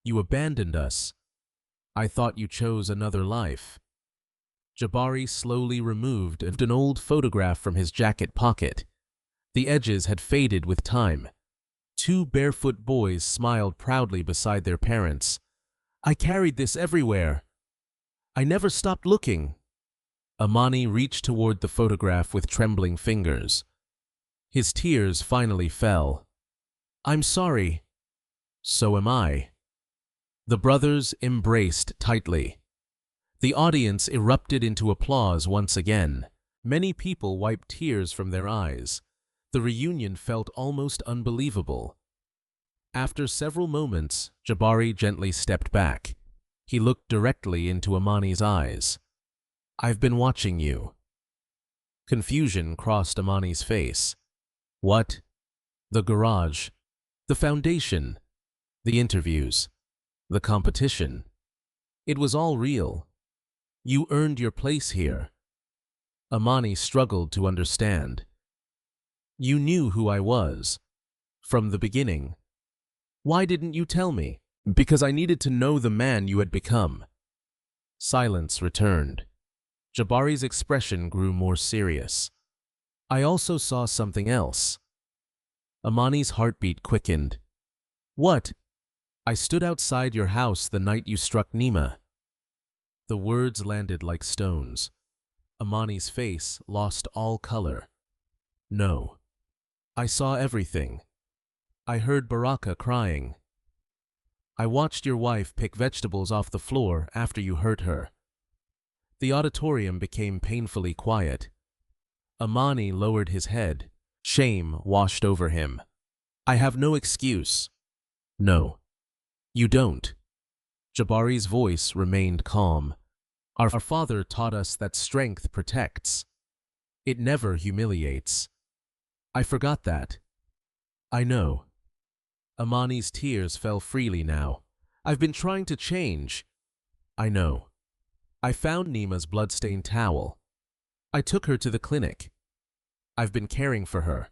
you abandoned us. I thought you chose another life." Jabari slowly removed an old photograph from his jacket pocket. The edges had faded with time. Two barefoot boys smiled proudly beside their parents. "I carried this everywhere. I never stopped looking." Amani reached toward the photograph with trembling fingers. His tears finally fell. "I'm sorry." "So am I." The brothers embraced tightly. The audience erupted into applause once again. Many people wiped tears from their eyes. The reunion felt almost unbelievable. After several moments, Jabari gently stepped back. He looked directly into Amani's eyes. "I've been watching you." Confusion crossed Amani's face. What? The garage, the foundation, the interviews, the competition. It was all real. You earned your place here. Amani struggled to understand. You knew who I was. From the beginning. Why didn't you tell me? Because I needed to know the man you had become. Silence returned. Jabari's expression grew more serious. I also saw something else. Amani's heartbeat quickened. What? I stood outside your house the night you struck Neema. The words landed like stones. Amani's face lost all color. No. I saw everything. I heard Baraka crying. I watched your wife pick vegetables off the floor after you hurt her. The auditorium became painfully quiet. Amani lowered his head. Shame washed over him. I have no excuse. No. You don't. Jabari's voice remained calm. Our father taught us that strength protects. It never humiliates. I forgot that. I know. Amani's tears fell freely now. I've been trying to change. I know. I found Neema's bloodstained towel. I took her to the clinic. I've been caring for her.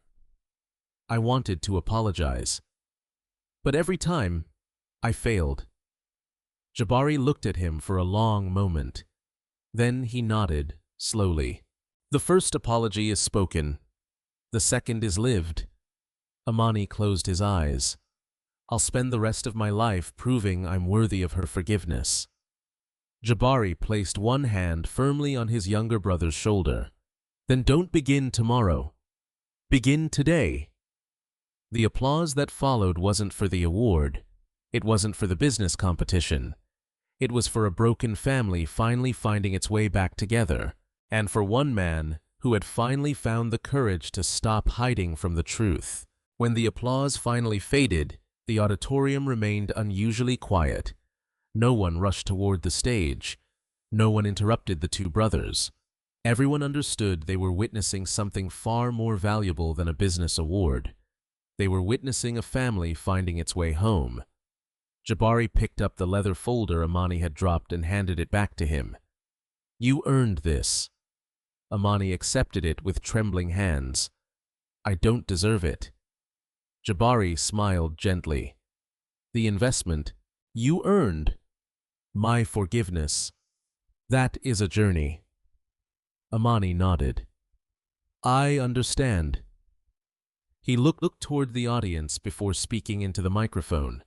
I wanted to apologize. But every time, I failed. Jabari looked at him for a long moment. Then he nodded, slowly. The first apology is spoken. The second is lived. Amani closed his eyes. I'll spend the rest of my life proving I'm worthy of her forgiveness. Jabari placed one hand firmly on his younger brother's shoulder. Then don't begin tomorrow. Begin today. The applause that followed wasn't for the award. It wasn't for the business competition. It was for a broken family finally finding its way back together, and for one man who had finally found the courage to stop hiding from the truth. When the applause finally faded, the auditorium remained unusually quiet. No one rushed toward the stage. No one interrupted the two brothers. Everyone understood they were witnessing something far more valuable than a business award. They were witnessing a family finding its way home. Jabari picked up the leather folder Amani had dropped and handed it back to him. You earned this. Amani accepted it with trembling hands. I don't deserve it. Jabari smiled gently. The investment you earned. My forgiveness. That is a journey. Amani nodded. I understand. He looked toward the audience before speaking into the microphone.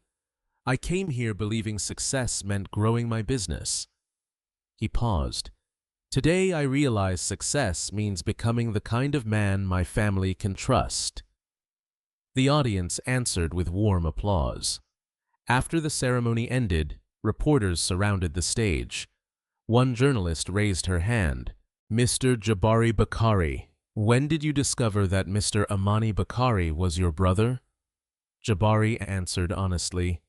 I came here believing success meant growing my business. He paused. Today I realize success means becoming the kind of man my family can trust. The audience answered with warm applause. After the ceremony ended, reporters surrounded the stage. One journalist raised her hand. Mr. Jabari Bakari, when did you discover that Mr. Amani Bakari was your brother? Jabari answered honestly,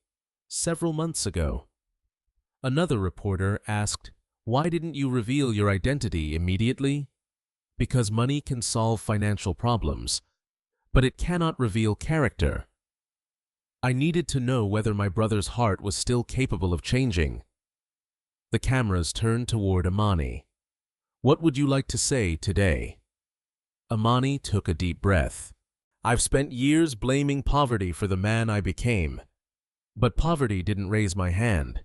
several months ago. Another reporter asked, why didn't you reveal your identity immediately? Because money can solve financial problems, but it cannot reveal character. I needed to know whether my brother's heart was still capable of changing. The cameras turned toward Amani. What would you like to say today? Amani took a deep breath. I've spent years blaming poverty for the man I became. But poverty didn't raise my hand.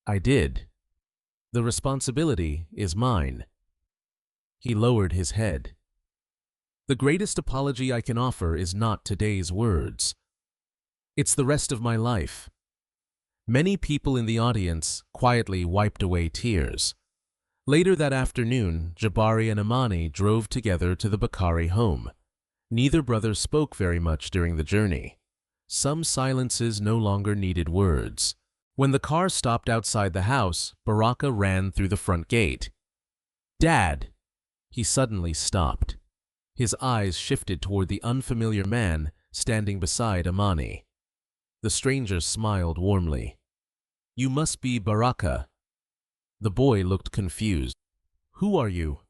I did. The responsibility is mine. He lowered his head. The greatest apology I can offer is not today's words. It's the rest of my life. Many people in the audience quietly wiped away tears. Later that afternoon, Jabari and Amani drove together to the Bakari home. Neither brother spoke very much during the journey. Some silences no longer needed words. When the car stopped outside the house, Baraka ran through the front gate. Dad! He suddenly stopped. His eyes shifted toward the unfamiliar man standing beside Amani. The stranger smiled warmly. "You must be Baraka." The boy looked confused. "Who are you?"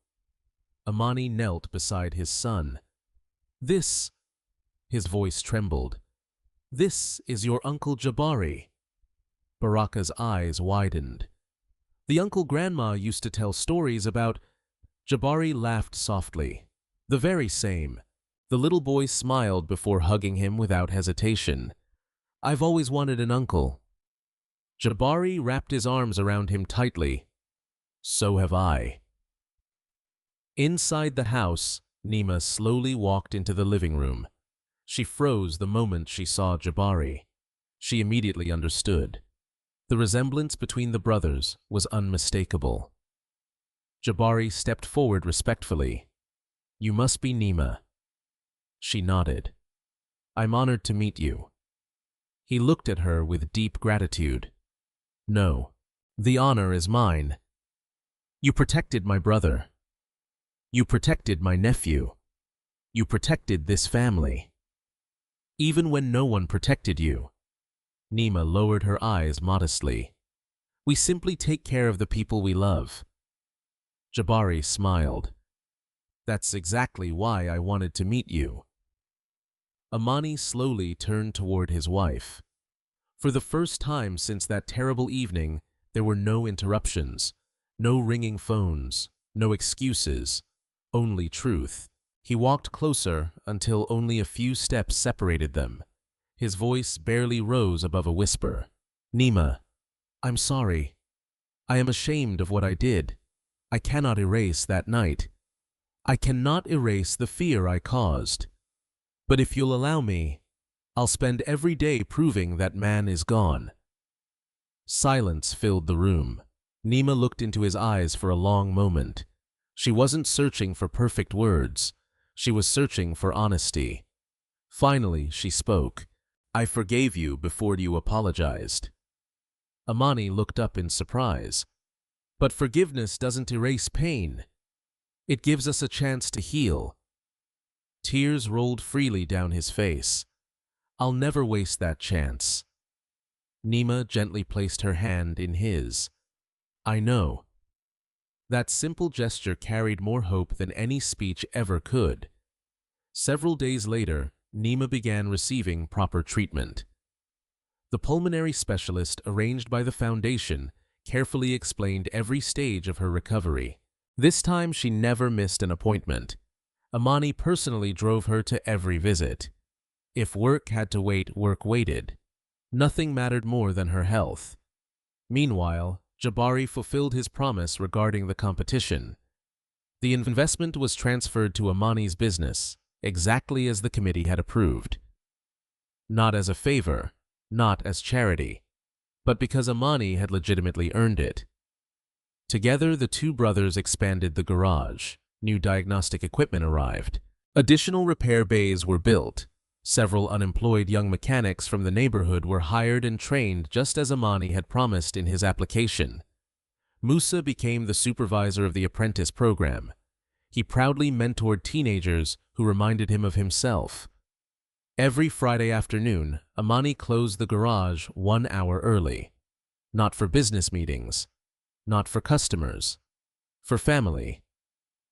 Amani knelt beside his son. "This," his voice trembled, "this is your Uncle Jabari." Baraka's eyes widened. "The uncle grandma used to tell stories about—" Jabari laughed softly. "The very same." The little boy smiled before hugging him without hesitation. "I've always wanted an uncle." Jabari wrapped his arms around him tightly. "So have I." Inside the house, Neema slowly walked into the living room. She froze the moment she saw Jabari. She immediately understood. The resemblance between the brothers was unmistakable. Jabari stepped forward respectfully. "You must be Neema." She nodded. "I'm honored to meet you." He looked at her with deep gratitude. "No, the honor is mine. You protected my brother. You protected my nephew. You protected this family. Even when no one protected you." Neema lowered her eyes modestly. "We simply take care of the people we love." Jabari smiled. "That's exactly why I wanted to meet you." Amani slowly turned toward his wife. For the first time since that terrible evening, there were no interruptions, no ringing phones, no excuses, only truth. He walked closer until only a few steps separated them. His voice barely rose above a whisper. "Neema, I'm sorry. I am ashamed of what I did. I cannot erase that night. I cannot erase the fear I caused. But if you'll allow me, I'll spend every day proving that man is gone." Silence filled the room. Neema looked into his eyes for a long moment. She wasn't searching for perfect words. She was searching for honesty. Finally, she spoke. "I forgave you before you apologized." Amani looked up in surprise. "But forgiveness doesn't erase pain. It gives us a chance to heal." Tears rolled freely down his face. "I'll never waste that chance." Neema gently placed her hand in his. "I know." That simple gesture carried more hope than any speech ever could. Several days later, Neema began receiving proper treatment. The pulmonary specialist arranged by the foundation carefully explained every stage of her recovery. This time she never missed an appointment. Amani personally drove her to every visit. If work had to wait, work waited. Nothing mattered more than her health. Meanwhile, Jabari fulfilled his promise regarding the competition. The investment was transferred to Amani's business, exactly as the committee had approved. Not as a favor, not as charity, but because Amani had legitimately earned it. Together, the two brothers expanded the garage. New diagnostic equipment arrived. Additional repair bays were built. Several unemployed young mechanics from the neighborhood were hired and trained just as Amani had promised in his application. Musa became the supervisor of the apprentice program. He proudly mentored teenagers who reminded him of himself. Every Friday afternoon, Amani closed the garage 1 hour early. Not for business meetings, not for customers, for family.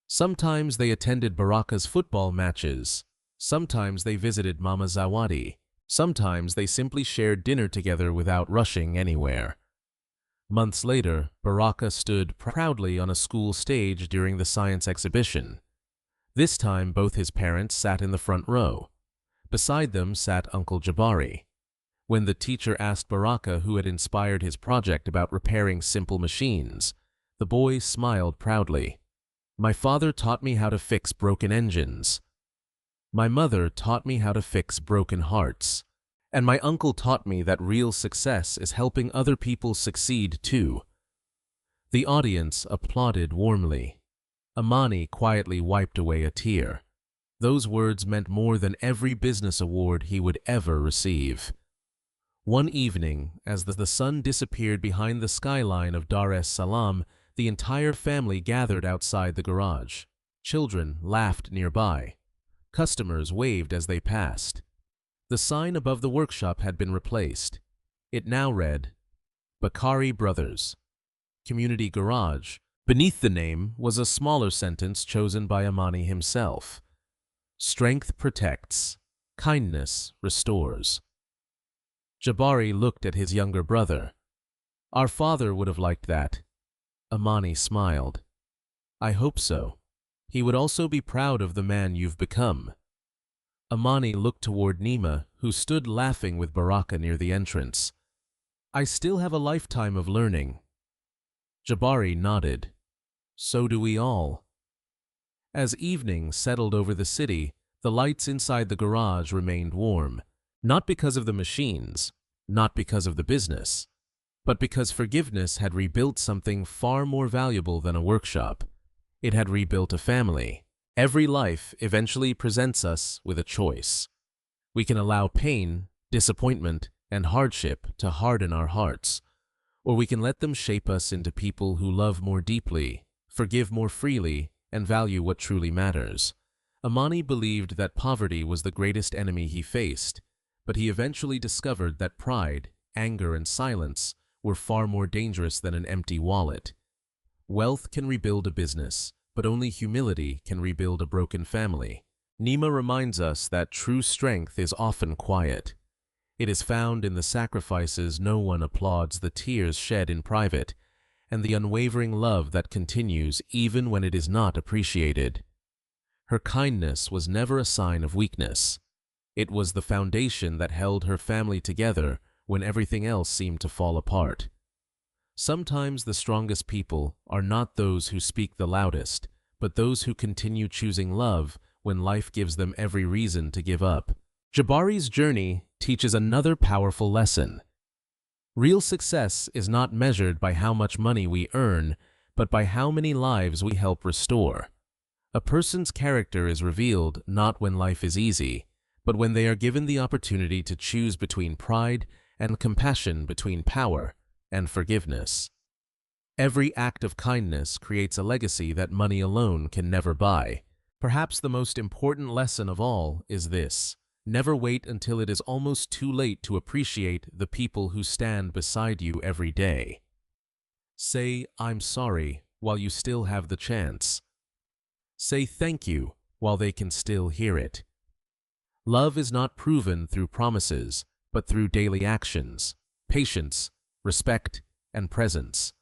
Sometimes they attended Baraka's football matches. Sometimes they visited Mama Zawadi. Sometimes they simply shared dinner together without rushing anywhere. Months later, Baraka stood proudly on a school stage during the science exhibition. This time, both his parents sat in the front row. Beside them sat Uncle Jabari. When the teacher asked Baraka who had inspired his project about repairing simple machines, the boy smiled proudly. "My father taught me how to fix broken engines. My mother taught me how to fix broken hearts. And my uncle taught me that real success is helping other people succeed too." The audience applauded warmly. Amani quietly wiped away a tear. Those words meant more than every business award he would ever receive. One evening, as the sun disappeared behind the skyline of Dar es Salaam, the entire family gathered outside the garage. Children laughed nearby. Customers waved as they passed. The sign above the workshop had been replaced. It now read, Bakari Brothers, Community Garage. Beneath the name was a smaller sentence chosen by Amani himself. Strength protects, kindness restores. Jabari looked at his younger brother. Our father would have liked that. Amani smiled. I hope so. He would also be proud of the man you've become. Amani looked toward Neema, who stood laughing with Baraka near the entrance. I still have a lifetime of learning. Jabari nodded. So do we all. As evening settled over the city, the lights inside the garage remained warm, not because of the machines, not because of the business, but because forgiveness had rebuilt something far more valuable than a workshop. It had rebuilt a family. Every life eventually presents us with a choice. We can allow pain, disappointment, and hardship to harden our hearts, or we can let them shape us into people who love more deeply, forgive more freely, and value what truly matters. Amani believed that poverty was the greatest enemy he faced, but he eventually discovered that pride, anger, and silence were far more dangerous than an empty wallet. Wealth can rebuild a business, but only humility can rebuild a broken family. Neema reminds us that true strength is often quiet. It is found in the sacrifices no one applauds, the tears shed in private, and the unwavering love that continues even when it is not appreciated. Her kindness was never a sign of weakness. It was the foundation that held her family together when everything else seemed to fall apart. Sometimes the strongest people are not those who speak the loudest, but those who continue choosing love when life gives them every reason to give up. Jabari's journey teaches another powerful lesson. Real success is not measured by how much money we earn, but by how many lives we help restore. A person's character is revealed not when life is easy, but when they are given the opportunity to choose between pride and compassion, between power and forgiveness. Every act of kindness creates a legacy that money alone can never buy. Perhaps the most important lesson of all is this: never wait until it is almost too late to appreciate the people who stand beside you every day. Say, I'm sorry, while you still have the chance. Say thank you while they can still hear it. Love is not proven through promises, but through daily actions, patience, respect, and presence.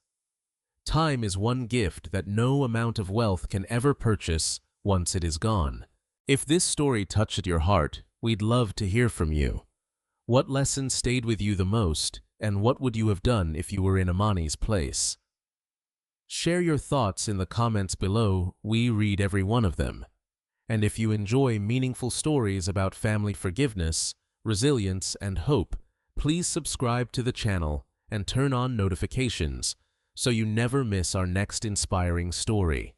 Time is one gift that no amount of wealth can ever purchase once it is gone. If this story touched your heart, we'd love to hear from you. What lesson stayed with you the most, and what would you have done if you were in Amani's place? Share your thoughts in the comments below. We read every one of them. And if you enjoy meaningful stories about family forgiveness, resilience, and hope, please subscribe to the channel and turn on notifications so you never miss our next inspiring story.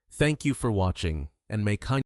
Thank you for watching, and may kindness